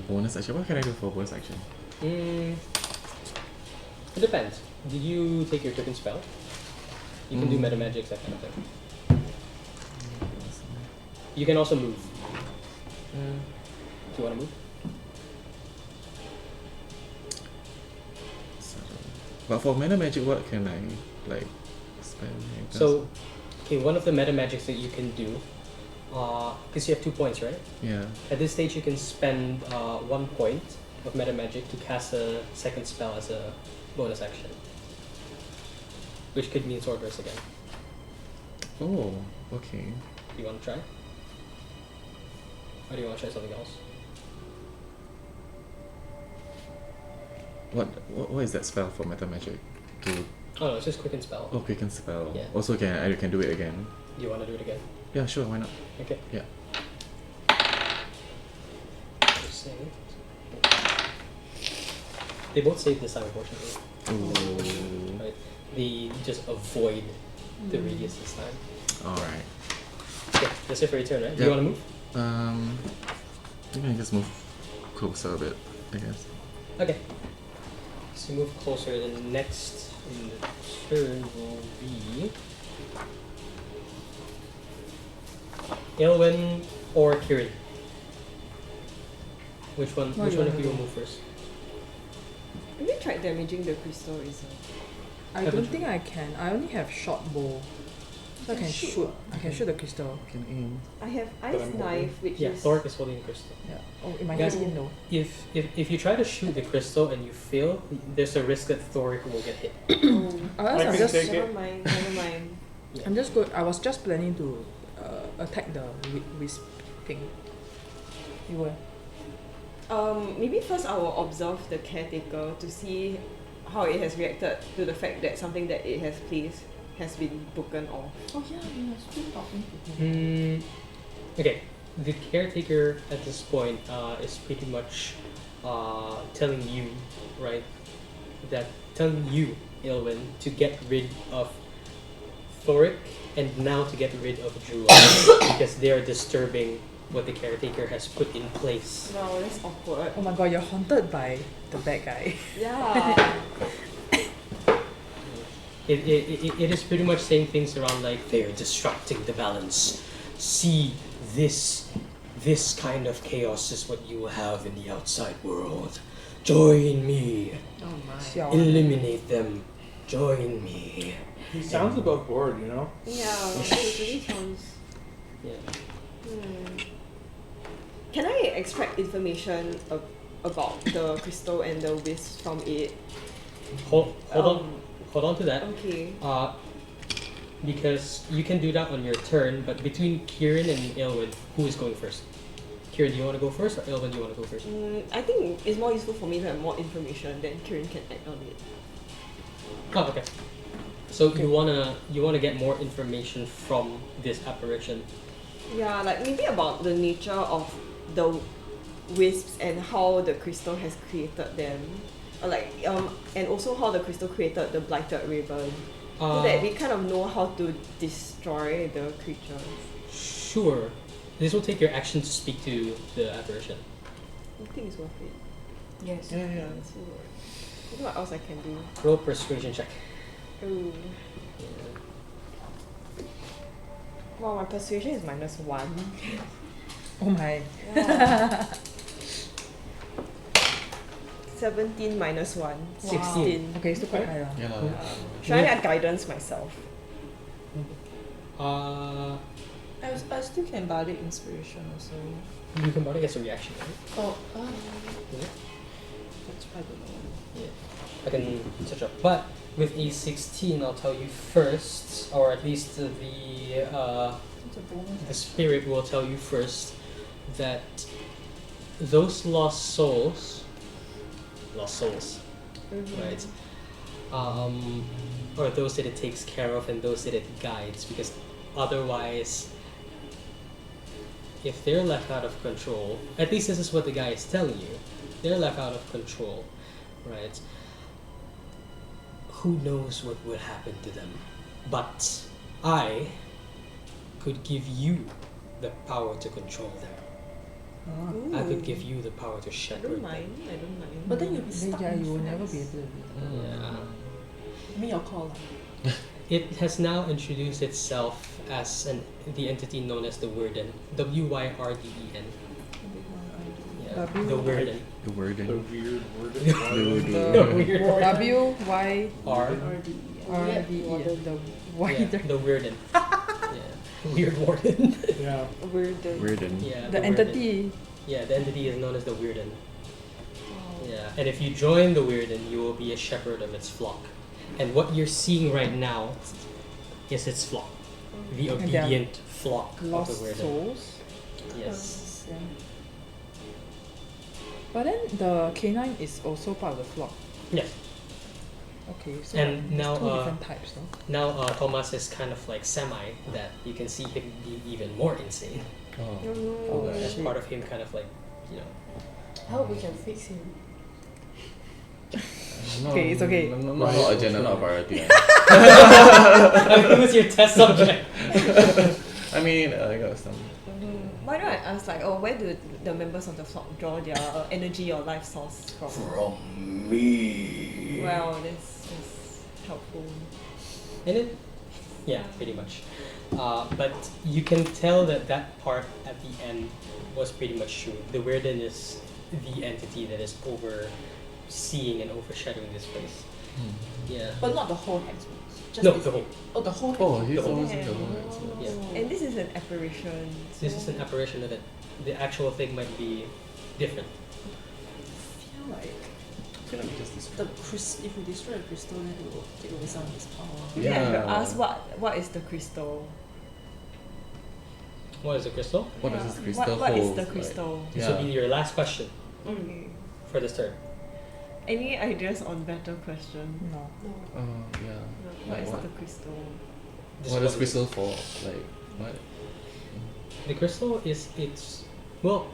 Bonus action. What can I do for bonus action? It depends. Did you take your token spell? You can do meta magic, that kind of thing. You can also move. Do you want to move? But for mana magic, what can I like spend? So, okay, one of the meta magics that you can do, because you have 2 points, right? yeah. At this stage, you can spend 1 point of meta magic to cast a second spell as a bonus action, which could mean sword burst again. Oh, okay. Do you want to try? Or do you want to try something else? What is that spell for meta magic? To Oh no, it's just quicken spell. quicken spell. Yeah. Also, I can do it again. Do you want to do it again? Yeah, sure. Why not? Okay. Yeah. Just save. They both save this time, unfortunately. Ooh. Right? They just avoid the radius this time. All right. Okay, that's it for your turn, right? Do Yeah. you want to move? Maybe I just move closer a bit. I guess. Okay. So you move closer. The next in the turn will be Ilwin or Kirin. Which one? What Which do one you of you will wanna move first? Have you tried damaging the crystal itself? I Haven't don't think I can. I only have short bow. So I can shoot. I can shoot the crystal. Can aim. I have But ice I'm knife, which Yeah, is Thoric is holding the crystal. Yeah. Oh, in my Guys, hand, no. If you try to shoot the crystal and you fail, there's a risk that Thoric will get hit. oh, Or else I I'm can just take never it. mind, never mind. I'm just good. I was just planning to attack the wisp thing. You were. Maybe first I will observe the caretaker to see how it has reacted to the fact that something that it has placed has been broken off. Oh yeah, we have been talking to him. Okay, the caretaker at this point is pretty much telling you, right, telling you, Ilwin, to get rid of Thoric and now to get rid of Jewel because they are disturbing what the caretaker has put in place. Wow, that's awkward. Oh my god, you're haunted by the bad guy. Yeah. It is pretty much saying things around like they're disrupting the balance. See this kind of chaos is what you will have in the outside world. Join me. Oh my. Xiao. Eliminate them. Join me. He sounds above board, you know? Yeah, it really sounds. Yeah. Can I extract information about the crystal and the wisp from it? Hold on to that. Okay. Because you can do that on your turn, but between Kieran and Ilwin, who is going first? Kieran, do you want to go first, or Ilwin, do you want to go first? I think it's more useful for me to have more information, then Kirin can act on it. Oh, okay. So you wanna get more information from this apparition. Yeah, like maybe about the nature of the wisps and how the crystal has created them. Or like and also how the crystal created the blighted ribbon. So that we kind of know how to destroy the creatures. Sure. This will take your action to speak to the apparition. I think it's worth it. Yes. Yeah, yeah. So, you know what else I can do? Roll persuasion check. Ooh. Yeah. Wow, my persuasion is -1. Oh my. Yeah. 17 -1. 16. Okay, still quite high lah. Yeah lah. Should I get guidance myself? I still can bardic inspiration also. You can bardic as a reaction, right? Oh, Yeah. that's I don't know. Yeah. I can search up. But with a 16, I'll tell you first, or at least It's a bonus. the spirit will tell you first that those lost souls, right? Or those that it takes care of and those that it guides, because otherwise, if they're left out of control, at least this is what the guy is telling you, they're left out of control, right? Who knows what would happen to them? But I could give you the power to control them. I could give you the power to I shepherd don't them. mind. I don't mind. But then you'll be stuck. Yeah, in you will never France. be able to do that. Yeah. I mean your call lah. It has now introduced itself as the entity known as the Werden. W-Y-R-D-E-N. Yeah, the Werden. The word. The weird word. The weird word. W-Y-R-D-E, R. the Yeah, wider. the Werden. Yeah. Weird Warden. Yeah. Weird. Weirden. Yeah. The Werden. entity. Yeah, the entity is known as the Werden. Yeah, and if you join the Werden, you will be a shepherd of its flock. And what you're seeing right now is its flock. The And they are obedient flock of Lost the Werden. souls. Yes. Yeah. But then the canine is also part of the flock. Yes. Okay, so And like, there's now, two different types, no? Now Thomas is kind of like semi that you can see him be even more insane. Oh. As part of him kind of like, you know. I hope we can fix him. No, Okay, it's okay. No, Right, not agenda, not variety. Who was your test subject? I mean, I got some. Why don't I ask like, oh, where do the members of the flock draw their energy or life source from? From me. Well, that's helpful. And it, yeah, pretty much. But you can tell that that part at the end was pretty much true. The Werden is the entity that is overseeing and overshadowing this place. Yeah. But not the whole hex. Just No, this- the whole. Oh, the whole. Oh, he's The whole- always in the whole. Yeah. And this is an apparition. This is an apparition of it. The actual thing might be different. I feel like I feel like we just destroyed. if we destroy the crystal, then it will take away some of his power. Maybe I should Yeah. ask what is the crystal? What is a crystal? What does this crystal What is hold? the Like, crystal? This will be yeah. your last question Okay. for this turn. Any ideas on better question? No. Oh, yeah. What Like is what? the crystal? This What is is crystal for? Like, what? The crystal is well.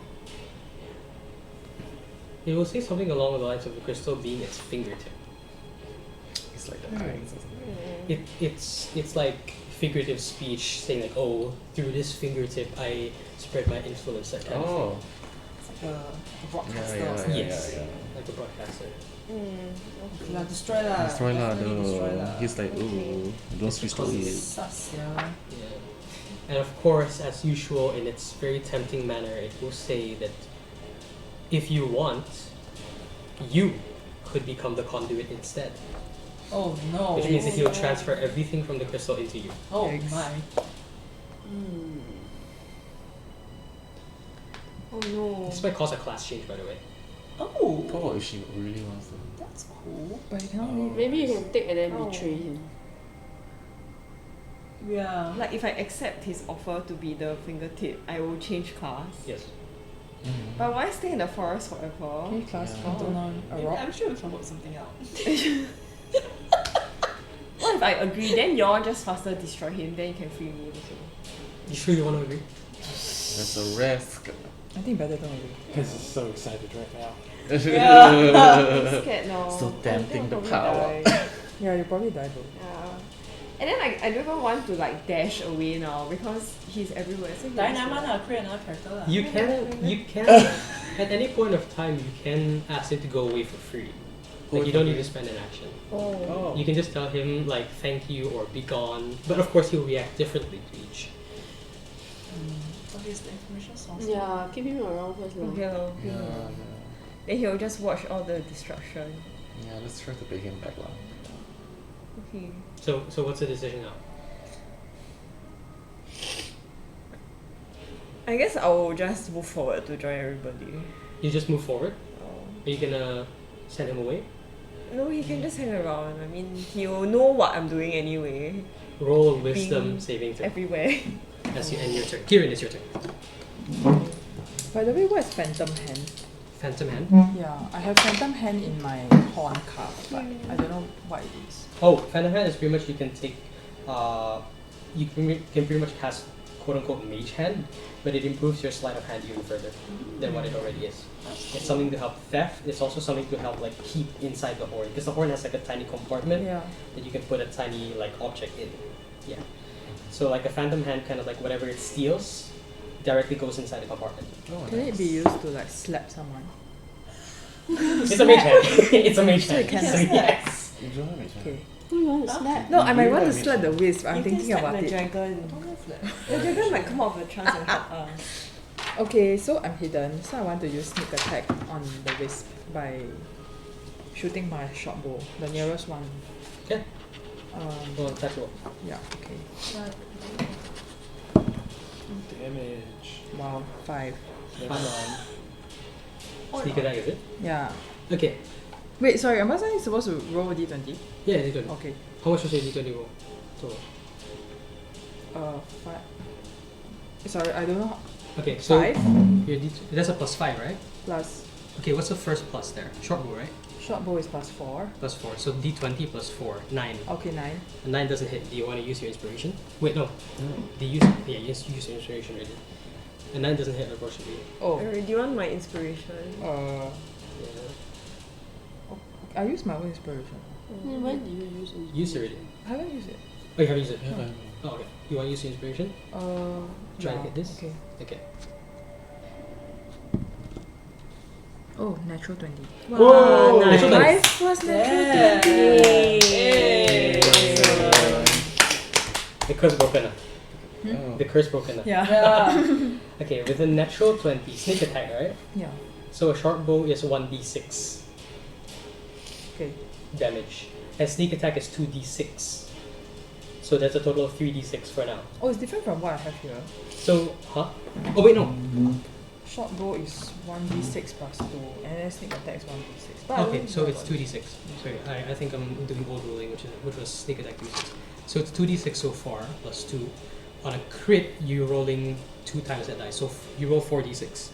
It will say something along the lines of the crystal being its fingertip. It's like the eyes or something. It's like figurative speech saying like, oh, through this fingertip I spread my influence, that kind of Oh. It's like a broadcaster Yeah, or yeah, something. yeah, Yes. yeah, thing. Like a broadcaster. Okay lah, destroy lah. Destroy lah, Definitely destroy lah. He's like, ooh, those crystals. Sus, yeah. Yeah. And of course, as usual, in its very tempting manner, it will say that if you want, you could become the conduit instead. Oh no. Which means that he'll transfer everything from the crystal into you. Oh Yikes. my. Oh no. This might cause a class change, by the way. Oh. Oh, if she really wants to. That's cool. But you cannot leave. Maybe you can take and then Oh. betray him. Yeah. Like if I accept his offer to be the fingertip, I will change class. Yes. But why stay in the forest forever? Okay, class Yeah. I don't know. A Maybe rock. I'm sure we can work something out. What if I agree? Then y'all just faster destroy him. Then you can free me also. You sure you want to agree? That's a risk. I think better don't agree. This is so excited right now. I'm scared now. So I think tempting I'll the probably power. die. Yeah, you probably die though. Yeah. And then like I don't even want to like dash away now because he's everywhere. So he Die has to, naman lah, create another character lah. You can at any point of time you can ask him to go away for free. Like you don't need to spend an action. Oh. You can just tell him like thank you or be gone. But of course he'll react differently to each. What is the information source? Yeah, keep him around first. lah. Okay, lor. Yeah, Then he'll just watch all the destruction. yeah. Let's try to pay him back lah. Okay. So what's the decision now? I guess I'll just move forward to join everybody. You just move forward? Oh. Are you gonna send him away? No, he can just hang around. I mean, he'll know what I'm doing anyway. Roll a wisdom Being saving throw Everywhere. as you end your turn. Kieran, it's your turn. By the way, what is Phantom Hand? Phantom hand. Yeah, I have Phantom Hand in my horn card, but I don't know what it is. Oh, Phantom hand is pretty much you can take you can pretty much cast quote unquote mage hand, but it improves your sleight of hand even further than what it already is. It's something to help theft. It's also something to help like keep inside the horn because the horn has like a tiny compartment Yeah. that you can put a tiny like object in. Yeah. So like a phantom hand, kind of like whatever it steals, directly goes inside the compartment. Oh, Can it be used to like slap someone? It's a mage hand. It's a mage So hand. it can So slap. yes. You don't have a Okay. Who you want to slap? No, I might You want to got slap the mage wisp. I'm You can thinking slap about the it. dragon. The dragon might come out of the trance and help us. Okay, so I'm hidden, so I want to use sneak attack on the wisp by shooting my short bow, the nearest one. Okay. Well, Um, that's roll. yeah, okay. Damage. Wow, 5. Never mind. Sneak attack, is it? Yeah. Okay. Wait, sorry, am I supposed to roll a d20? Yeah, D20. Okay. How much was your D20 roll? Total. 5. Sorry, I don't know. Okay, so 5 your that's a +5, right? plus Okay, what's the first plus there? Short bow, right? short bow is +4. +4. So D20 +4, 9. Okay, 9. And 9 doesn't hit. Do you want to use your inspiration? Wait, no. Do you use? Yeah, use your inspiration already. And 9 doesn't hit, unfortunately. Oh, Do you want my inspiration? Yeah. I use my own inspiration. When do you use it? Use it already. I haven't used it. Oh, you haven't used it. Yeah, Oh, okay. You want to use your inspiration? Try to yeah, get this? Okay. Okay. Oh, natural 20. Whoa! nice. Natural 20. 5 plus natural Yeah. 20. Hey. The curse broken. Oh. The curse broken. Yeah. Okay, with a natural 20, sneak attack, right? Yeah. So a short bow is 1d6 Okay. damage, and sneak attack is 2d6. So that's a total of 3d6 for now. Oh, it's different from what I have here. So, huh? Oh wait, no. Short bow is 1d6 plus 2, and then sneak attack is 1d6. But I Okay, don't so know it's about 2d6. Sorry, I think I'm doing old ruling, which was sneak attack 2d6. So it's 2d6 so far plus 2. On a crit, you're rolling 2 times that die. So you roll 4d6. it.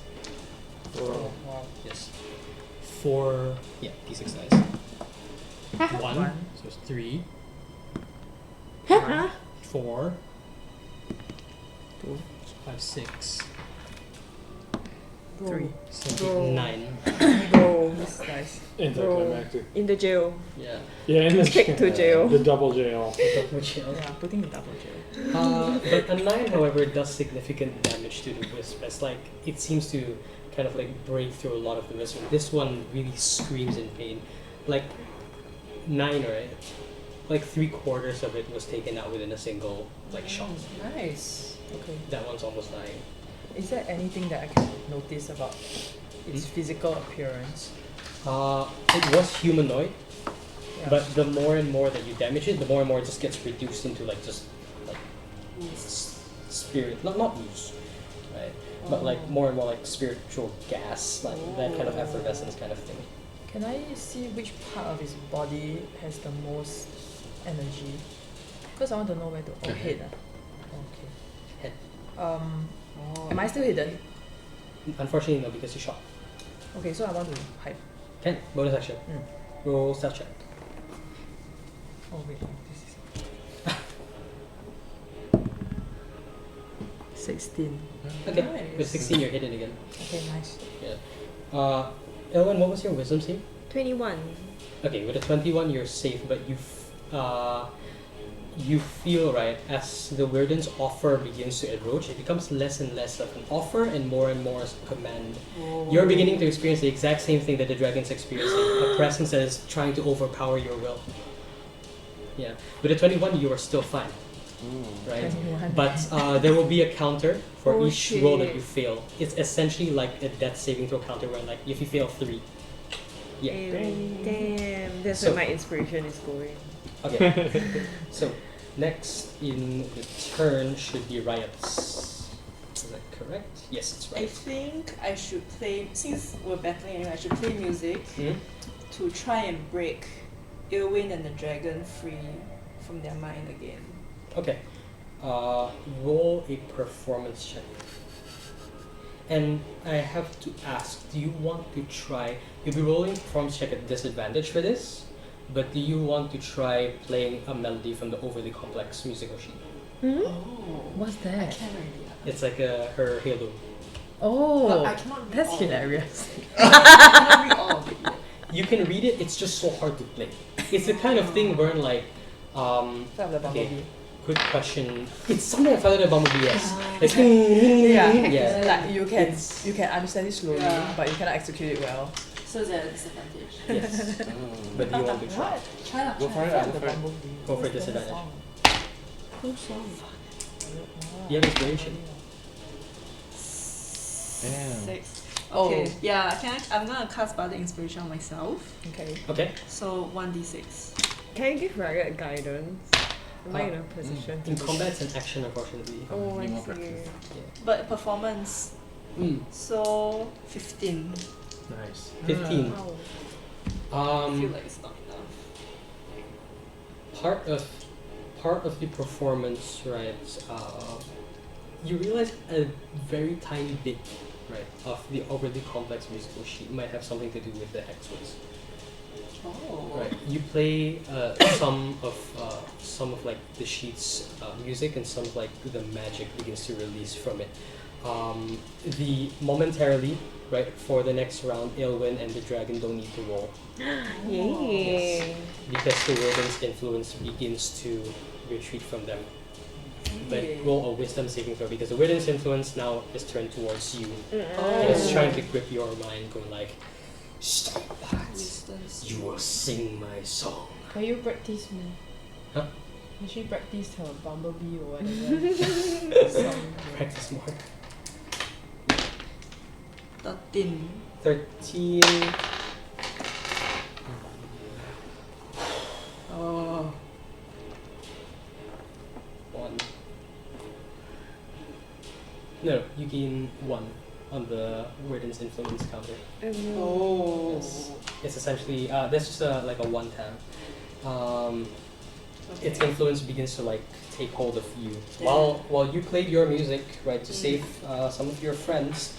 Oh, wow. Yes. 4. Yeah, d6 dice. 1. One. So it's 3, One, 4, 2, 5, 6, 3. 7, Roll. 9. Go. This is nice. Anticlimactic. In the jail. Yeah. Yeah, and the, Straight to jail. the double jail. Yeah, putting in double jail. But a 9, however, does significant damage to the wisp. It's like, it seems to kind of like break through a lot of the wisp. This one really screams in pain. Like, 9, right? Like 3/4 of it was taken out within a single like shot. Nice. Okay. That one's almost dying. Is there anything that I can notice about its physical appearance? It was humanoid, Yeah. but the more and more that you damage it, the more and more it just gets reduced into like just like spirit, not ooze, right? But like more and more like spiritual gas, like that kind of effervescence kind of thing. Can I see which part of his body has the most energy? Because I want to know where to. Oh, head. Okay. Head. Am I still hidden? Unfortunately, no, because you shot. Okay, so I want to hide. Can bonus action. Roll stealth check. Oh wait, this is 16. Okay, Nice. with 16 you're hidden again. Okay, nice. Yeah. Elwin, what was your wisdom save? 21. Okay, with a 21, you're safe, but you feel, right, as the Weirdon's offer begins to eroge, it becomes less and less of an offer and more as a command. You're beginning to experience the exact same thing that the dragon's experiencing, a presence that is trying to overpower your will. Yeah, with a 21, you are still fine, right? 21. But there will be a counter for Oh, each roll that shit. you fail. It's essentially like a death saving throw counter where, like, if you fail 3. Yeah. Damn. That's So- where my inspiration is going. Okay. So next in the turn should be Riot's. Is that correct? Yes, it's I right. think I should play, since we're battling anyway, I should play music Hmm? to try and break Ilwyn and the dragon free from their mind again. Okay. Roll a performance check. And I have to ask, do you want to try? You'll be rolling a performance check at disadvantage for this, but do you want to try playing a melody from the overly complex musical sheet? Oh. What's I that? can't already. It's like her halo. Oh, But I cannot read that's all of it. hilarious. I cannot read all of it yet. You can read it. It's just so hard to play. It's the kind of thing where, like, Felt the okay, bumblebee. good question. It's something I felt like a bumblebee. Yes. It's Yeah, yeah. like you can It's- you can understand it slowly, Yeah. but you cannot execute it well. So is that a disadvantage? Yes. But do you want to try? What? Try lah. Go try for it, lah. go for it. Go for disadvantage. Cool song. You have inspiration. Damn. 6. Oh. Okay. Yeah, I'm gonna cast Bardic Inspiration on myself. Okay. Okay. So 1d6. Can you give Riot guidance? Am I in a position to In do combat, that? it's an action, unfortunately. Oh, Need I more see. practice. But performance. Mm. So 15. Nice. 15. Wow. I feel Um, like it's not enough. part of the performance, right? You realize a very tiny bit, right, of the overly complex musical sheet might have something to do with the X-Words. Oh. Right. You play some of like the sheet's music, and some of like the magic begins to release from it. The momentarily, right, for the next round, Ilwyn and the dragon don't need to roll Yay. because the Warden's influence begins to retreat from them. But Yay. roll a wisdom saving throw because the Warden's influence now is turned towards you. Oh. And it's trying to grip your mind, going like, "Stop that! Wisdom You will sing my song." Can you practice me? Huh? Can she practice her bumblebee or whatever? Song. Practice more. 13. 13. Oh. 1. No, you gain 1 on the Warden's influence counter. Oh. It's essentially, that's just like a 1 tab. Its influence begins to like take hold of you. Yeah. While you played your music, right, to save some of your friends,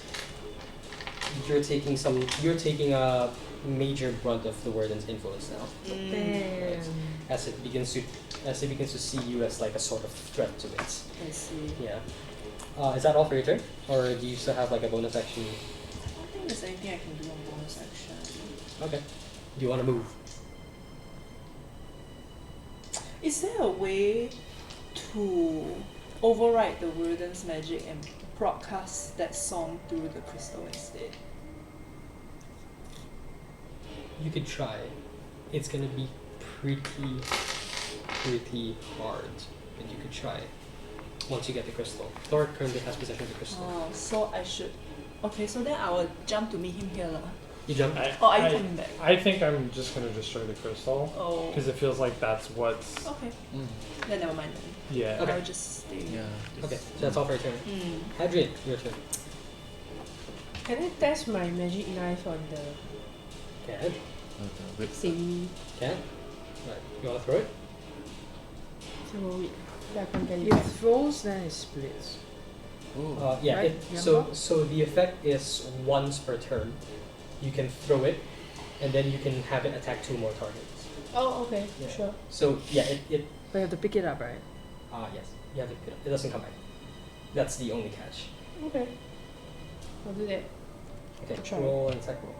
you're taking a major brunt of the Warden's influence now. Damn. As it begins to see you as like a sort of threat to it. I see. Yeah. Is that all for your turn? Or do you still have like a bonus action? I don't think there's anything I can do on bonus action. Okay. Do you want to move? Is there a way to override the Warden's magic and broadcast that song through the crystal instead? You could try. It's gonna be pretty hard, but you could try. Once you get the crystal. Thor currently has possession of the crystal. Oh, so I should. Okay, so then I will jump to meet him here lah. You jump. Or are you coming back? I think I'm just gonna destroy the crystal Oh. because it feels like that's what's Okay, Mm. then never mind then. yeah. Okay. I'll just stay. Yeah. Okay, so that's all for your turn. Mm. Hadrian, your turn. Can I test my magic knife on the Can. Whip. thingy? Can. Right. You wanna throw it? Throw it. Then I can't get it It back. throws, then it splits. Oh. Yeah. Right, So the effect is once per turn. You can throw it, and then you can have it attack 2 more targets. Oh, okay, Yeah. sure. So yeah, it But you have to pick it up, right? yes, you have to pick it up. It doesn't come back. That's the only catch. Okay. I'll do that. Okay, Try. roll an attack roll.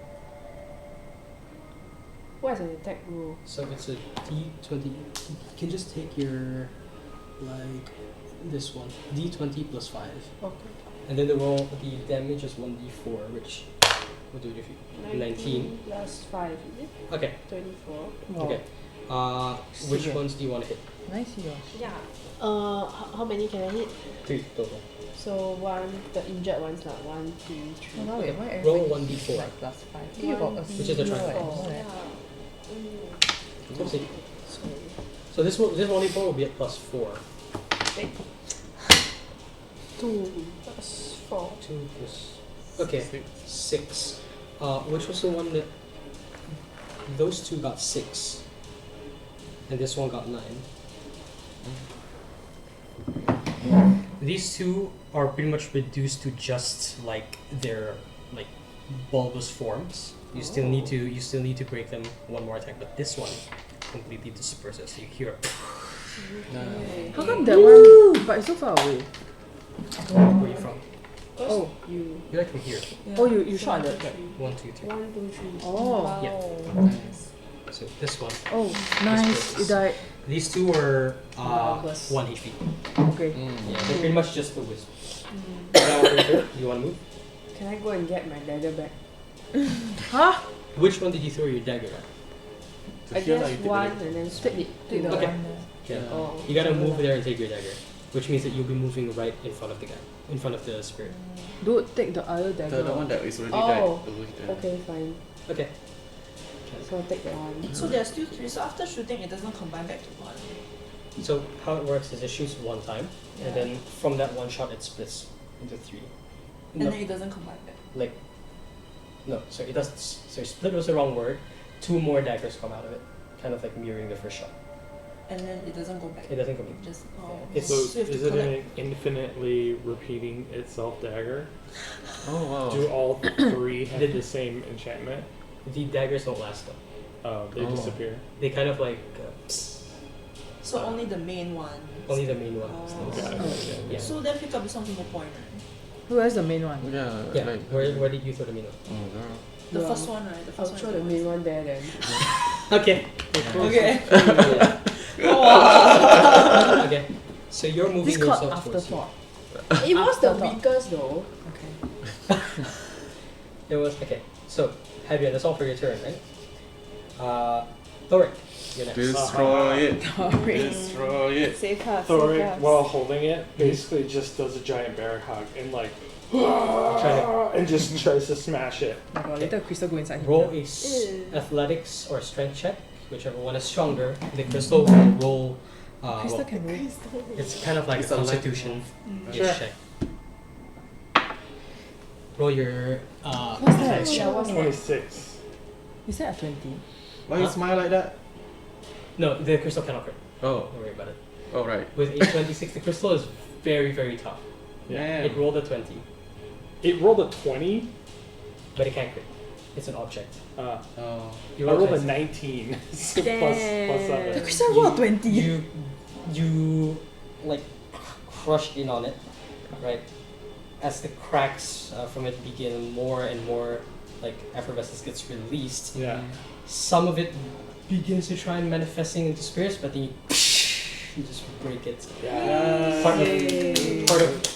What's an attack roll? So it's a D20. You can just take your, like, this one. D20 plus 5. Okay. And then the damage is 1d4, which will do it if you. 19. Plus 5, is it? Okay. 24. Okay. Which Okay. ones do you want to hit? Nice yours. Yeah. How many can I hit? 3 total. So one, the injured ones like 1, 2, 3. Oh, now wait, why Roll everybody 1d4. like plus 5? You got a Which is the zero, triangle. no, right? Yeah. Oopsie. So this 1d4 will be at plus 4. 2 plus 4. 2 plus. Okay, 6. Which was the one that. Those two got 6. And this one got 9. These two are pretty much reduced to just like their like bulbous forms. You still need to break them one more attack, but this one completely disperses. So you hear How come that one? But it's so far away. where are you from? Oh, You. You're like from here. oh, you shot at that. 1, 2, 3. 1, 2, 3. Oh. Yeah. So this one. Oh, nice. It died. These two were Bulbous. 1 HP. Okay. Yeah, they're pretty much just the wisp. Now, Operator, you want to move? Can I go and get my dagger back? Huh? Which one did you throw your dagger at? I guess one and then split. Take the Okay. one there. Yeah. Oh, You gotta so move like- there and take your dagger, which means that you'll be moving right in front of the guy, in front of the spirit. Dude, take the other dagger. The one that is already Oh. died over here. Okay, fine. Okay. So I'll take that one. So there are still 3. So after shooting, it doesn't combine back to 1. So how it works is it shoots one time, Yeah. and then from that one shot it splits into 3. And No, then it doesn't combine back. like, no. So it does. So split was the wrong word. 2 more daggers come out of it, kind of like mirroring the first shot. And then it doesn't go back. It doesn't come. Just It's- So you have to is it collect. an infinitely repeating itself dagger? Oh wow. Do all 3 have the same enchantment? The daggers don't last though. They Oh. disappear. They kind of like So only the main one. only the main one. Oh. Got it, okay. Yeah. So then pick up is something no point, right? Where's the main one? Yeah, Yeah. like Where did you throw the main one? Oh girl. The Yeah. first one, right? The I'll first throw one. the main one there then. Okay. Okay. Yeah. Okay. So you're moving This called yourself towards you. afterthought. It was the Afterthought. weakest though. Okay. It was okay. So Javier, that's all for your turn, right? Thoric, you're next. Destroy it. Sorry. Destroy it. Save her. Thoric, save her. while holding it, basically just does a giant bear hug and like, and just tries to smash it. Oh my god, later Crystal go inside him. Roll a athletics or strength check, whichever one is stronger. The crystal will roll. Crystal Well, can roll. it's kind of like a It's a light- constitution Sure. check. Roll your What's that? athletics check. Yeah, what's that? 26. Is that a 20? Why you Huh? smile like that? No, the crystal cannot crit. Oh, Don't worry about it. oh right. With a 26, the crystal is very, very tough. Yeah. It rolled a 20, It rolled a 20. but it can't crit. It's an object. Uh, Oh. You I rolled a 20. 19. So plus The 7. Crystal rolled 20. You like crush in on it, right? As the cracks from it begin, more and more like effervescence gets released. Yeah. Some of it begins to try and manifesting into spirits, but then you just break it. Yeah.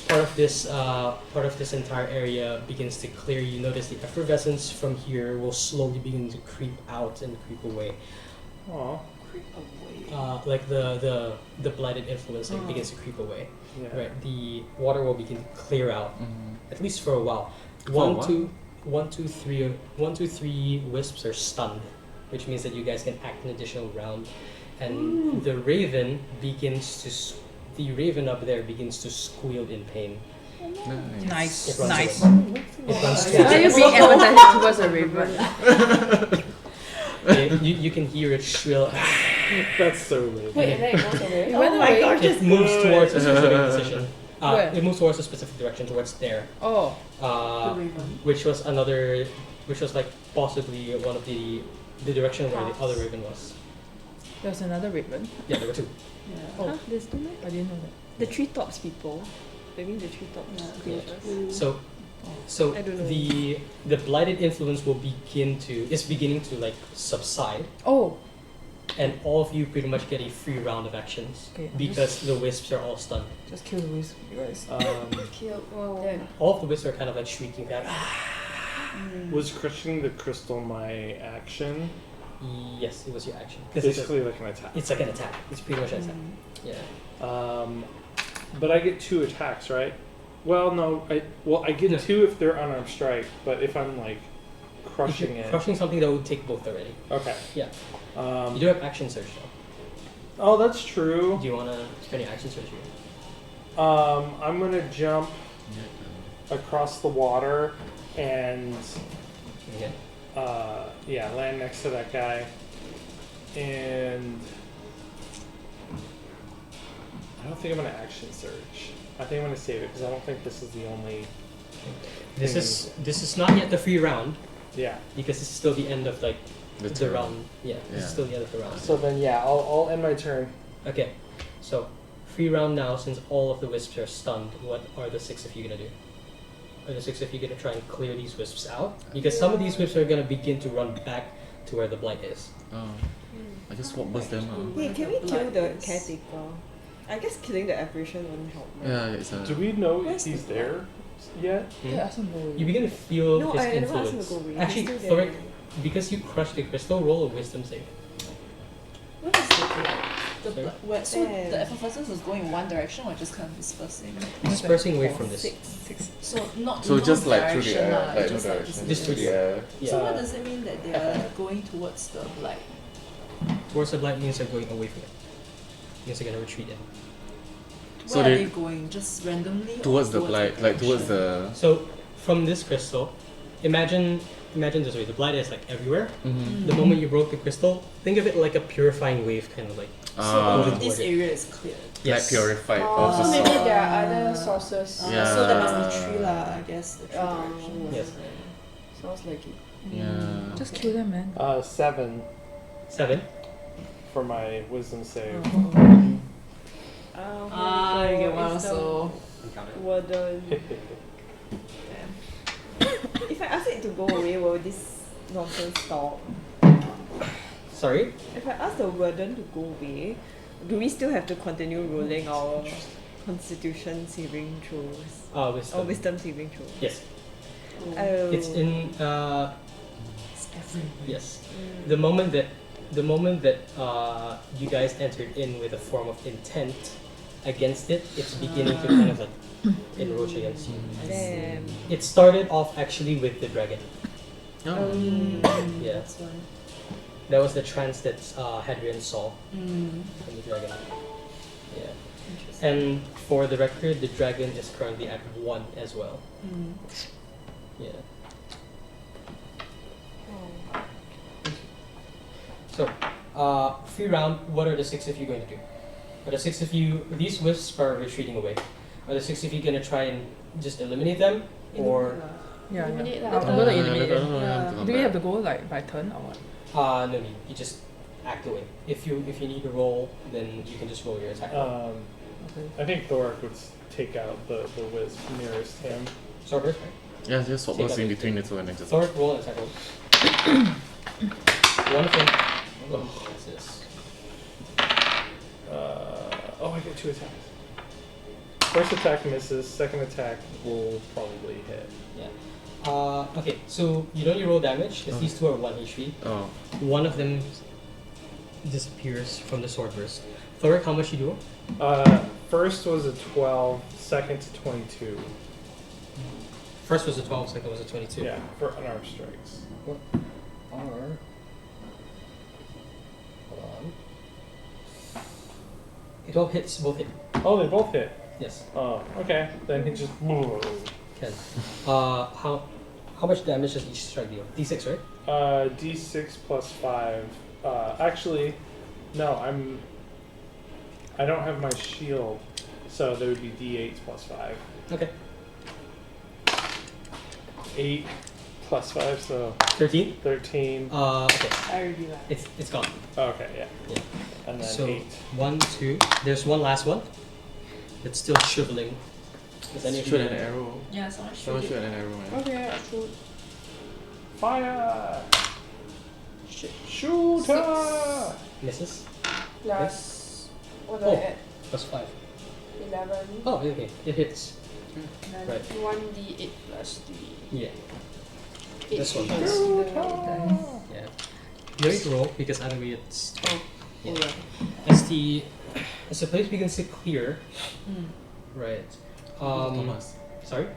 Part of this entire area begins to clear. You notice the effervescence from here will slowly begin to creep out and creep away. Aw. Like the blighted influence like, begins to creep away. Yeah. Right, the water will begin to clear out, at least for a while. For a One, while? two, 1, 2, 3. 1, 2, 3 wisps are stunned, which means that you guys can act an additional round. And the raven begins to. The raven up there begins to squeal in pain. Nice. It runs Nice. away. It runs Why are you towards being empathetic towards a raven? you can hear it shrill. That's so weird. Wait, and then it goes away. It went away. It moves towards a specific position. Where? It moves towards a specific direction, towards there. Oh. Uh, The raven. which was another, which was like possibly one of the direction where the other raven was. There was another raven. Yeah, there were 2. Oh. Huh? There's two more? I didn't know that. The treetops people. Maybe the treetops creatures. So So I don't know. the blighted influence will beginning to like subside, Oh, and all of you pretty much get a free round of actions Okay, I'm because the wisps are all stunned. just kill the wisp, you guys. Kill. Wow. Then. All of the wisps are kind of like shrieking back. Was crushing the crystal my action? Yes, it was your action. 'Cause it's Basically like an attack. like an attack. It's pretty much an attack. Yeah. But I get 2 attacks, right? Well, no. I get No. 2 if they're unarmed strike, but if I'm like If crushing you're it. crushing something that would take both already. Okay. Yeah. Um, You do have action surge though. oh, that's true. Do you want to spend your action surge here? I'm gonna jump across the water and Okay. land next to that guy. And I don't think I'm gonna action surge. I think I'm gonna save it because I don't think this is the only. This thing. is not yet the free round Yeah. because this is still the end of like The the turn. round. Yeah, this is Yeah. still the end of the round. So then, yeah, I'll end my turn. Okay, so free round now. Since all of the wisps are stunned, what are the 6 of you gonna do? Are the 6 of you gonna try and clear these wisps out? Because some of these wisps are gonna begin to run back to where the blight is. Oh. I just walk past them. Wait, can we kill Blood the is- caretaker? I guess killing the apparition won't help. Right? Yeah, it's a. Do we know if Where's he's the there yet? Hmm? Yeah, ask him go. You begin to feel No, his I never asked him to influence. go away. He's Actually, still there. Thoric, because you crushed the crystal, roll a wisdom save. What is the blood? The Sorry? blood. Where, so Damn. the effervescence is going in one direction or just kind of dispersing? Dispersing away from this. 6. So not So no just like through the direction air, lah, like no just like direction. Just through the air. Yeah. So what does it mean that they are going towards the blight? Towards the blight means they're going away from it. Means they're gonna retreat in. So Where are they- they going? Just randomly? or Towards the blight, like towards direction? the. So from this crystal, imagine this way: the blight is like everywhere. Mm-hmm. The moment you broke the crystal, think of it like a purifying wave, kind of like. So Ah, only this area is cleared. like purified. Oh, of the so maybe salt. there are other sources. Yeah. So there must be 3 lah, I guess. The 3 Um, directions. Yes. Sounds like it. Yeah. Just kill them, man. 7 7. for my wisdom save. Ah, you get one also. Warden. If I ask it to go away, will this nonsense stop? Sorry. If I ask the warden to go away, do we still have to continue rolling our constitution saving throws? Wisdom. Or wisdom saving throws? Yes. Oh. It's in. It's everywhere. Yes. The moment that you guys entered in with a form of intent against it, it's beginning to kind of like encroach against you. Damn. It started off actually with the dragon. Oh. Yeah. That's why. That was the trance that Hadrian saw Mm. from the dragon. Yeah. Interesting. And for the record, the dragon is currently at 1 as well. Mm. Yeah. So, free round, what are the 6 of you going to do? Are the 6 of you, these wisps are retreating away. Are the 6 of you going to try and just eliminate them? Or, Yeah, Eliminate yeah. lah. I'm gonna Yeah, eliminate no, them. no, no, Yeah. have to come Do we have to back. go like by turn or what? no need, you just act away. If you need to roll, then you can just roll your attack. roll. Okay. I think Thoric would take out the wisp nearest him. Sorceress, right? Yeah, just swap Take those out in the between the two and then just. Thoric, roll an attack roll. One of them. What's this? I get 2 attacks. First attack misses, second attack will probably hit. Yeah. Okay, so you don't need roll damage because these 2 are 1 HP. Oh. One of them disappears from the sword burst. Thoric, how much you do? First was a 12, second to 22. First was a 12, second was a 22. Yeah, for unarmed strikes. What are... Hold on. 12 hits, both hit. Oh, they both hit. Yes. Oh, okay. Then he just. Can. How much damage does each strike deal? D6, right? D6 plus 5. Actually, no, I don't have my shield, so there would be D8 plus 5. Okay. 8 plus 5, so 13? 13. Okay. I already like. It's gone. Okay, yeah. Yeah. And then So 8. 1, 2. There's one last one. It's still shriveling. Does any of Shoot you an arrow. Yeah, someone Someone shoot shoot it. an arrow, man. Okay, I shoot. Fire! Shit. Shooter! misses? Plus. What do Oh. I add? Plus 5. 11. Oh, okay. It hits. Then Right. 1d8 plus 3. Yeah. 8 This one plus does. the- Yeah. You don't need to roll because either way it's. Oh, Yeah. yeah. As the place begins to clear, right? Thomas. Sorry?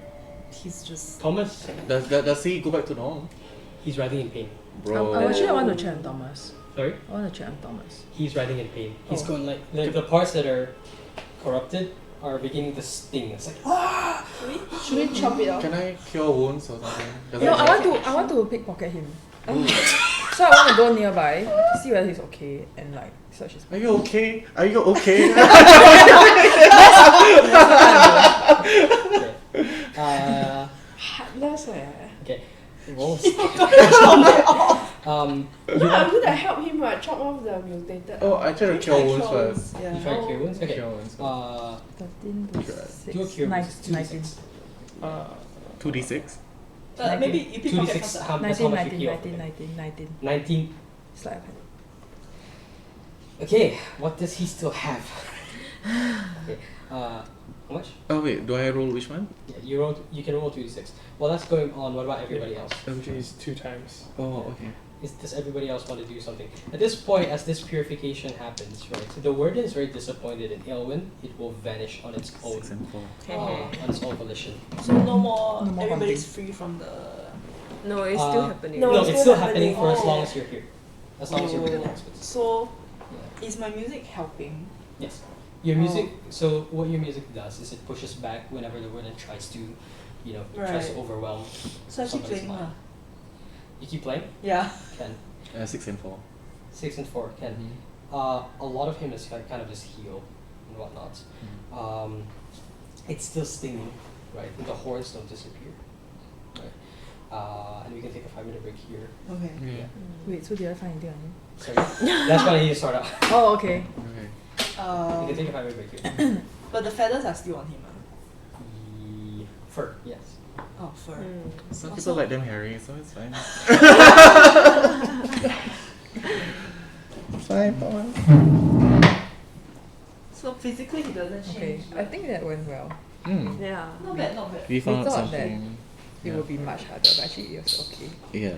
He's just. Thomas, Does he go back to normal? he's writhing in pain. Bro. Actually, I want to check on Thomas. Sorry? I want to check on Thomas. He's writhing in pain. He's Oh. going like the parts that are corrupted are beginning to sting. It's like, ah! Should we chop it off? Can I cure wounds or something? Does No, it- I want to pickpocket him. So I want to go nearby, see whether he's okay, and like search his. Are you okay? Are you okay? Uh, Heartless okay. Roll. You You I'm gonna help him chop off the mutated. Oh, I tried to cure wounds first. You try cure wounds? Okay. Cure wounds first. 13 to Sure. 6. Do a cure wounds. 19. 2d6. Maybe you pick pocket 2d6. first. That's how 19, much you 19, heal. 19, 19, 19. 19. It's like Okay, what does he still have? Okay. How much? Oh wait, do I roll which one? Yeah, you can roll 2d6. Well, that's going on. What about everybody else? Jeez, 2 times. Oh, okay. Does everybody else want to do something? At this point, as this purification happens, right, the warden is very disappointed in Elwyn. It will vanish on its own, 6 and 4. on its own volition. So no more, No more everybody's free from the... No, it's still Uh, happening. no, No, it's it's still still happening for as happening. long as you're here. As long as you're within the experts. So, Yeah. is my music helping? Yes. Your music. So what your music does is it pushes back whenever the warden tries to, tries to Right. overwhelm. So I keep somebody's playing mind. lah. You keep playing. Yeah. Ken. 6 and 4. 6 and 4. Ken. A lot of him is kind of just heal and whatnot. It's still stinging, right? And the horns don't disappear. Right. And we can take a 5-minute break here. Okay. Yeah. Wait, so did I find anything on him? Sorry. That's what I need to sort out. Oh, okay. Okay. We can take a 5-minute break here. But the feathers are still on him. The fur, yes. Oh, fur. Some Also- people like them hairy, so it's fine. Fine, Thomas. So physically he doesn't Okay, change. I think that went well. Yeah. Not bad, not bad. We found thought something. It Yeah. would be much harder, but actually it was okay. Yeah.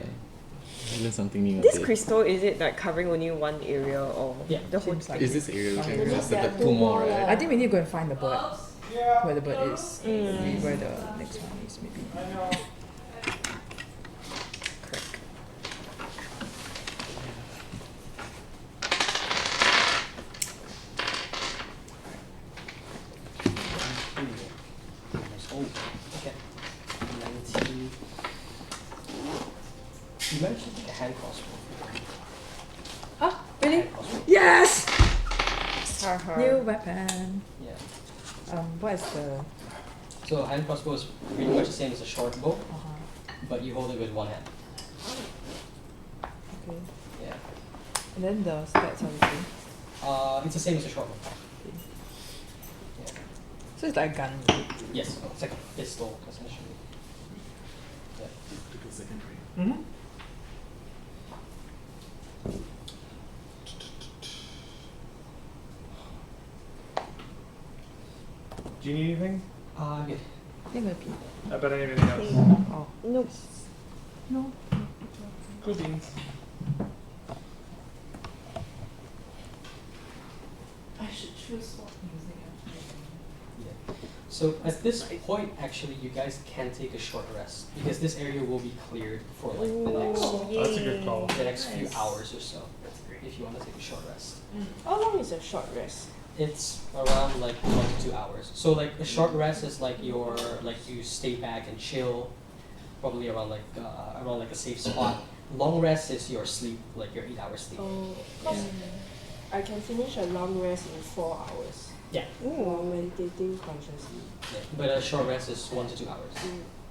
We learned something new. This a bit. crystal, is it like covering only one area or Yeah. the whole Seems like Is this area? Okay, Maybe just there the are 2 two more, more, right? I think we need to go and find the bird. Where the bird is. Maybe where the next one is, maybe. Correct. Oh, okay. 19. You managed to take a hand crossbow. Ah, really? Hand crossbow. Yes! Haha. New weapon. Yeah. What is the... So a hand crossbow is pretty much the same as a short bow, Uh-huh. but you hold it with one hand. Okay. Yeah. And then the stats are the same. It's the same as a short bow. Yeah. So it's like a gun. Yes, it's like a pistol essentially. Yeah. Mm-hmm. Do you need anything? Good. I think maybe. I bet I need anything else. Oh. Nope. No. Cool beans. I should choose what music I'm playing. So at this point, actually, you guys can take a short rest because this area will be cleared for like That's a good call. the next few hours or so. If you want to take a short rest, How long is a short rest? it's around like 1 to 2 hours. So like a short rest is like you stay back and chill, probably around like a safe spot. Long rest is your sleep, like your 8-hour sleep. Oh, cause I can finish a long rest in 4 hours. Yeah. While meditating consciously. Yeah. But a short rest is 1 to 2 hours.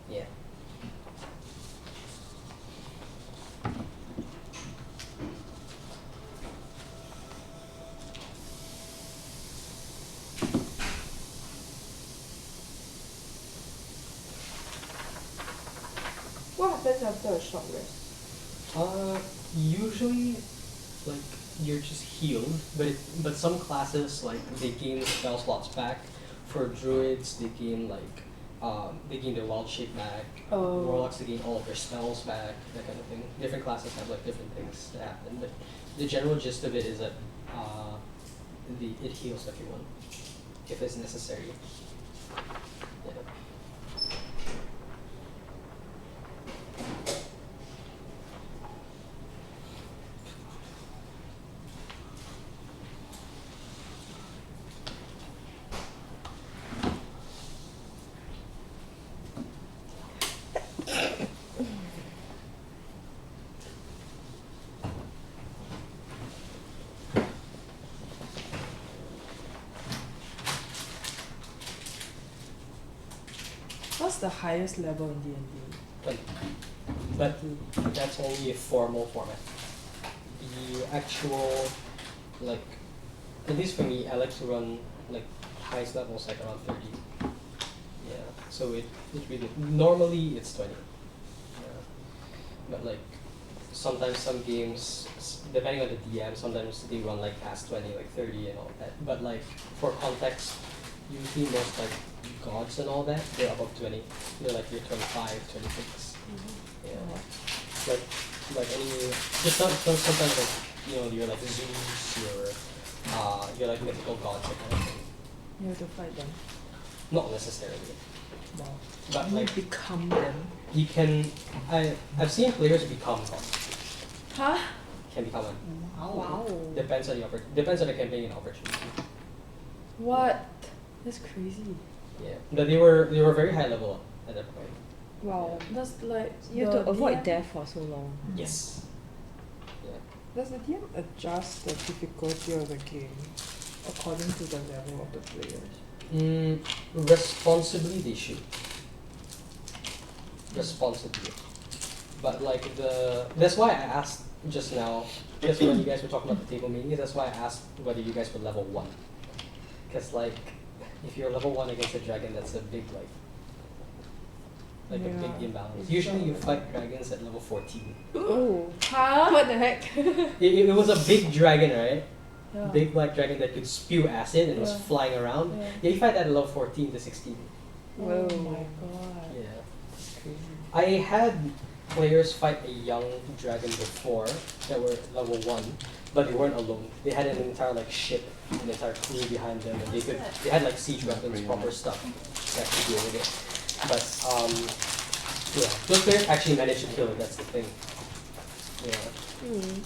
Yeah. happens after a short rest? Usually, like you're just healed, but some classes like they gain spell slots back. For druids, they gain they gain their wild shape back. Oh. Warlocks, they gain all of their spells back. That kind of thing. Different classes have like different things that happen, but the general gist of it is that it heals everyone if it's necessary. Yeah. What's the highest level in D&D? But that's only a formal format. The actual, like, at least for me, I like to run like highest levels like around 30. Yeah, so it really, normally it's 20. Yeah. But like, sometimes some games, depending on the DM, sometimes they run like past 20, like 30 and all that. But like, for context, usually most like gods and all that, they're above 20. They're like you're 25, 26. Yeah. Like any, just sometimes like, you know, you're like Zeus, you're like mythical gods, that kind of thing. You have to fight them. Not necessarily. Wow. But You like, become them. you can, I've seen players become gods. Huh? Can become one. Wow. Depends on the campaign and opportunity. What? That's crazy. Yeah. But they were very high level at that point. Wow. That's like You have the to avoid DM death for so long. Yes. Yeah. Does the DM adjust the difficulty of the game according to the level of the players? Responsibly they should. Responsibly. But like that's why I asked just now, just when you guys were talking about the table meetings, that's why I asked whether you guys were level 1. Because like, if you're level 1 against a dragon, that's a big a big imbalance. Usually you fight dragons at level 14. Oh. Huh? What the heck? It was a big dragon, right? Yeah. Big black dragon that could spew acid and was Yeah. flying around. Yeah. Yeah, you fight that at level 14 to 16. Oh Whoa. my god. Yeah. That's crazy. I had players fight a young dragon before that were level 1, but they weren't alone. They had an entire like ship, an entire crew behind them, and they had like siege weapons, proper stuff to actually deal with it. But yeah, those players actually managed to kill it. That's the thing. Yeah.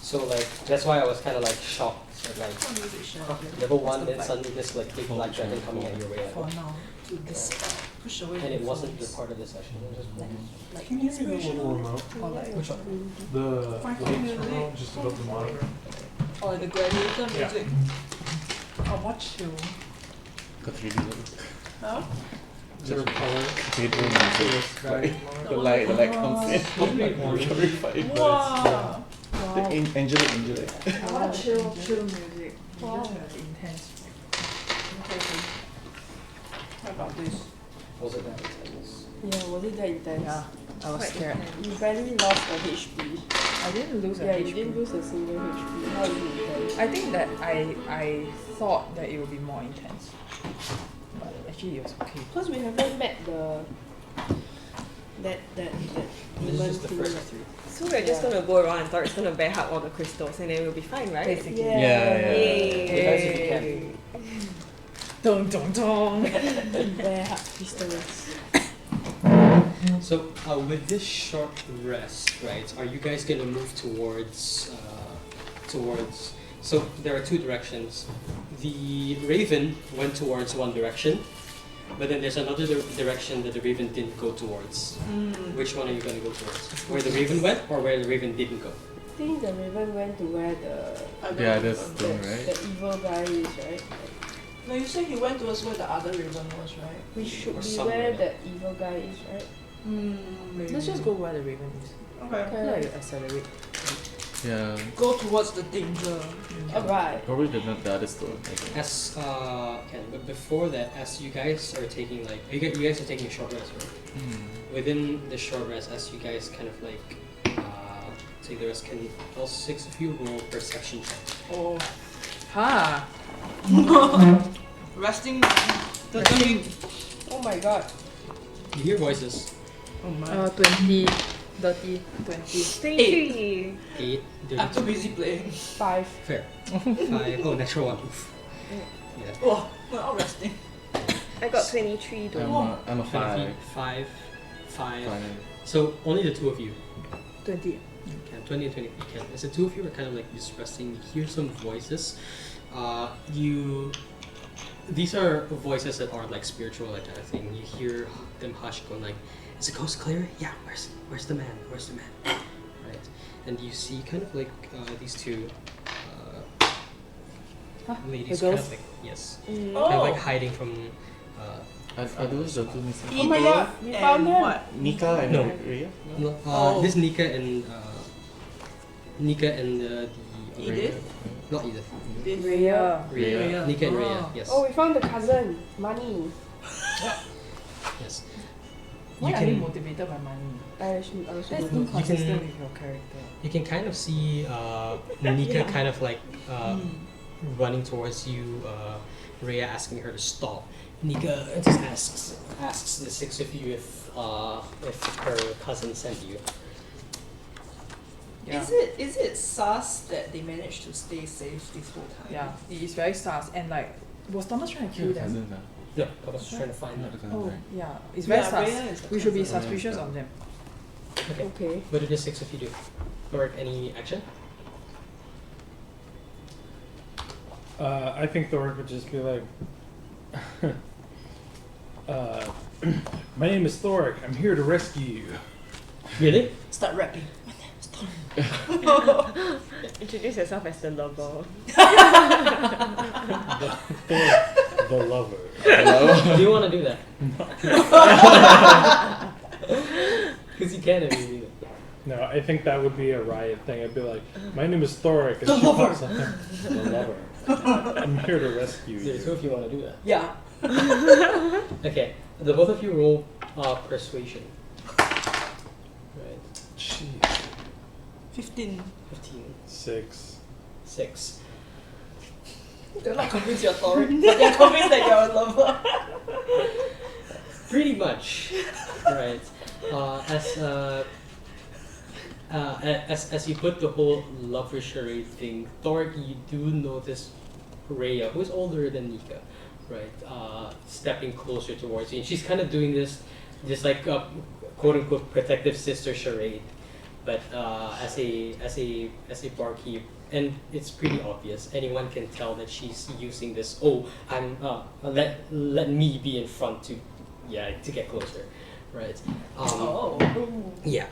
So like that's why I was kind of like shocked at like level 1, then suddenly this like big black dragon coming at your way. For now, to this push away. And it the wasn't the foes. part of the session. It was just Like Can you do a inspiration. little remote? Or like which one? The Frankie lights music. remote just above the monitor. or the gladiator Yeah. music. I'll watch you. Got 3D level. Huh? Is there a color? Cathedral to the music. sky Like, monitor? the light comes in. Like orange. Glorified birds. Wow. The angelic. I want chill music. Wow. You just have intense. Okay. How about this? Was it that intense? Yeah, was it that intense? Yeah. I was scared. You barely lost a HP. I didn't lose a Yeah, HP. you didn't lose a single HP. How is it intense? I think that I thought that it would be more intense. But actually it was okay. Because we haven't met the that This demon is just the thing first yet. 3. So we're just gonna go around and Thor's gonna bear hug all the crystals and then we'll be fine, right? Basically. Yeah. Depends if you can. Dong dong dong. Bear hug crystals. So with this short rest, right, are you guys gonna move towards so there are 2 directions. The raven went towards one direction, but then there's another direction that the raven didn't go towards. Which one are you gonna go towards? Where the raven went or where the raven didn't go? I think the raven went to where the Yeah, that's the thing, the right? evil guy is, right? No, you say he went towards where the other raven was, right? We should Or be somewhere. where the evil guy is, right? Maybe. Let's just go where the raven is. Okay. I feel like you accelerate. Yeah. Go towards the danger. Alright. Probably the other store. I think. As but before that, as you guys are taking like you guys are taking a short rest, right? Within the short rest, as you guys kind of like take the rest, can all 6 of you roll perception check? Oh. Ha! Resting. Oh my god. You hear voices. Oh my. 20, dirty, 20. 23. 8. I'm too busy playing. 5. Fair. 5. Oh, natural one. Oof. Yeah. Oh, we're all resting. I got 23 though. I'm a 5. 5. 5. 5. So only the 2 of you 20. can. 20 and 20 you can. As the 2 of you are kind of like just resting, you hear some voices. These are voices that are like spiritual, like kind of thing. You hear them hush, going like, "Is the coast clear? Yeah. Where's the man? Where's the man?" Right. And you see kind of like these 2 ladies, the kind girls? of like yes, Mm. kind of like hiding from. Are those the 2 missing? Oh my god, we found them. What? Nika and No. Rhea? Oh. This Nika and the Edith? not Edith. Rhea. Rhea. Nika and Rhea. Ah. Yes. Oh, we found the cousin. Money. Yes. Why You are you can motivated by money? I should That's know. inconsistent with your character. you can kind of see Nika kind of like running towards you. Rhea asking her to stop. Nika just asks the 6 of you if her cousin sent you. Yeah. Is it sus that they managed to stay safe this whole time? Yeah, it is very sus and like was Thomas trying to kill them? Cousins, No, I was trying to find Not them. the cousins, Oh right? yeah, it's very Yeah, Rhea is sus. the We should be cousin. suspicious of them. Okay. Okay. What did the 6 of you do? Or any action? I think Thor would just be like, my name is Thoric. I'm here to rescue you. Really? Start rapping. Introduce yourself as the lover. The lover. Hello? Do you want to do that? Because you can if you do it. No, I think that would be a riot thing. I'd be like, my name is Thoric, and she pops up. The lover. I'm here to rescue There's 2 you. of you want to do that. Yeah. Okay, the both of you roll persuasion. Right. Jeez. 15. 15. 6. 6. They're not convinced you're Thoric, but they're convinced that you're a lover. Pretty much. Right. As you put the whole lover charade thing, Thoric, you do notice Rhea, who's older than Nika, right? Stepping closer towards you. And she's kind of doing this, just like a quote unquote protective sister charade. But as a barkeep, and it's pretty obvious. Anyone can tell that she's using this. Oh, I'm let me be in front to get closer, right? Yeah,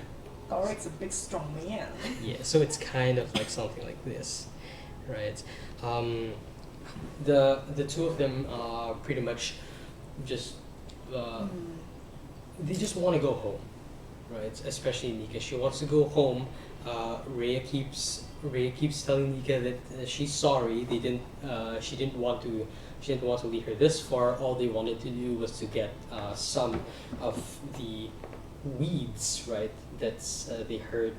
Thoric's a big strong man. yeah. So it's kind of like something like this, right? The 2 of them are pretty much just they just want to go home, right? Especially Nika. She wants to go home. Rhea keeps telling Nika that she's sorry. She didn't want to lead her this far. All they wanted to do was to get some of the weeds, right? That's they heard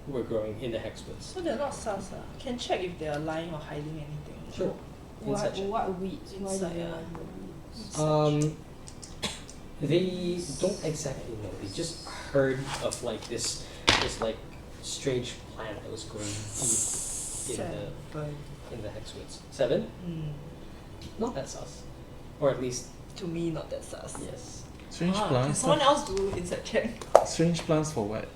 were growing in the hexwoods. So they're not sus. Can check if they are lying or hiding anything. Sure. Inside check. What weeds? Why do Inside, they yeah. want the weeds? They don't exactly know. They just heard of like this like strange plant that was growing deep in the hexwoods. 7? Not that sus, or at least To me, not that sus. yes. Strange Can plants. someone else do inside check? Strange plants for what?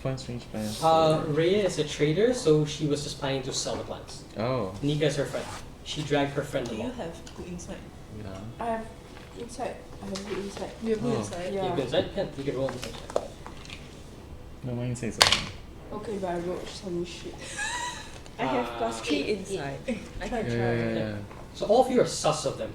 Find strange plants. Rhea is a trader, so she was just planning to sell the plants. Oh, Nika is her friend. She dragged her friend Do you along. have good insight? yeah. I have inside. I have good inside. You have good Oh. insight? Yeah. You can inside? Yeah, you can roll inside check. No, mine says something. Okay, but I wrote some shit. I have Uh, +3 inside. I can Yeah, try. yeah, yeah. So all of you are sus of them.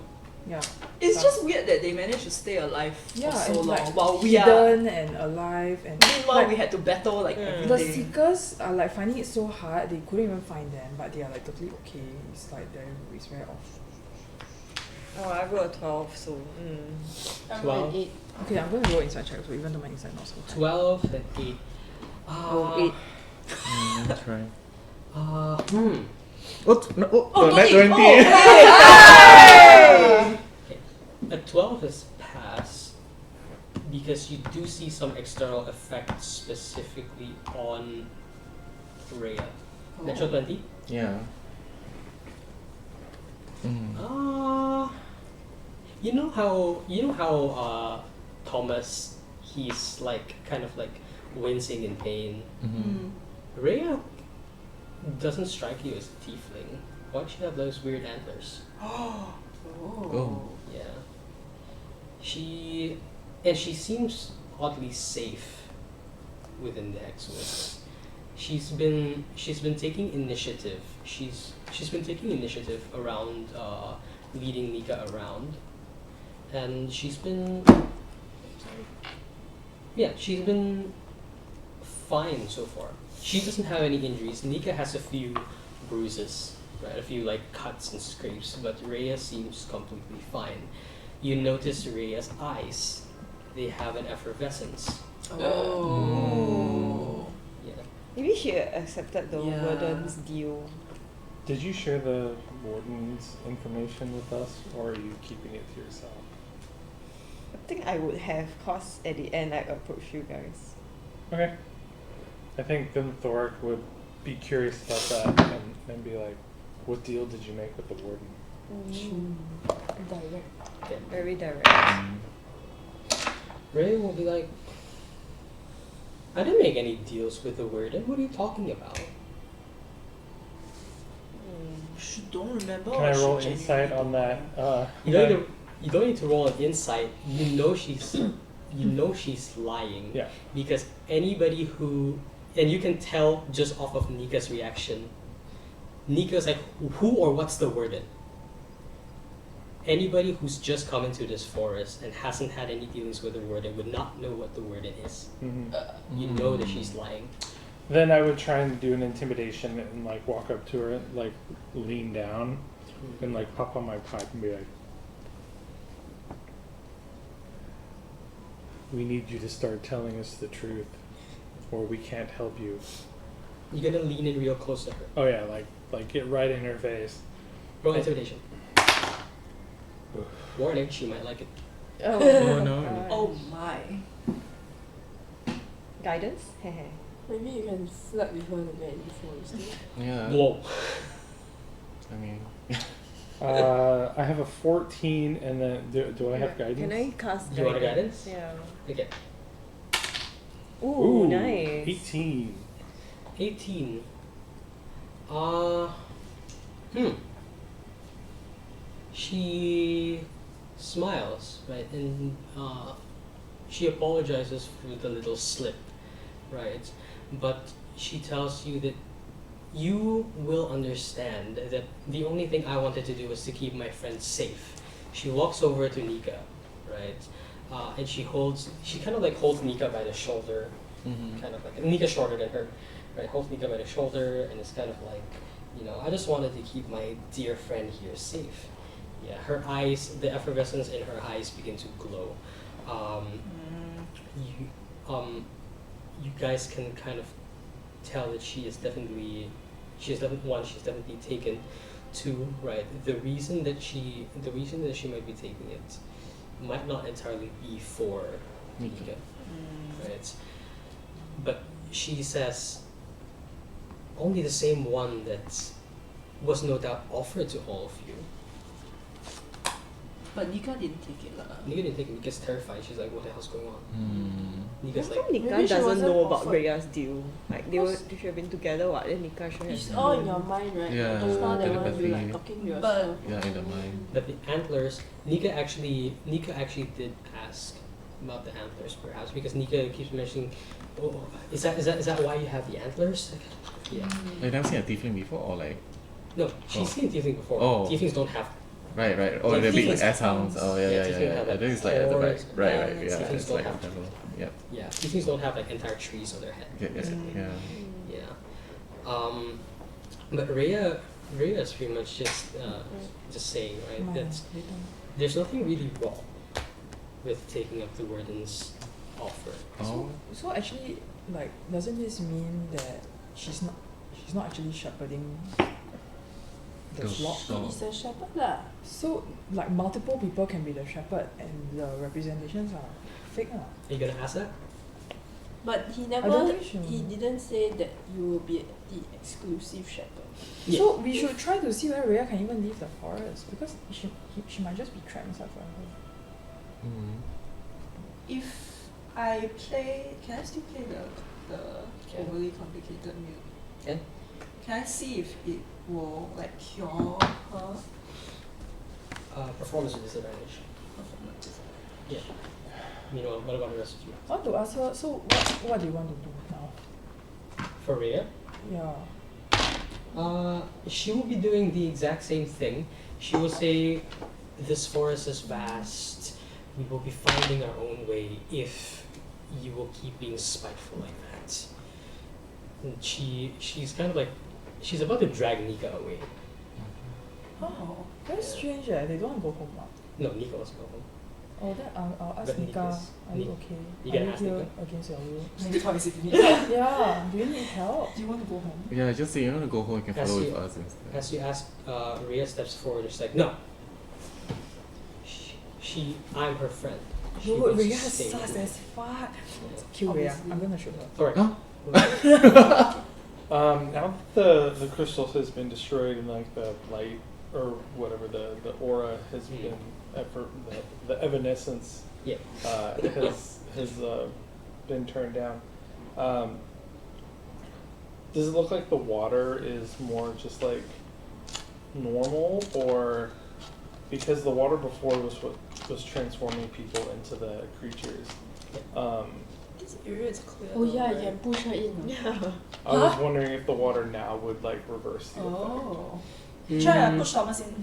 Yeah. It's Some- just weird that they managed to stay alive yeah, for so and long like while we are. hidden and alive and Meanwhile, like, we had to battle like every the day. seekers are like finding it so hard they couldn't even find them, but they are like totally okay. It's like it's very off. Oh, I rolled a 12, so. I'm 12. an 8. Okay, I'm going to roll inside check, so even though my inside not so high. 12 and 8. Oh, 8. That's right. Hmm. Net 20. A 12 is pass because you do see some external effects specifically on Rhea. Natural 20? Yeah. Mm. You know how Thomas, he's like kind of like wincing in pain. Mm-hmm. Rhea doesn't strike you as a tiefling. Why does she have those weird antlers? Oh. Yeah. She seems oddly safe within the Exodus. She's been taking initiative. She's been taking initiative around leading Nika around, and she's been fine so far. She doesn't have any injuries. Nika has a few bruises, right? A few like cuts and scrapes, but Rhea seems completely fine. You notice Rhea's eyes. They have an effervescence. Oh. Yeah. Maybe she accepted the Yeah. warden's deal. Did you share the warden's information with us, or are you keeping it to yourself? I think I would have, cause at the end I approached you guys. Okay. I think then Thoric would be curious about that and be like, what deal did you make with the warden? Direct. Very direct. Rhea will be like, I didn't make any deals with the warden. What are you talking about? She don't remember. Can or I she roll genuinely insight on don't that? remember? You don't need to roll an insight. You know she's lying. Yeah. Because anybody who, and you can tell just off of Nika's reaction. Nika's like, who or what's the warden? Anybody who's just come into this forest and hasn't had any dealings with the warden would not know what the warden is. Mm-hmm. You know that she's lying. Then I would try and do an intimidation and like walk up to her, like lean down, and like pop on my pipe and be like, "We need you to start telling us the truth, or we can't help you." You're gonna lean in real close to her. Oh yeah, like get right in her face. Roll intimidation. Warning, she might like it. Oh no. Oh my. Guidance? Hehe. Maybe you can flirt with her to get info instead. Yeah. Whoa. I mean, I have a 14, and then do I have guidance? Can I cast You want a guidance? Yeah. Okay. Ooh, nice. 18. 18. She smiles, right, and she apologizes for the little slip, right, but she tells you that you will understand that the only thing I wanted to do was to keep my friends safe. She walks over to Nika, right, and she kind of like holds Nika by the shoulder, kind of like, Nika's shorter than her, right, holds Nika by the shoulder, and it's kind of like, I just wanted to keep my dear friend here safe. Yeah, her eyes, the effervescence in her eyes begin to glow. You guys can kind of tell that she's definitely taken. Two, right? The reason that she might be taking it might not entirely be for Nika, right? But she says only the same one that was no doubt offered to all of you. But Nika didn't take it lah. Nika didn't take it. Nika's terrified. She's like, what the hell's going on? Nika's How like, come Nika Maybe she doesn't wasn't know about offered. Rhea's deal? Like they should have been together, what? Then Nika should have. It's all in your mind, right? Yeah, Just now that one you telepathy. like talking to But- yourself. yeah, in the mind. but the antlers, Nika actually did ask about the antlers, perhaps, because Nika keeps mentioning, oh, is that why you have the antlers? Yeah. I've never seen a tiefling before, or like. No, she's seen tiefling before. Oh. Tieflings don't have Right, right. Oh, Like the big tieflings- ass hounds. Oh, yeah, Yeah, yeah, tieflings yeah. have, I like, think it's like at the back. horns. Right, Yeah, right. Yeah, tieflings it's don't like a have- devil. Yep. Yeah, tieflings don't have like entire trees on their head. Yeah, yeah, yeah. Yeah. But Rhea is pretty much just saying, right, No, that they don't. there's nothing really wrong with taking up the warden's offer. Oh, So actually, like, doesn't this mean that she's not actually shepherding the The flock? flock. He's a shepherd lah. So like multiple people can be the shepherd and the representations are fake lah. Are you gonna ask that? But he don't never, think she will. he didn't say that you will be the exclusive shepherd. Yeah. So we should try to see where Rhea can even leave the forest because she might just be trapped inside forever. mm. If I play, can I still play the Can. overly complicated mute? Can. Can I see if it will like cure her Performance with disadvantage. performance? Yeah. Meanwhile, what about the rest of you? I want to ask her, so what do you want to do now? For Rhea, Yeah. she will be doing the exact same thing. She will say, "This forest is vast. We will be finding our own way if you will keep being spiteful like that." And she's kind of like, she's about to drag Nika away. Oh. Very strange they don't want to go home lah. No, Nika wants to go home. Oh, then I'll ask But Nika, Nika's- are you Ni- okay? you Are gonna you ask here Nika? against your will? Maybe twice if you need. Yeah, do you need help? Do you want to go home? Yeah, just say you want to go home, you can As follow you- with us instead. As you ask, Rhea steps forward. She's like, "No. I'm her friend. She Dude, wants to Rhea stay sus with me." as fuck. Yeah. Kill Rhea. Obviously. I'm gonna shoot her. Alright. Huh? Now that the crystal has been destroyed and like the light or whatever the aura has Mm. been the evanescence Yeah. has been turned down. Does it look like the water is more just like normal, or because the water before was what was transforming people into the creatures? This area is clear. Oh yeah, though, you can right? push her in. I was wondering if the water now would like reverse the effect. Oh. Mm. Try to push Thomas in.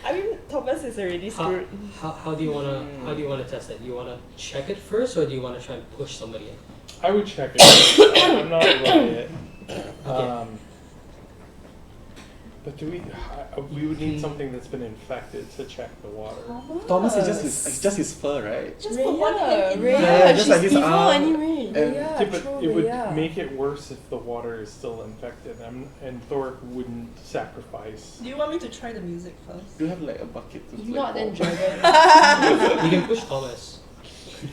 I mean, Thomas is already How, screwed. how do you wanna test it? Do you wanna check it first, or do you wanna try and push somebody in? I would check it. I'm not running it. Okay. But we would need something that's been infected to check the water. Thomas is just his fur, right? Just put one hand in. Rhea, Yeah, just she's like his evil arm. anyway. And Rhea, Yeah, but true, it would Rhea. make it worse if the water is still infected, and Thor wouldn't sacrifice. Do you want me to try the music first? do you have like a bucket to If like, not, then pour? dragon. You can push Thomas.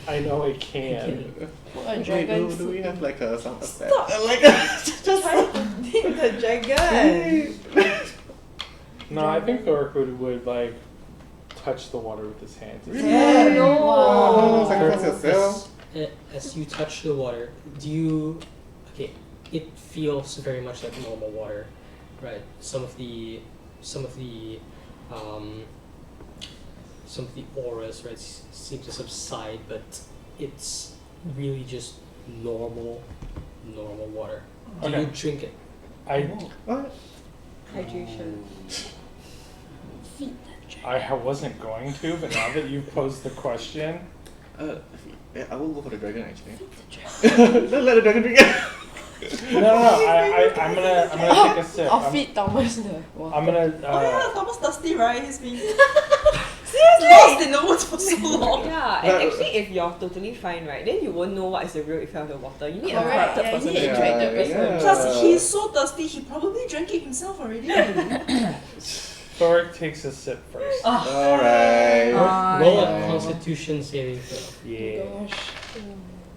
I know I can. Put a Wait, dragon do we food. have like a sound effect? Like just Try to hit the dragon. No, I think Thor would like touch the water with his hands. Yeah, no. Oh, sacrifice yourself. As you touch the water, okay, it feels very much like normal water, right? Some of the auras, right, seem to subside, but it's really just normal water. Do Okay. you drink it? I What? Hydration. I wasn't going to, but now that you've posed the question, Yeah, I will go for the dragon actually. Don't let the dragon drink it. no, I'm gonna take a sip. I'll feed Thomas the water. I'm gonna. oh yeah, Thomas thirsty, right? He's been Seriously? lost in the woods for so long. Yeah, and actually if you're totally fine, right, then you won't know what is the real effect of the water. You need a Correct, corrupted yeah, person you to need drink a it. corrected person. Plus, he's so thirsty, he probably drank it himself already. Thor takes a sip first. Alright. Roll a Constitution saving throw. Yeah.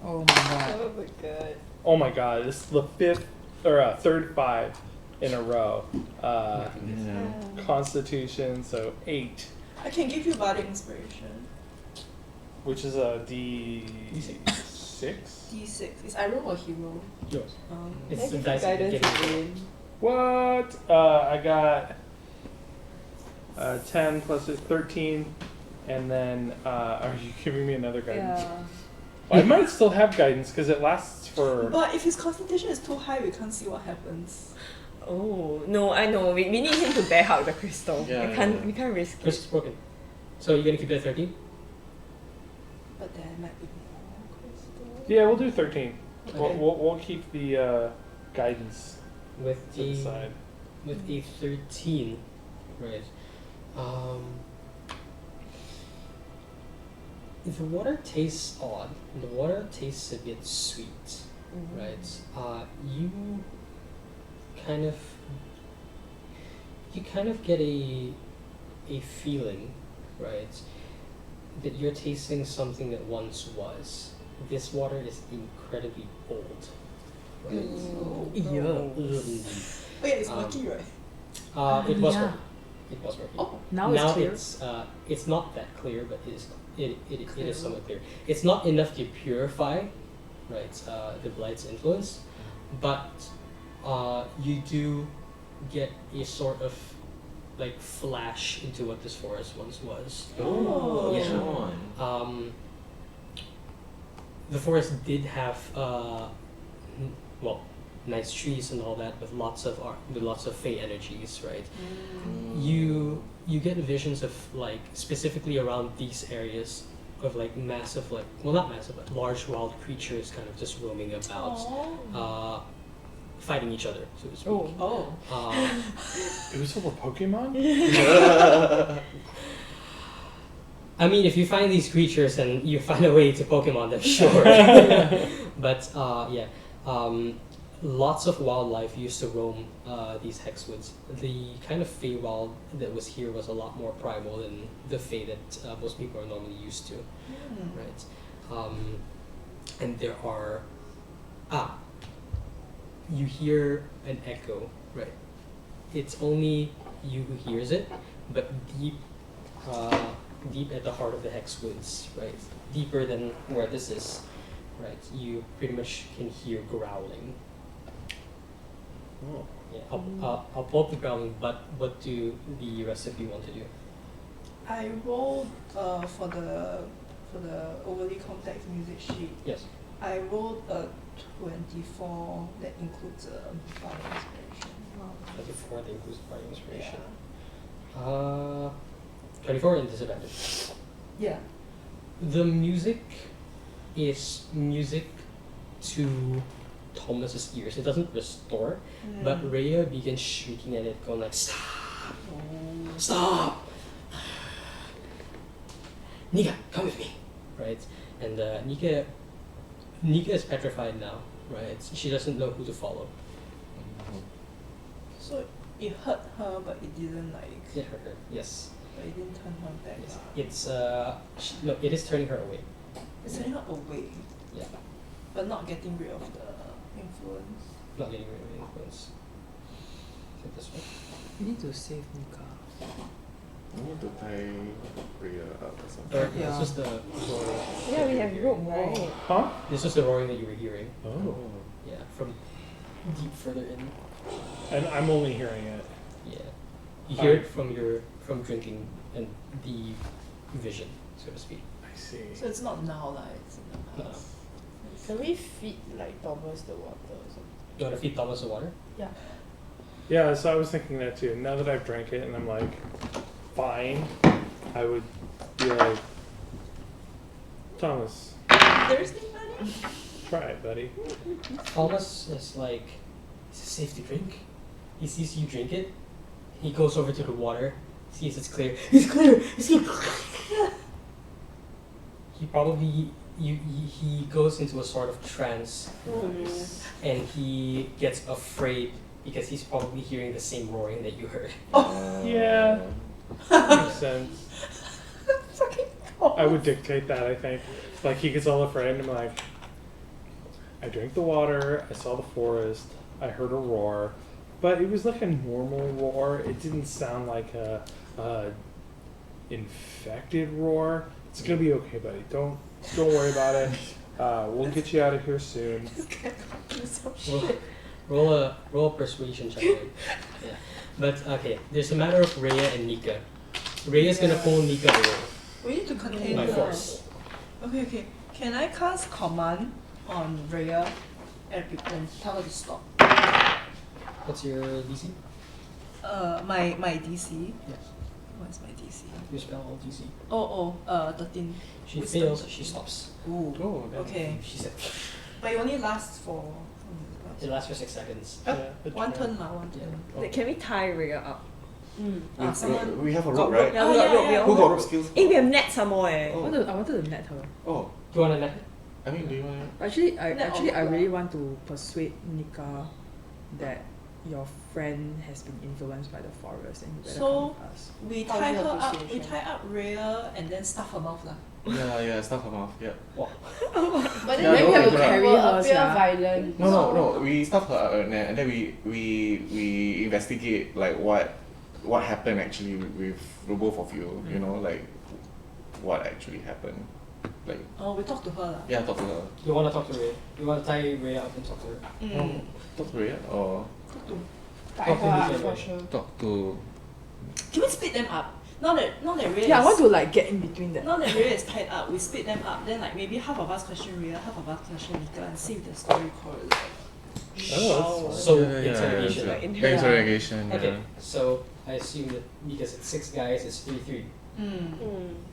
Oh my god. Oh my god. Oh my god, this is the third 5 in a row. Yeah. Constitution, so 8, I can give you bardic inspiration. which is a D6. D6. Is I roll or he roll? Yours. Can I It's give you dice guidance getting- again? What? I got 10 plus 13, and then are you giving me another guidance? Yeah. I might still have guidance because it lasts for. But if his concentration is too high, we can't see what happens. Oh no, I know. We need him to bear hug the crystal. Yeah, We can't risk it. Crystal's broken. So you're gonna keep it at 13? But there might be more crystals. Yeah, we'll do 13. Okay. We'll keep the guidance With to the the side. with a 13, right? The water tastes odd. The water tastes a bit sweet, right? You kind of get a feeling, right, that you're tasting something that once was. This water is incredibly old, right? Yeah. Oh yeah, it's murky, right? It was Yeah. murky. It was murky. Oh. Now it's clear. it's not that clear, but it is somewhat clear. It's not enough to purify, right, the blight's influence, but you do get a sort of like flash into what this forest once was. Oh. Yeah. The forest did have nice trees and all that with lots of fey energies, right? You get visions of like specifically around these areas of like massive, like, well, not massive, but large wild creatures kind of just roaming about, fighting each other, so to speak. Oh. It was full of Pokemon? I mean, if you find these creatures and you find a way to Pokemon them, sure. But lots of wildlife used to roam these hexwoods. The kind of Feywild that was here was a lot more primal than the Fey that most people are normally used to, right? And there are you hear an echo, right? It's only you who hears it, but deep at the heart of the hexwoods, right? Deeper than where this is, right? You pretty much can hear growling. Oh. Yeah, I'll pull up the growling, but what do the rest of you want to do? I rolled for the overly complex music sheet. Yes. I rolled a 24 that includes a fire inspiration. 24 that includes fire inspiration. Yeah. 24 and disadvantage. Yeah. The music is music to Thomas's ears. It doesn't restore, but Rhea begins shrieking at it, going like, "Stop! Stop! Nika, come with me!" Right? And Nika is petrified now, right? She doesn't know who to follow. So it hurt her, but it didn't like. It hurt her, yes. But it didn't turn her back. Yes. It's no, it is turning her away. It's turning her away, Yeah, but not getting rid of the influence. not getting rid of the influence. Take this one. We need to save Nika. I need to tie Rhea up or something. Or Yeah. this was the roaring. Yeah, we have rope, right? Huh? This was the roaring that you were hearing. Oh. Yeah, from deep further in. And I'm only hearing it. Yeah, you hear it from drinking and the vision, so to speak. I see. So it's not now, like it's in the No. past. Can we feed like Thomas the water or something? You want to feed Thomas the water? Yeah, so I was thinking that too. Now that I've drank it and I'm like, fine, I would be like, Thomas, Thirsty, buddy? try it, buddy. Thomas is like, is it safe to drink? He sees you drink it. He goes over to the water, sees it's clear. It's clear! It's clear! He probably, he goes into a sort of trance, and he gets afraid because he's probably hearing the same roaring that you heard. Yeah, makes sense. I would dictate that, I think. Like, he gets all afraid and I'm like, I drank the water, I saw the forest, I heard a roar, but it was like a normal roar. It didn't sound like a infected roar. It's gonna be okay, buddy. Don't worry about it. We'll get you out of here soon. Roll a persuasion check. Right? Yeah. But okay, there's a matter of Rhea and Nika. Rhea's gonna pull Nika away We need to contain by the. force. Okay. Can I cast command on Rhea and tell her to stop? What's your DC? My DC. Yes. What is my DC? Your spell DC. 13. She Wisdom. fails, she stops. Ooh. Oh, Okay. She said, But it only lasts for. it lasts for 6 seconds. One turn lah, one turn. Like, can we tie Rhea up? Someone we have a got rope, right? Yeah, we got rope, we yeah. all Who got got rope skills? Eh, we have net some more eh. Oh. I wanted to net her. Oh, Do you want to net? I mean, do you want Actually, Net I or really want to persuade Nika that your friend has been influenced by the forest and you better So- come with us. we How's tie your her up. We appreciation? tie up Rhea and then stuff her mouth lah. Yeah, stuff her mouth, yeah. But Yeah, then no, we have okay, to right. carry her, her, appear sia. violent. No, we stuff her and then we investigate like what happened actually with both of you, you know, like what actually happened. Like, Oh, we talk to her lah. yeah, talk to her. You want to talk to Rhea? You want to tie Rhea up and talk to her? Talk to her, yeah? Or Tie her up Okay. for sure. talk to... Can we split them up? Now that Rhea Yeah, I is, want to like get in between that. now that Rhea is tied up, we split them up. Then like maybe half of us question Rhea, half of us question Nika, and see if the story correlates. Oh, So, yeah, interrogation. yeah, Like, yeah. Interrogation, Okay, yeah. so I assume that because it's 6 guys, it's 3-3.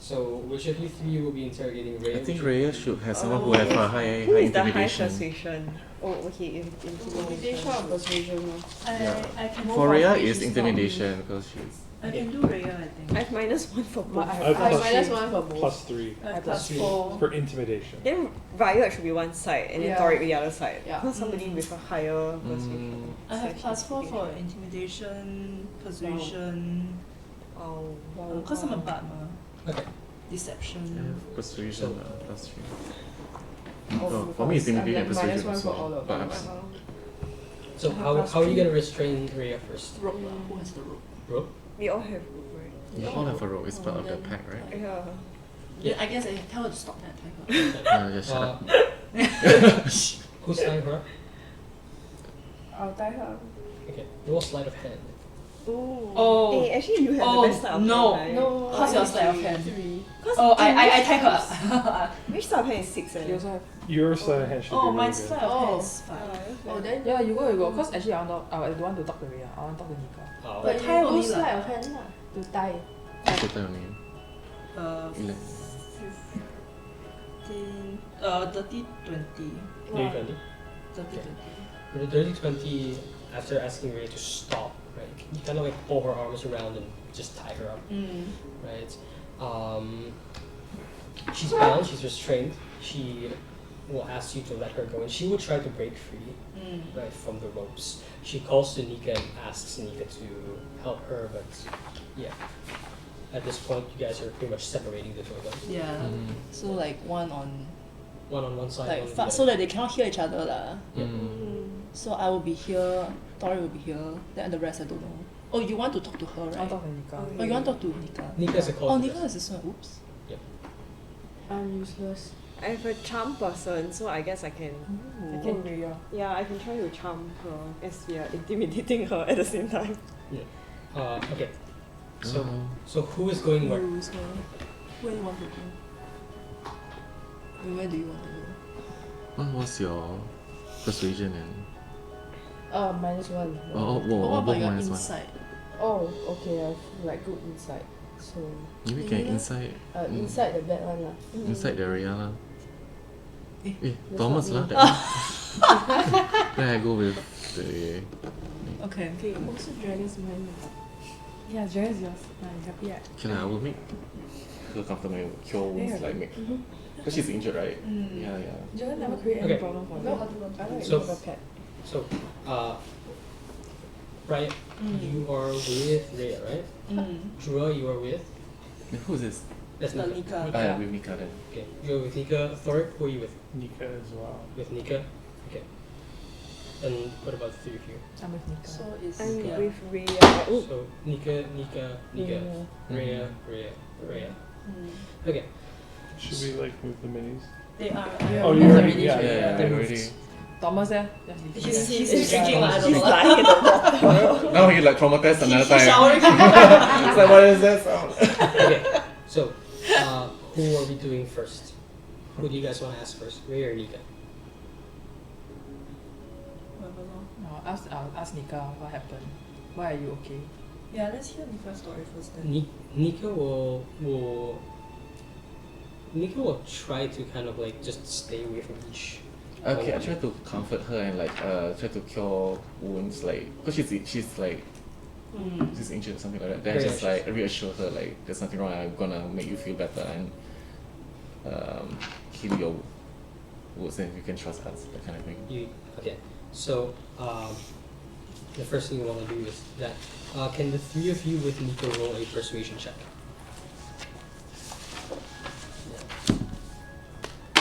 So which of you 3 will be interrogating Rhea? I think Which- Rhea should have someone who have a high Who is the high intimidation. persuasion? Oh, okay, Intimidation intimidation. or persuasion? Yeah. I can For Rhea which is is not intimidation because she's... I can do Rhea, I think. I have -1 for both. I I have I plus minus three. 1 for both. +3 I have plus plus 4. for intimidation. Then Riot should be one side and then Yeah. Toric the other side. Yeah. Not somebody with a higher persuasion. I have plus 4 for intimidation, persuasion. Oh, Because I'm a bard ma. Okay. Deception. Persuasion, plus 3. Oh, For me, it's I'm intimidation and like persuasion -1 for also. all of But them. I'm- So how are you gonna restrain Rhea first? Rope lah. Who has the rope? Rope? We all have rope, right? You all have a rope, it's part of the then- pack, right? Yeah. Yeah, I guess I can tell her to stop that time. Just shut up. Who's tying her up? I'll tie her. Okay, roll sleight of hand. Oh. Hey, actually you have Oh, the best side of no. hand, right? No. How's your sleight of three. hand? 3. Oh, I tie her up. Which side of hand is 6 You eh? also have. Your sleight of hand should Oh, be really my good. sleight of hand Oh. is 5. Oh, then Yeah, you go. Cause actually I don't want to talk to Rhea. I want to talk to Nika. Oh. but tie you only go lah. sleight of hand lah to tie. What's your time only? 15. 30, 20. Maybe 20. 30, 20. For the dirty 20, after asking Rhea to stop, right, you kind of like pull her arms around and just tie her up, right? She's bound, she's restrained. She will ask you to let her go, and she will try to break free, right, from the ropes. She calls to Nika and asks Nika to help her, but yeah. At this point, you guys are pretty much separating the two of them. Yeah. So like one on One on one side, like one on the so other. that they cannot hear each other lah. So I will be here, Tori will be here, then the rest I don't know. Oh, you want to talk to her, I want right? to talk to Nika. Oh, you want to talk to Nika? Nika's a call. Oh, to Nika this. is this one. Oops. I'm useless. I have a charm person, so I guess I can Oh, Rhea. yeah, I can try to charm her as we are intimidating her at the same time. Okay. So who is going where? Who's her? Where do you want to go? Where do you want to go? What was your persuasion and... -1. Oh, But what about your minus one. inside? Oh, okay. I've like good insight. So Maybe can inside inside the bad one lah. inside the Rhea lah. Eh, Thomas lah. not Then I go with the... Okay. Also dragon's mind. Yeah, Jaren is yours. I'm happy at. Okay lah, I will make her comfortable. Cure wounds, Yeah. like make... Because she's injured, right? Mm. Yeah, yeah. Jaren never create any Okay. problem for No, me. I like So- to have a pet. So, Riot, you are with Rhea, right? Drua, you are with? Who's this? That's Nika. Nika. Ah, yeah, with Nika then. Okay, you're with Nika. Thoric, who are you with? Nika as well. With Nika? Okay. And what about the 3 of you? I'm with Nika. So it's I'm Yeah. with Rhea. Ooh. So, Nika, Rhea, Rhea. Okay. Should we like move the minis? They are. Oh, you you're already already, yeah, checked. Yeah, they I moved. already... Thomas there? Yes, He's drinking lah. I don't She's know. lying in the water. Now he like traumatized another time. Showering. It's like, what is that sound? Okay. So, who are we doing first? Who do you guys want to ask first? Rhea or Nika? Whatever lor. No, I'll ask Nika what happened. Why are you okay? Yeah, let's hear Nika's story first then. Nika will try to kind of like just stay away from each. Okay, I try to comfort her and like try to cure wounds, like because she's like she's injured or something like that. Then I Very just like reassure her like there's nothing wrong. I'm gonna make you feel better and heal your wounds, and you can trust us, that kind of thing. Okay. So the first thing you want to do is that can the three of you with Nika roll a persuasion check?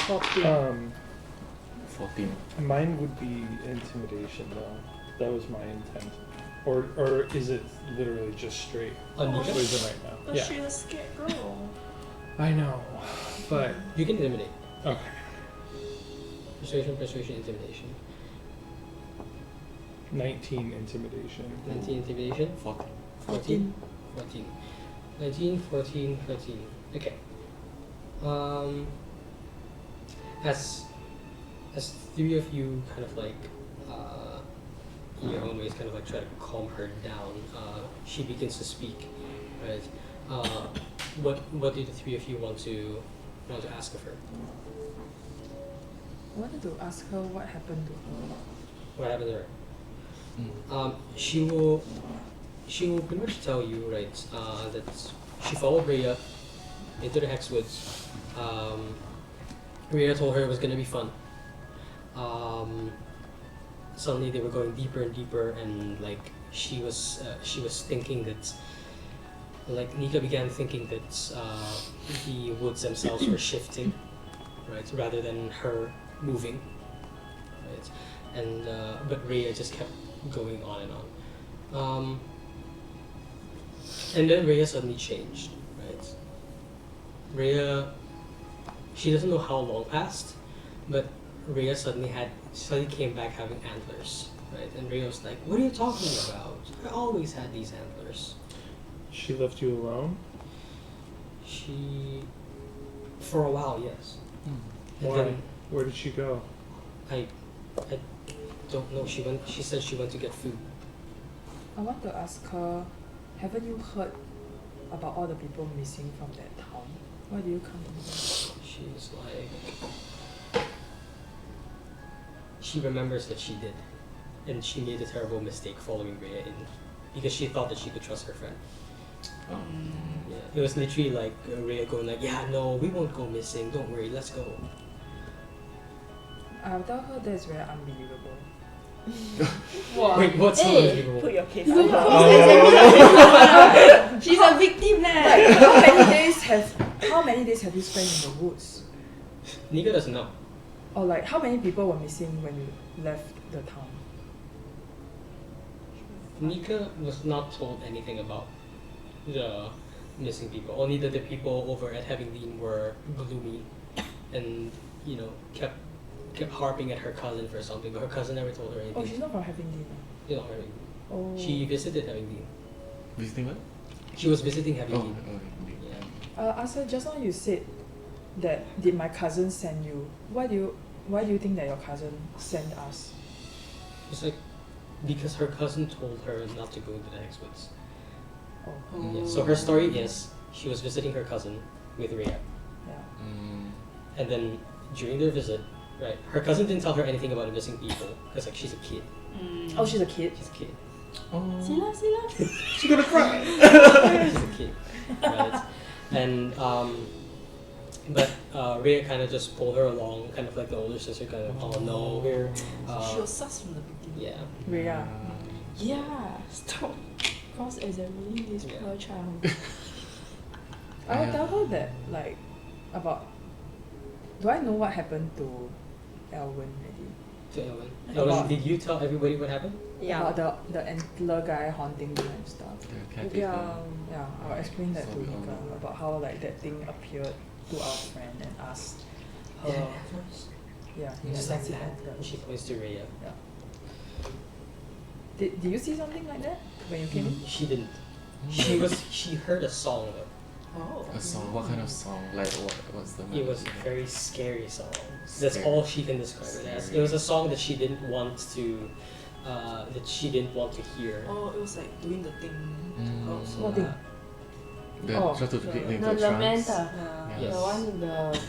14. 14. Mine would be intimidation though. That was my intent. Or is it literally just straight Nika? persuasion right now? But Yeah. she's a scared girl. I know. But You can intimidate. okay. Persuasion, intimidation. 19 intimidation. 19 intimidation. 14. 14. 19, 14, 14. Okay. As three of you kind of like in your own ways kind of like try to calm her down, she begins to speak, right? What do the three of you want to ask of her? I wanted to ask her what happened to her. What happened to her? She will pretty much tell you, right, that she followed Rhea into the Hexwoods. Rhea told her it was gonna be fun. Suddenly they were going deeper and deeper, and like she was thinking that, like Nika began thinking that the woods themselves were shifting, right, rather than her moving, right, and but Rhea just kept going on and on. And then Rhea suddenly changed, right? Rhea, she doesn't know how long passed, but Rhea suddenly came back having antlers, right? And Rhea was like, "What are you talking about? I always had these antlers." She left you alone? She, for a while, yes. And Why? then Where did she go? I don't know. She said she went to get food. I want to ask her, haven't you heard about all the people missing from that town? Why do you come to me? She's like, she remembers that she did, and she made a terrible mistake following Rhea in, because she thought that she could trust her friend. Yeah, it was literally like Rhea going like, "Yeah, no, we won't go missing. Don't worry, let's go." I'll tell her that's very unbelievable. Wait, what's so Hey, unbelievable? put your case No, up. no. She's a victim Like, how many days have you spent in the woods? Nika doesn't know. Or like, how many people were missing when you left the town? Nika was not told anything about the missing people. Only that the people over at Having Lean were gloomy, and kept harping at her cousin for something, but her cousin never told her anything. Oh, she's not from having dinner. You know, Having Lean. Oh. She visited Having Lean. Visiting what? She was visiting Having Oh, Lean. indeed. Yeah. Asa, just now you said that did my cousin send you? Why do you think that your cousin sent us? It's like because her cousin told her not to go to the Hexwoods. Oh. Yeah. So her story is she was visiting her cousin with Rhea, Yeah. and then during their visit, right, her cousin didn't tell her anything about the missing people because like she's a kid. Oh, she's a kid. She's a kid. Sila. She's gonna cry. She's a kid, right? And but Rhea kind of just pulled her along, kind of like the older sister, kind of, "Oh no, we're She was sus from the beginning. yeah." Rhea. Yeah, stop. Cross examining this Yeah. poor child. I'll tell her that like about. Do I know what happened to Elwyn already? To Ellen. About- Ellen, did you tell everybody what happened? Yeah. About the antler guy haunting me and stuff. Yeah. Yeah, I'll explain that to So we all Nika know. about how like that thing appeared to our friend and asked her. Yeah, he had Just like massive that. antlers. She points to Rhea. Yeah. Did you see something like that when you came in? She didn't. She heard a song though. Oh. A song? What kind of song? Like what's the It was a very scary song. That's all she can describe it as. It was a song that she didn't want to that she didn't want to hear. Oh, it was like doing the thing. Oh, so What thing? The Oh, try to get into No, a the trance. Manta. yeah. Yes. The one in the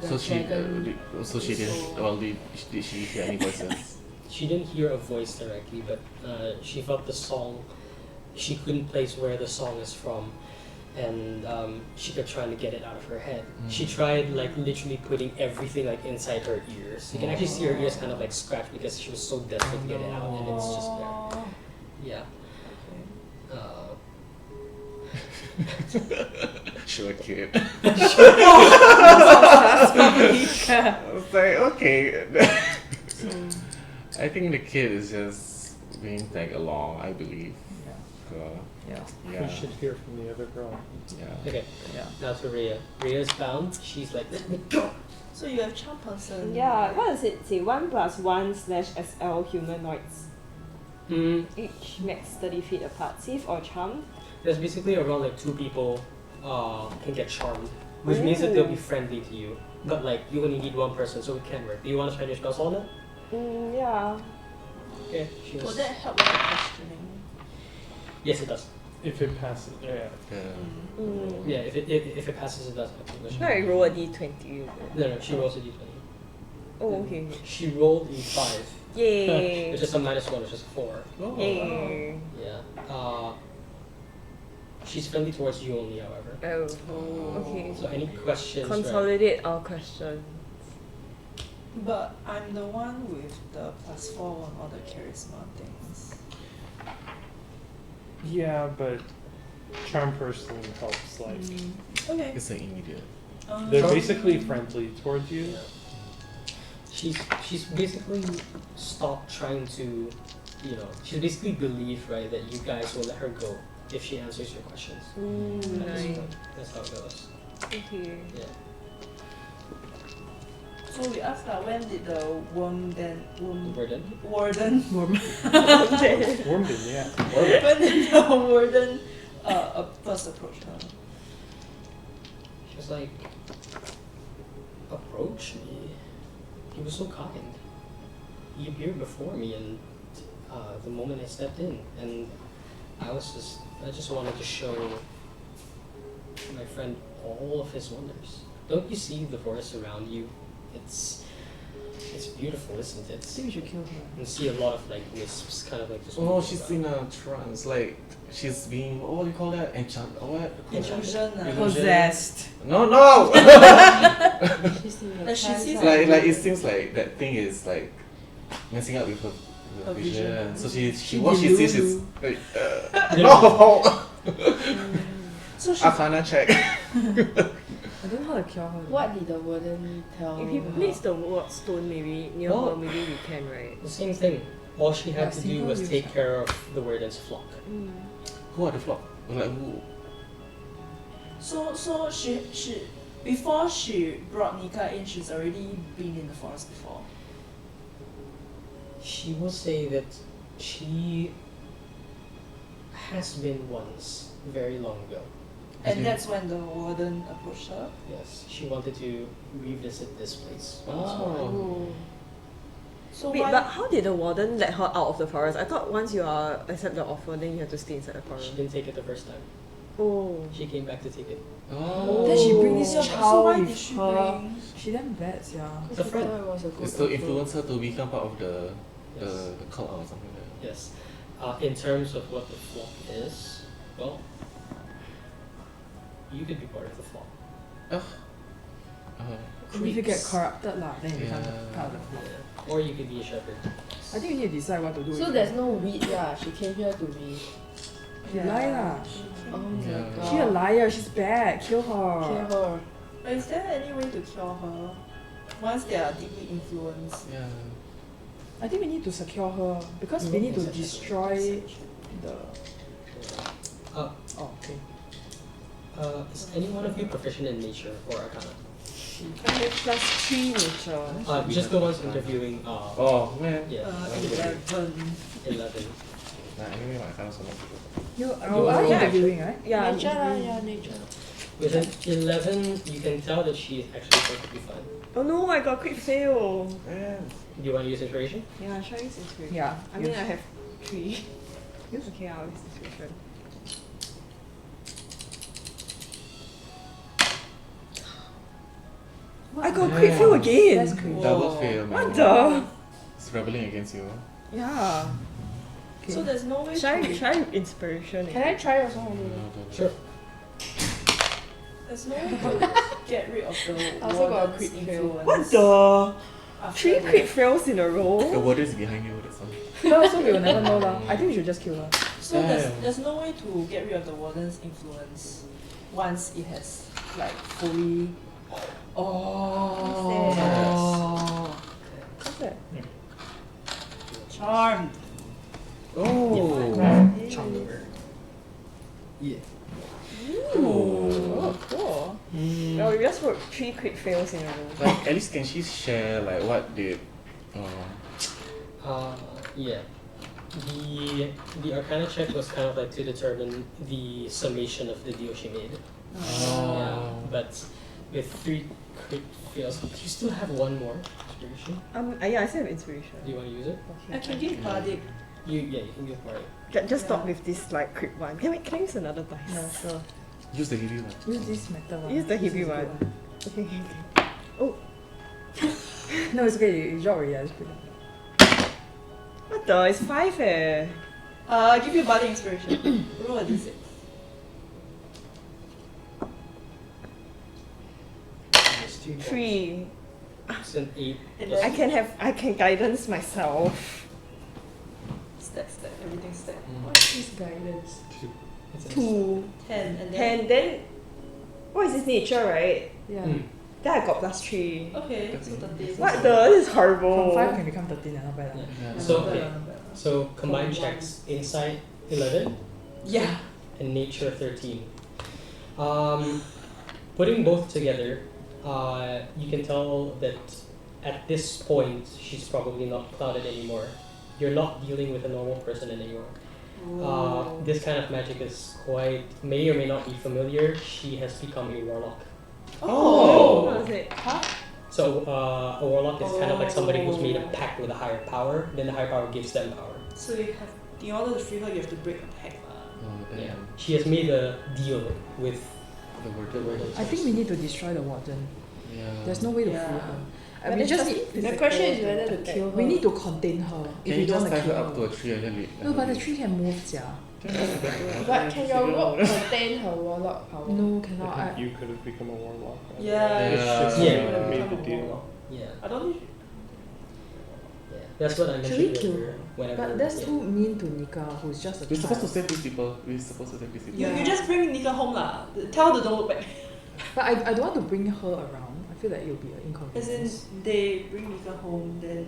So she dragon. so she didn't. Well, did she hear any voices? She didn't hear a voice directly, but she felt the song. She couldn't place where the song is from, and she kept trying to get it out of her head. She tried like literally putting everything like inside her ears. You can actually see her ears kind of like scratch because she was so desperate to get it out, and it's just there. Yeah. Sure, kid. So I was like, okay. I think the kid is just being tagged along, I believe. Yeah. Yeah. We should hear from the other girl. Yeah. Okay. Yeah. Now to Rhea. Rhea's bound. She's like, let me go. So you have charm person. Yeah, what does it say? 1+1/SL humanoids. Each max 30 feet apart. Safe or charmed? There's basically around like 2 people can get charmed, which means that they'll be friendly to you. But like you only need 1 person, so it can work. Do you want to spend your spells on it? Yeah. Okay. She Will was. that help with the questioning? Yes, it does. If it passes, yeah. Yeah, if it passes, it does. Now I roll a d20. No, she rolls a d20. Oh, okay. She rolled a 5, Yay. which is a -1, which is a 4. Yay. Yeah. She's friendly towards you only, however. Oh, okay. So any questions? Right? Consolidate our questions. But I'm the one with the +4 on all the charisma things. Yeah, but charm person helps. Like Okay. It's like immediate. they're Charm- basically friendly towards you. Yeah. She's basically stopped trying to, you know, she's basically believed, right, that you guys will let her go if she answers your questions. Nice. That's how it goes. Okay. Yeah. So we asked when did the warden Warden? Wormden, yeah. when did the warden first approach her? She was like, approach me. He was so kind. He appeared before me, and the moment I stepped in, and I just wanted to show my friend all of his wonders. Don't you see the forest around you? It's beautiful, isn't it? I think we should kill her. You see a lot of like wisps, kind of like just. Oh, moving she's around. in a trance. Like she's being what do you call that? What? Illusion. Possessed. No, no. She's in the And she trance, sees ah. like it seems like that thing is like messing up with her vision. So she what she sees is like, no. So she Arcana check. I don't know how to cure her. What did the warden tell If he her? place the word stone maybe near Oh. her, maybe we can, right? The same thing. All she had Yeah, to do single was use take that. care of the warden's flock. Who are the flock? Like who? So she before she brought Nika in, she's already been in the forest before. She will say that she has been once, very long ago. And that's when the warden approached her. Yes, she wanted to revisit this place. Oh. So Wait, why? but how did the warden let her out of the forest? I thought once you accept the offer, then you have to stay inside the She forest. didn't take it the first time. Oh. She came back to take it. Oh. Then she bring this Yeah, but so child why with did she her. bring? She damn bad, yeah. It's a friend. It was a good It's to offer. influence her to become part of the Yes. cult or something like that. Yes. In terms of what the flock is, well, you could be part of the flock. If you get Creeps. corrupted lah, then you become Yeah. part of the flock. Yeah. Or you could be a shepherd. I think we need to decide what to do. So with there's her. no weed, yeah. She came here to be. You lie lah. Oh Yeah. my god. She a liar. She's bad. Kill her. Kill her. But is there any way to cure her? Once they are deeply influenced. Yeah. I think we need to secure her because we need to destroy the. Uh, Oh, okay. is any one of you proficient in nature or arcana? I have +3 nature. Just the ones interviewing. Oh man. Yeah. 11. 11. Nah, anyway, my kind of so much. You You are are interviewing, right? Yeah, I'm Nature, interviewing. yeah, nature. With an 11, you can tell that she is actually perfectly fine. Oh no, I got quick fail. Man. Do you want to use inspiration? Yeah, I'll try this inspiration. Yeah. I mean, use. I have 3. Use. Okay, I'll use inspiration. I got quick fail again. That's crazy. Double fail, man. What the? It's rebelling against you. Yeah. Okay. So there's no way Try to inspiration. Can I try also? Sure. there's no way to get rid of the I also got a warden's quick fail. influence. What the? after 3 the- quick fails in a The row? warden is behind you, that's all. No, so we will never know lah. I think we should just kill her. So there's no way to get rid of the warden's influence once it has like fully. Oh. What's What's that? Charmed. Oh. Charmed over. Yeah. Oh, cool. No, we just wrote 3 quick fails in a row. Like, at least can she share like what did Yeah. The Arcana check was kind of like to determine the summation of the deal she made. Yeah. But with 3 crit fails, you still have 1 more inspiration. Yeah, I still have inspiration. Do you want to use it? I can give Bardic. You can give Mario. Just stop with this like quick one. Can I use another dice? No, sure. use the heavy one. Use this metal one. Use the This heavy is one. good Okay. No, it's okay. You drop already. I just put it. What the? It's 5 eh. I give you Bardic inspiration. Roll a d6. There's 2 more. 3. It's an 8. And plus then- I can guidance myself. Stack, everything stack. What is this guidance? it's a- 2. 10 and then. 10, then. What is this nature, right? Yeah. Mm. Then I got plus 3. Okay, so 13. What the? This is horrible. From 5 can become 13, not bad. Yeah. Yeah. So, Not bad, okay. not bad. So combined checks, insight 11 Yeah. and nature 13. Putting both together, you can tell that at this point she's probably not clouded anymore. You're not dealing with a normal person anymore. This kind of magic is may or may not be familiar. She has become a warlock. Oh! What was it? So a warlock is kind of like somebody who's made a pact with a higher power. Then the higher power gives them power. So you have, in order to free her, you have to break a pact. Yeah, she has made a deal with The word. the word. I think we need to destroy the warden. Yeah. There's no way to Yeah. free her. But We it's just just need. The question is whether to kill her. We need to contain her. If Can we you don't just want tie to kill her up to her. a tree and then No, but the tree can move, sia. But can your rope contain her warlock power? No, I cannot. think you could have become a warlock. Yeah. It's just Yeah. made the deal. Yeah, I don't think. yeah. That's what I Should mentioned we kill earlier. Whenever, But that's yeah. too mean to Nika, who's just a We're supposed to child. save these people. We're supposed to save these people. You just bring Nika home lah. Tell her to don't look back. But I don't want to bring her around. I feel like it'll be an As inconvenience. in, they bring Nika home, then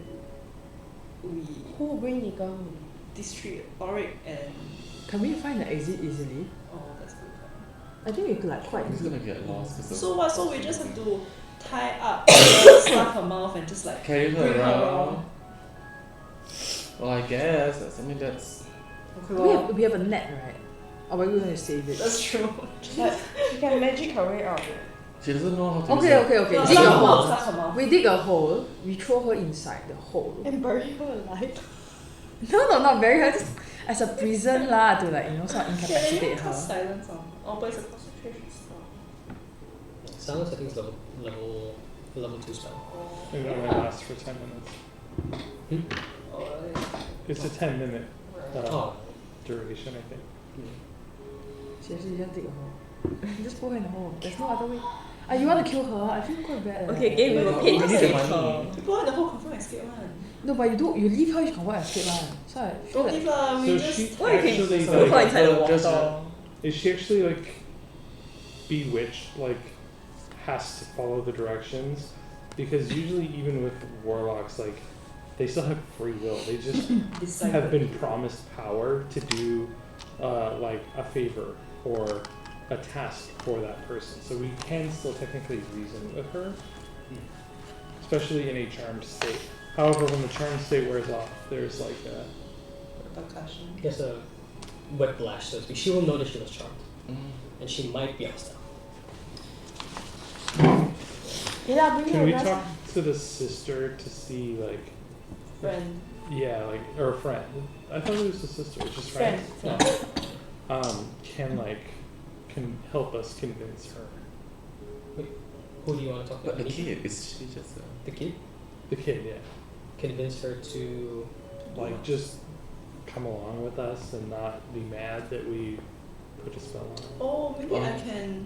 we Who will bring Nika home? distribute Auric and. Can we find the exit easily? Oh, that's good. I think we could like quite Who's easily. gonna get lost? 'Cause So what? So we just have to tie up, stuff her mouth, and just like carry her bring her around. around. Well, I guess. I mean, that's. Okay, We have a net, right? Or are we going to save it? that's true. But she can magic her way out. She doesn't know how to Okay, use it. okay. No, Dig a stuff her mouth, hole. stuff her mouth. We dig a hole. We throw her inside the hole. And bury her alive. No, not bury her. Just as a prison lah to like sort of Yeah, you incapacitate can cast her. silence on. Oh, but it's a concentration spell. Silence, I think, is level 2 spell. It only lasts for 10 minutes. Oh, yeah. It's a 10-minute Oh. duration, I think. Seriously, just dig a hole. Just put her in the hole. There's no other way. You want to kill her? I feel quite bad. Okay, again, we were paid to We need the save money. her. People in the whole confirm escape one. No, but you leave her, you can work escape one. So I feel Don't like leave her. We So just. she What if actually we put her like, inside the just- water? is she actually like bewitched, like has to follow the directions? Because usually even with warlocks, like they still have free will. They just Decide. have been promised power to do like a favor or a task for that person. So we can still technically reason with her, especially in a charmed state. However, when the charmed state wears off, there's like a Percussion. There's a whiplash, so to speak. She will notice she was charmed, Mm. and she might be hostile. Yeah, bring Can her we rest. talk to the sister to see like, Friend. yeah, like or a friend? I thought it was the sister, just friend. Friend. Can help us convince her. Who do you want to talk But to? the kid, is she just The kid? The kid, yeah. Convince her to. Like just come along with us and not be mad that we put a spell on her. Oh, maybe I can.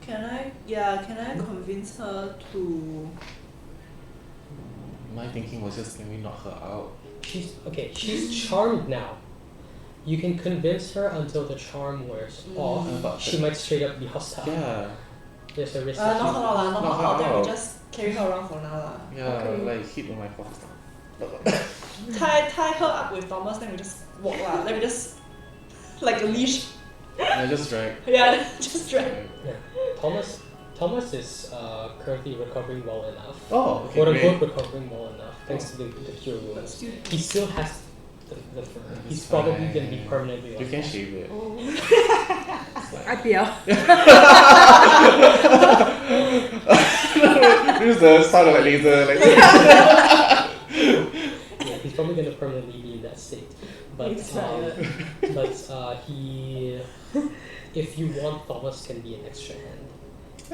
Can I convince her to? my thinking was just can we knock her out? She's charmed now. You can convince her until the charm wears off. But She might straight up be hostile. yeah. There's a risk. Not her out lah, not Knock her out. her Then we out. just carry her around for now lah. Yeah, Okay. like hit on my fourth star. Tie her up with Thomas, then we just walk lah. Then we just like a leash. I just drag. Yeah, just drag. Yeah. Thomas is currently recovering well enough. Oh, okay, Quote unquote great. recovering well enough, thanks to the cure But wounds. still. He still has the fur. He's It's probably fine. gonna be permanently You like can that. shave it. Oh. IPL. This is the sound of like laser, like Yeah, he's probably gonna permanently be in that state. But he, if you want, Thomas can be an extra hand.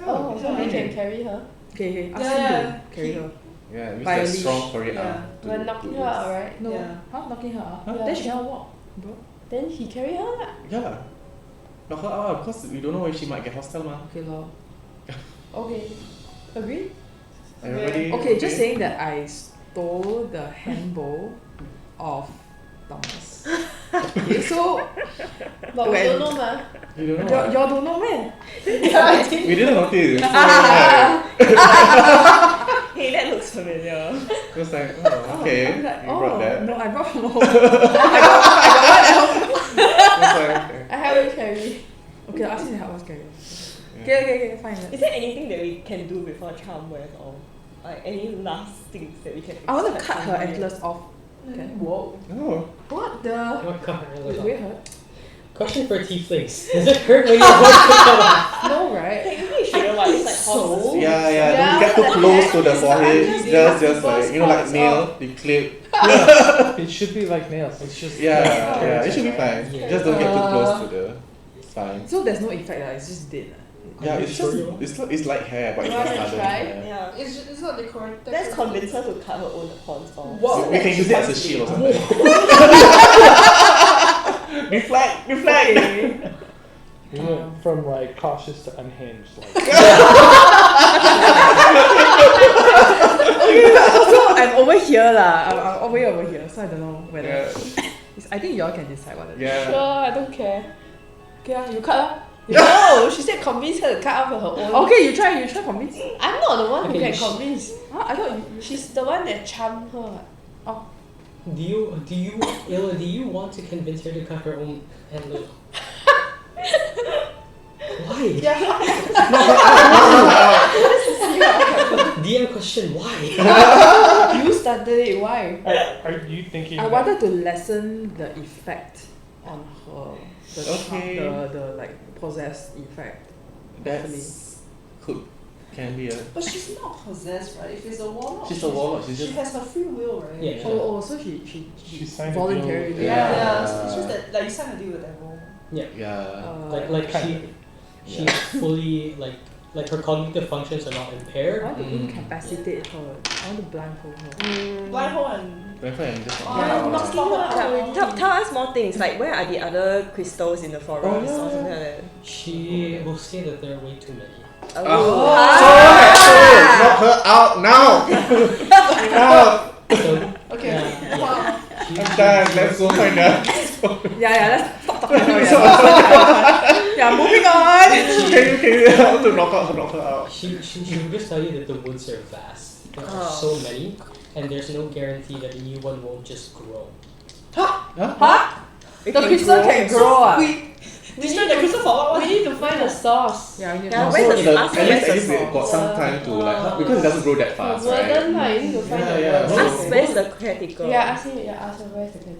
Oh, so we can carry her. Okay, ask Yeah, him to carry her. yeah, it By means a they're strong leash. for it. Yeah. We're knocking her out, right? No, Yeah. knocking her out. Yeah. Then she cannot walk, bro. Then he carry her lah. Yeah. Knock her out because we don't know if she might get hostile, ma. Okay, lor. Okay. Agree? Everybody. Okay, just saying that I stole the hand bow of Thomas. Okay, so But we When- don't know mah. You don't know. y'all don't know when. We didn't notice. So, Hey, that looks familiar. it was like, oh, okay, I'm like, you brought that. No, I brought from home. I got one at home. It was like, okay. I help you carry. Okay, I'll ask him to help us carry. Yeah. Okay, fine. Is there anything that we can do before charm wears off? Like any last things that we can I want to expect cut from her you? antlers off. Okay. Whoa. Oh, What the? What cover? Wait, will it hurt? Question for tieflings: does it hurt when you're about to cut off? No, right? Technically, you shouldn't want it's like horses. yeah, Yeah, don't get too but close the to the head is forehead. like Just like, first you know, like parts nail, off. you clip. It should be like nails. It's just Yeah, it should be fine. Yeah. Just don't get too close to the spine. So there's no effect, it's just dead. Yeah, you it's sure just, you want? it's like hair, but You it's wanna not sudden try? hair. Yeah. It's not decorative. Let's convince her to cut her own horns off. Whoa. So we can use it as a shield or something. Deflect! Okay. We went from like cautious to unhinged. Like, Also, I'm over here lah. I'm all the way over here, so I don't know whether. Yeah. I think y'all can decide what it is. Sure, Yeah. I don't care. Okay, you cut lah. No, she said convince her to cut off her own. Okay, you try convince. I'm not the one who Okay, can convince. Huh? I thought you. She's the one that charmed her. Do you want to convince her to cut her own handle? Why? DM question, why? You started it, why? are you thinking? I that- wanted to lessen the effect on her. The Okay. the like possessed effect. That's can be a. But she's not possessed, right? If it's a warlock, She's a warlock, she's she just. has her free will, right? Yeah. Oh, so she She signed a voluntarily. deal. Yeah, Yeah. so it's just that like you sign a deal with the devil. Yeah. Like Kind she's fully like her cognitive functions are not I impaired. want to incapacitate her. I want to blindfold her. Blindfold and Blindfold and just. oh, knock her out Yeah, already. tell us more things, like where are the other crystals in the forest Oh, or something like that? She will say that there are way too many. Oh. Ah. Knock her out now! Now! So Okay. yeah, I'm done. Let's go find her. Yeah, let's stop talking about it. Yeah, moving on. Can you help to knock her out? she will just tell you that the woods are vast. There are Oh. so many, and there's no guarantee that a new one won't just grow. The crystal can grow. Destroy the crystal for what? We need to find the source. Yeah, we need Yeah, to where's So the the- ask at where's least the they got some source? time to like because it doesn't grow that fast, Well, right? then like, you need to find the Yeah. source. Ask where's the caretaker? Yeah, ask him. Yeah, ask her where's the candy.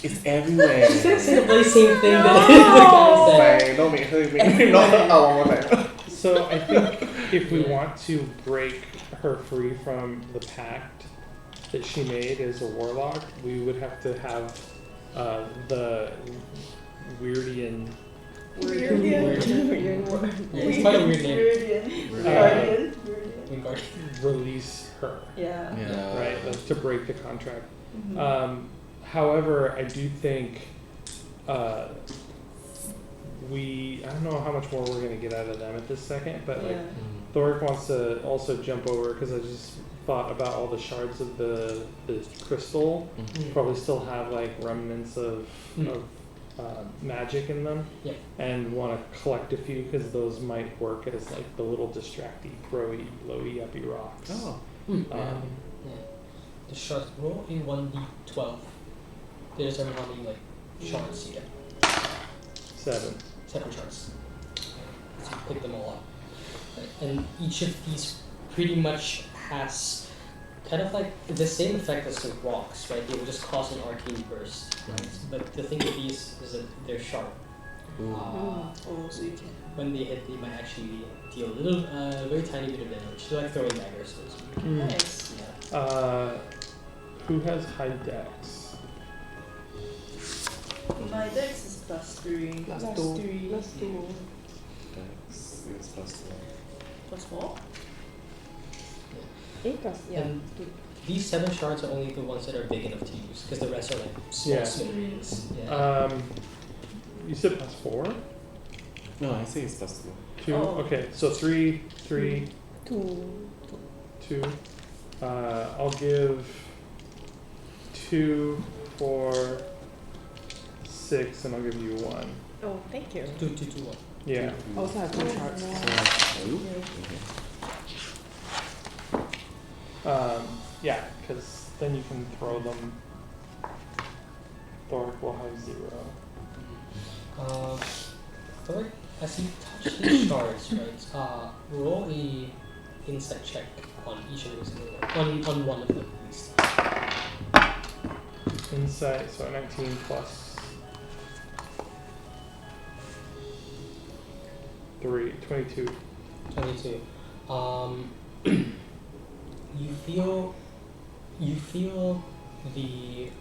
It's everywhere. It's the very same thing that the guy said. Like, don't make her knock her out one more time. So I think if we want to break her free from the pact that she made as a warlock, we would have to have the Weirdian. Yeah, it's quite a weird name. Release her. Yeah. Yeah. Right, that's to break the contract. Mhm. However, I do think I don't know how much more we're gonna get out of them at this second, but like Thoric wants to also jump over because I just thought about all the shards of the crystal. Probably still have like remnants of magic in them, Yeah. and want to collect a few because those might work as like the little distracty, throwy, blowy, uppy rocks. Oh. Yeah. The shards roll in 1d12. They determine how many like shards you get. 7. 7 shards. So you pick them all up. And each of these pretty much has kind of like the same effect as the rocks, right? They will just cause an arcane burst, right? But the thing with these is that they're sharp. Oh, so you can. When they hit, they might actually deal a little, very tiny bit of damage. They're like throwing daggers, so to speak. Nice. Yeah. Who has high dex? My dex is +3. Plus Plus 2. 3. Plus 2. That's it's +4? And these 7 shards are only the ones that are big enough to use, because the rest are like small Yeah. smithereens. Yeah. You said +4? No, I say it's +2. 2? Oh. Okay, so 3, 3, 2. 2. I'll give 2, 4, 6, and I'll give you 1. Oh, thank you. 2, 2, 2, 1. Yeah. I also have 2 shards. Yeah, because then you can throw them. Thoric will have 0. Thoric, as you touch the shards, right? Roll a insight check on each and every single one. On one of them, at least. Insight, so 19 plus 3, 22. 22. You feel the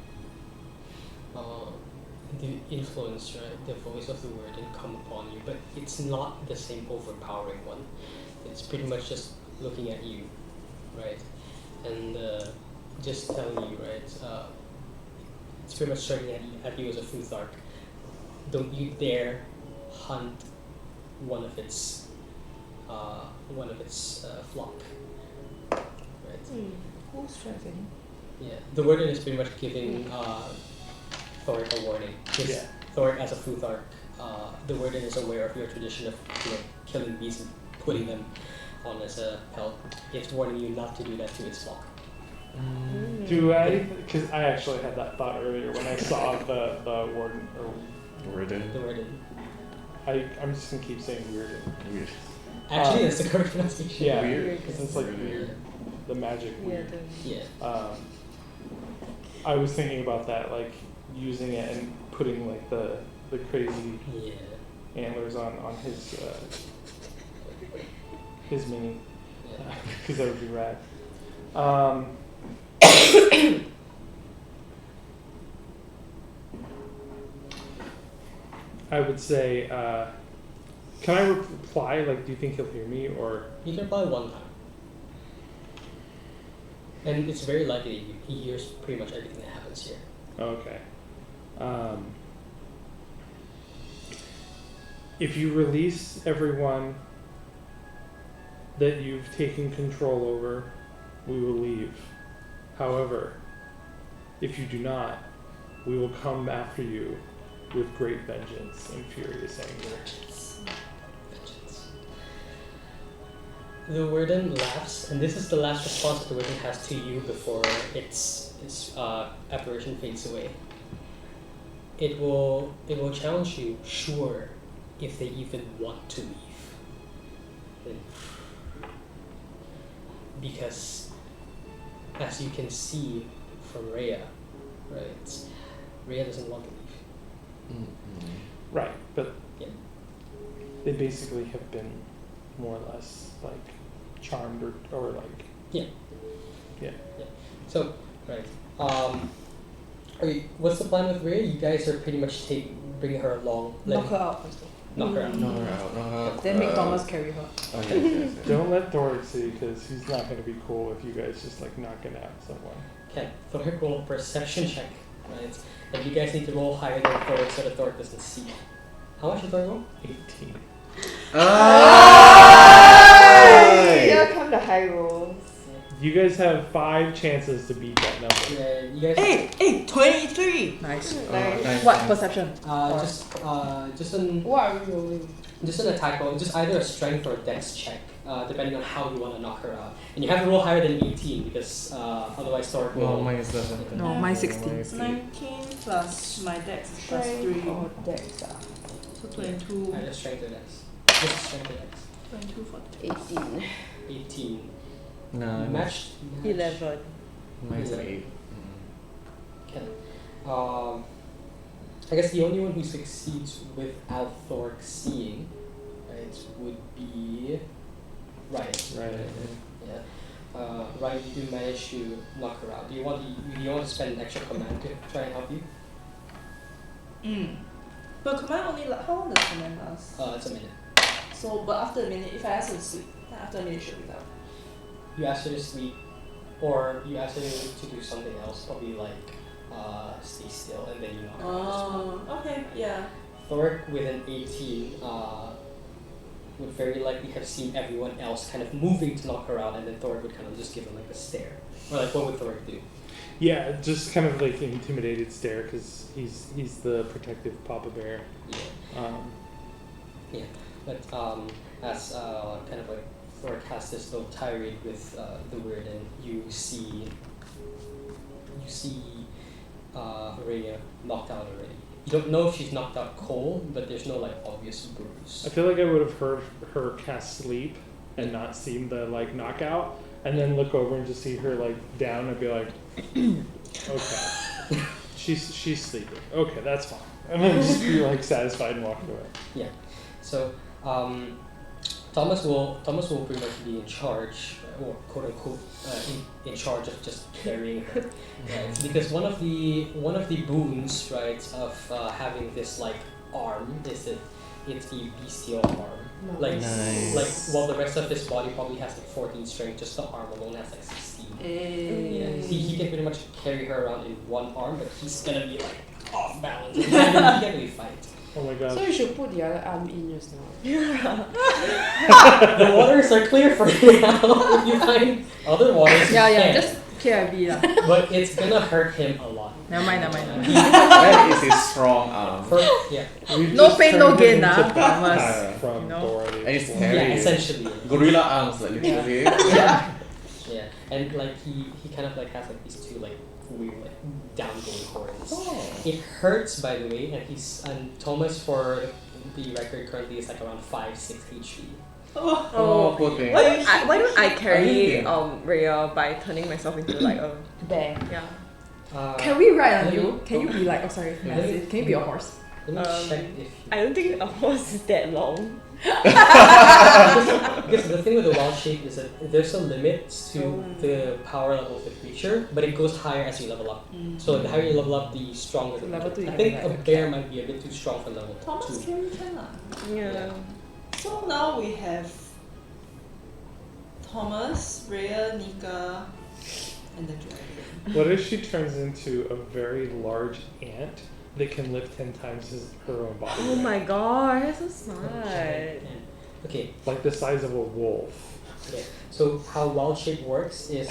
influence, right? The voice of the word and come upon you, but it's not the same overpowering one. It's pretty much just looking at you, right? And just telling you, right? It's pretty much starting at you as a Futhark. Don't you dare hunt one of its flock, right? Who's stressing? Yeah, the warden is pretty much giving Thoric a warning. Yeah. Thoric, as a Futhark, the warden is aware of your tradition of killing beasts and putting them on as a pelt. It's warning you not to do that to its flock. Do I? Because I actually had that thought earlier when I saw the warden. Warden. The warden. I'm just gonna keep saying weird. Weird. Actually, that's the correct pronunciation. Yeah, Weird. because it's like weird. The magic weird. Yeah. I was thinking about that, like using it and putting like the crazy Yeah. antlers on his mini, Yeah. because that would be rad. I would say, can I reply? Like, do you think he'll hear me, or? You can apply one time. And it's very likely he hears pretty much everything that happens here. Okay. If you release everyone that you've taken control over, we will leave. However, if you do not, we will come after you with great vengeance and furious anger. The warden laughs, and this is the last response the warden has to you before its apparition fades away. It will challenge you, sure, if they even want to leave. Because, as you can see from Rhea, right, Rhea doesn't want to leave. Right, but Yeah. they basically have been more or less like charmed or like Yeah. Yeah. So, right. What's the plan with Rhea? You guys are pretty much bringing her along. Knock her out first. Knock her out. No, no. Then make Thomas carry her. Oh, yes. Don't let Thor see because he's not going to be cool with you guys just like knocking out someone. Okay, Thor roll a perception check, right? And you guys need to roll higher than Thor so that Thor doesn't see. How much did Thor roll? 18. Here come the high rolls. You guys have 5 chances to beat that number. Yeah, you guys. Hey, 23! Nice. Nice. What perception? Just an What are we rolling? just an attack roll, just either a strength or a dex check, depending on how you want to knock her out. And you have to roll higher than 18 because otherwly Thor will. Well, mine is the. No, mine 16. 19 plus my dex is plus 3. Or dex ah? So 22. Either strength or dex. Just strength or dex. 22 for 18. 18. No, Matched. 11. mine's an 8. Okay. I guess the only one who succeeds without Thor seeing, right, would be Ryan. Right. Yeah. Ryan, you do manage to knock her out. Do you want to spend an extra command to try and help you? But command only how long does command last? It's a minute. So, but after a minute, if I ask her to sleep, then after a minute she'll be up. You ask her to sleep, or you ask her to do something else, probably like stay still, and then you knock her out. Oh, okay, yeah. Thor with an 18 would very likely have seen everyone else kind of moving to knock her out, and then Thor would kind of just give him like a stare. Or like, what would Thor do? Yeah, just kind of like an intimidated stare because he's the protective Papa Bear. Yeah. But as kind of like Thor casts this little tirade with the word, and you see Rhea knocked out already. You don't know if she's knocked out cold, but there's no like obvious bruise. I feel like I would have heard her cast sleep and not seen the like knockout, and then look over and just see her like down and be like, okay, she's sleeping. Okay, that's fine, and then just be like satisfied and walk away. Yeah. So Thomas will pretty much be in charge, or quote unquote in charge of just carrying her, right? Because one of the boons, right, of having this like arm is that it's a bestial arm. Like while the rest of his body probably has like 14 strength, just the arm alone has like 16. Yeah, he can pretty much carry her around in one arm, but he's gonna be like off balance. He can't really fight. Oh my gosh. So you should put the other arm in just now. The waters are clear for you now. If you find other waters, you can. just KIV lah. But it's gonna hurt him a lot. Never mind. That is his strong arm. Yeah. We've No just pain, no turned gain, him into ah, Thomas. Batman from You know? Thor. And it's Yeah, hairy. essentially. Gorilla arms, like literally. Yeah, and like he kind of like has like these two like weird like downgoing horns. It hurts, by the way, and Thomas, for the record, currently is like around 5-6 HP. Oh, poor thing. Why don't I carry Anything. Rhea by turning myself into like a Bear. yeah. Can we ride on let you? me- Can you be like, oh sorry, Let me- can you be a horse? Let me check if I don't think a horse is that long. because the thing with the wild shape is that there's a limit to the power level of the creature, but it goes higher as you level up. So the higher you level up, the stronger the Level creature. two, I you think can a be like bear might be a bit too strong for level Thomas 2. carry can lah. Yeah. So now we have Thomas, Rhea, Nika, and the dragon. What if she turns into a very large ant that can lift 10 times her own body? Oh weight? my god, that's so smart. Okay, Like the size of a wolf. okay. So how wild shape works is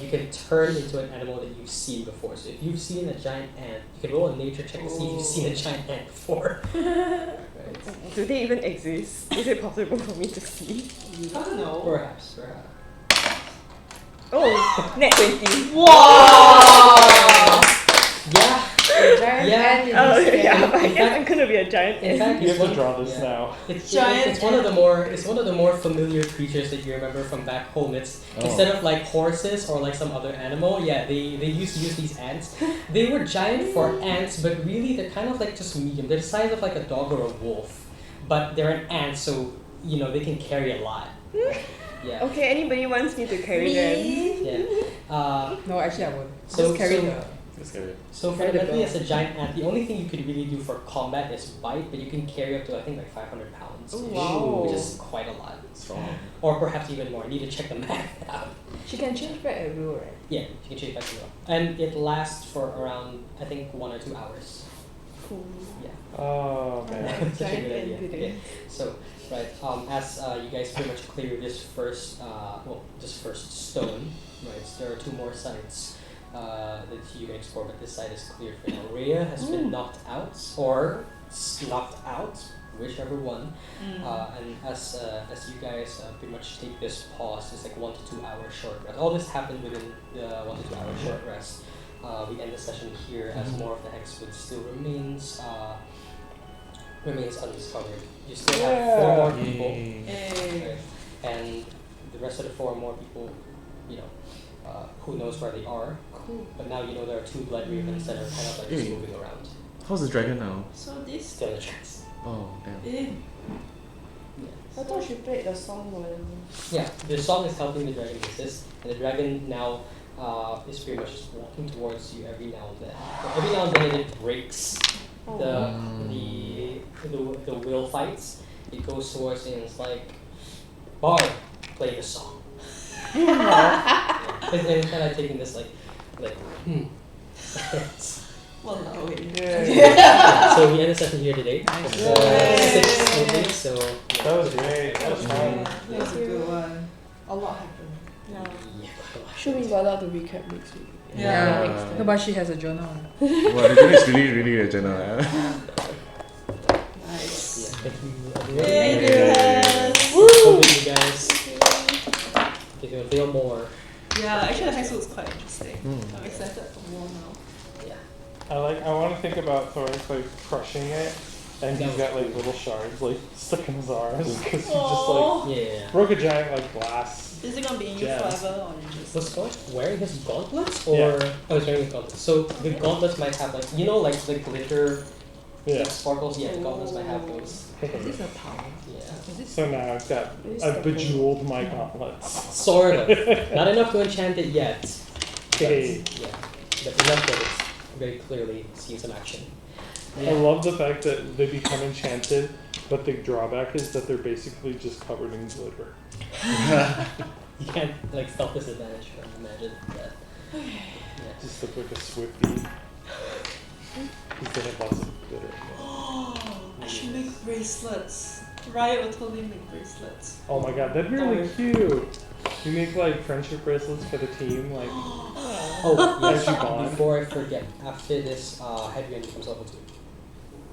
you can turn into an animal that you've seen before. So if you've seen a giant ant, you can roll a nature check to see if you've seen a giant ant before. Right. Do they even exist? Is it possible for me to see? You don't know. Perhaps. Oh, net 20. Wow! Yeah. Giant Yeah. ant in Oh his yeah, hand. I guess I'm gonna be a giant In ant. fact, You it's have to one, draw this yeah. now. It's Giant one of the more familiar creatures that you remember from back home. It's instead of like horses or like some other animal, yeah, they used to use these ants. They were giant for ants, but really they're kind of like just medium. They're the size of like a dog or a wolf, but they're an ant, so you know, they can carry a lot. Yeah. Okay, anybody wants me to carry them? Yeah. No, actually I won't. So- Just carry so- the. Let's get it. So Carry the fundamentally, ball. as a giant ant, the only thing you could really do for combat is bite, but you can carry up to I think like 500 pounds, Oh, wow. which is quite a lot. Strong. Or perhaps even more. I need to check the math out. She can change back at will, right? Yeah, you can change back to zero. And it lasts for around, I think, 1 or 2 hours. Cool. Yeah. Oh man. Such a Giant good idea. ant Okay. So, right, as you guys pretty much clear this first, this first stone, right, there are 2 more sites that you can explore, but this side is cleared for now. Rhea has been knocked out, or knocked out, whichever one. And as you guys pretty much take this pause, it's like 1 to 2 hour short rest. All this happened within the 1 to 2 hour short rest. We end the session here as more of the hexwood still remains undiscovered. You still have 4 more people, right? And the rest of the 4 more people, you know, who knows where they are. Cool. But now you know there are 2 blood ravens that are kind of like just moving around. How's the dragon now? So this. Still in the chest. Oh, damn. Eh, I thought she played the song or whatever. Yeah, the song is helping the dragon resist, and the dragon now is pretty much just walking towards you every now and then. So every now and then it breaks the will fights. It goes towards you and it's like, Bard, play the song. And kind of taking this like well, no, wait. So we end the session here today. Nice. It's 6 only, so That was great. That was fun. That's a good one. A lot happened. yeah. Should we bother to recap next week? Yeah. No, but she has a journal. Wow, the journal is really a journal. Nice. Yeah, thank you Thank everyone. you, guys. Hope that you guys get to feel more. Yeah, actually the high school is quite interesting. I'm excited for more now. I want to think about Thoris like crushing it, and he's got like little shards like stuck in his arms because he just like Yeah. broke a giant like glass. Is it gonna be in you Jazz. forever or you just... Was Scott wearing his gauntlets or Yeah. oh he's wearing his gauntlets. So the gauntlets might have like like the glitter Yeah. sparkles, the gauntlets might have those. Is this a power? Yeah. So now I've got I've bejeweled my gauntlets. Sort of. Not enough to enchant it yet. But, Hey. yeah. But enough that it's very clearly seen some action. I love the fact that they become enchanted, but the drawback is that they're basically just covered in glitter. You can't like stop disadvantage from imagine that. Yeah. Just look like a Swiftie. Because they have lots of glitter. I should make bracelets. Riot will totally make bracelets. Oh my god, that'd be really cute. You make like friendship bracelets for the team, like Oh, as you yes. bond. Before I forget, after this, Hadrian becomes level 2.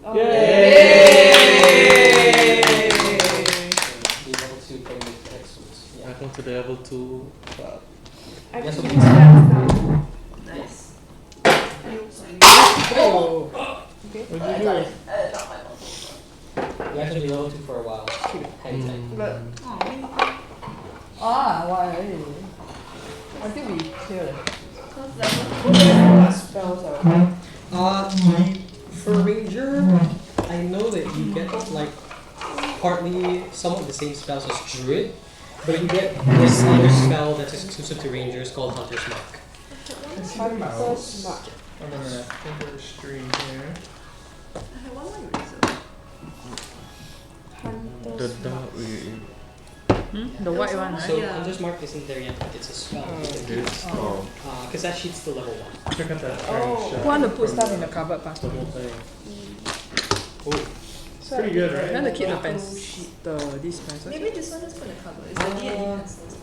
Oh, Be level 2 going into the next weeks. Yeah. Welcome to the level 2 club. I Yes, can okay. use that now. Nice. Oh! What'd you do? You actually be level 2 for a while. Hang tight. But Ah, why? I think we cleared. what spells are For Ranger, I know that you get like partly somewhat the same spells as Druid, but you get this other spell that's exclusive to Rangers called Hunter's Mark. Hunter's Mark. I'm gonna enter stream here. I have one more eraser. Hunter's The Mark. The white one, right? So Yeah. Hunter's Mark isn't there yet, but it's a spell. Oh. Because that sheet's still level 1. Check out that Oh. French Who want to put stuff in the cupboard, pa? the whole thing. So Pretty good, right? You want to keep the Oh, pens, the this pencil? Maybe this one is for the cover. It's the D&D pencils.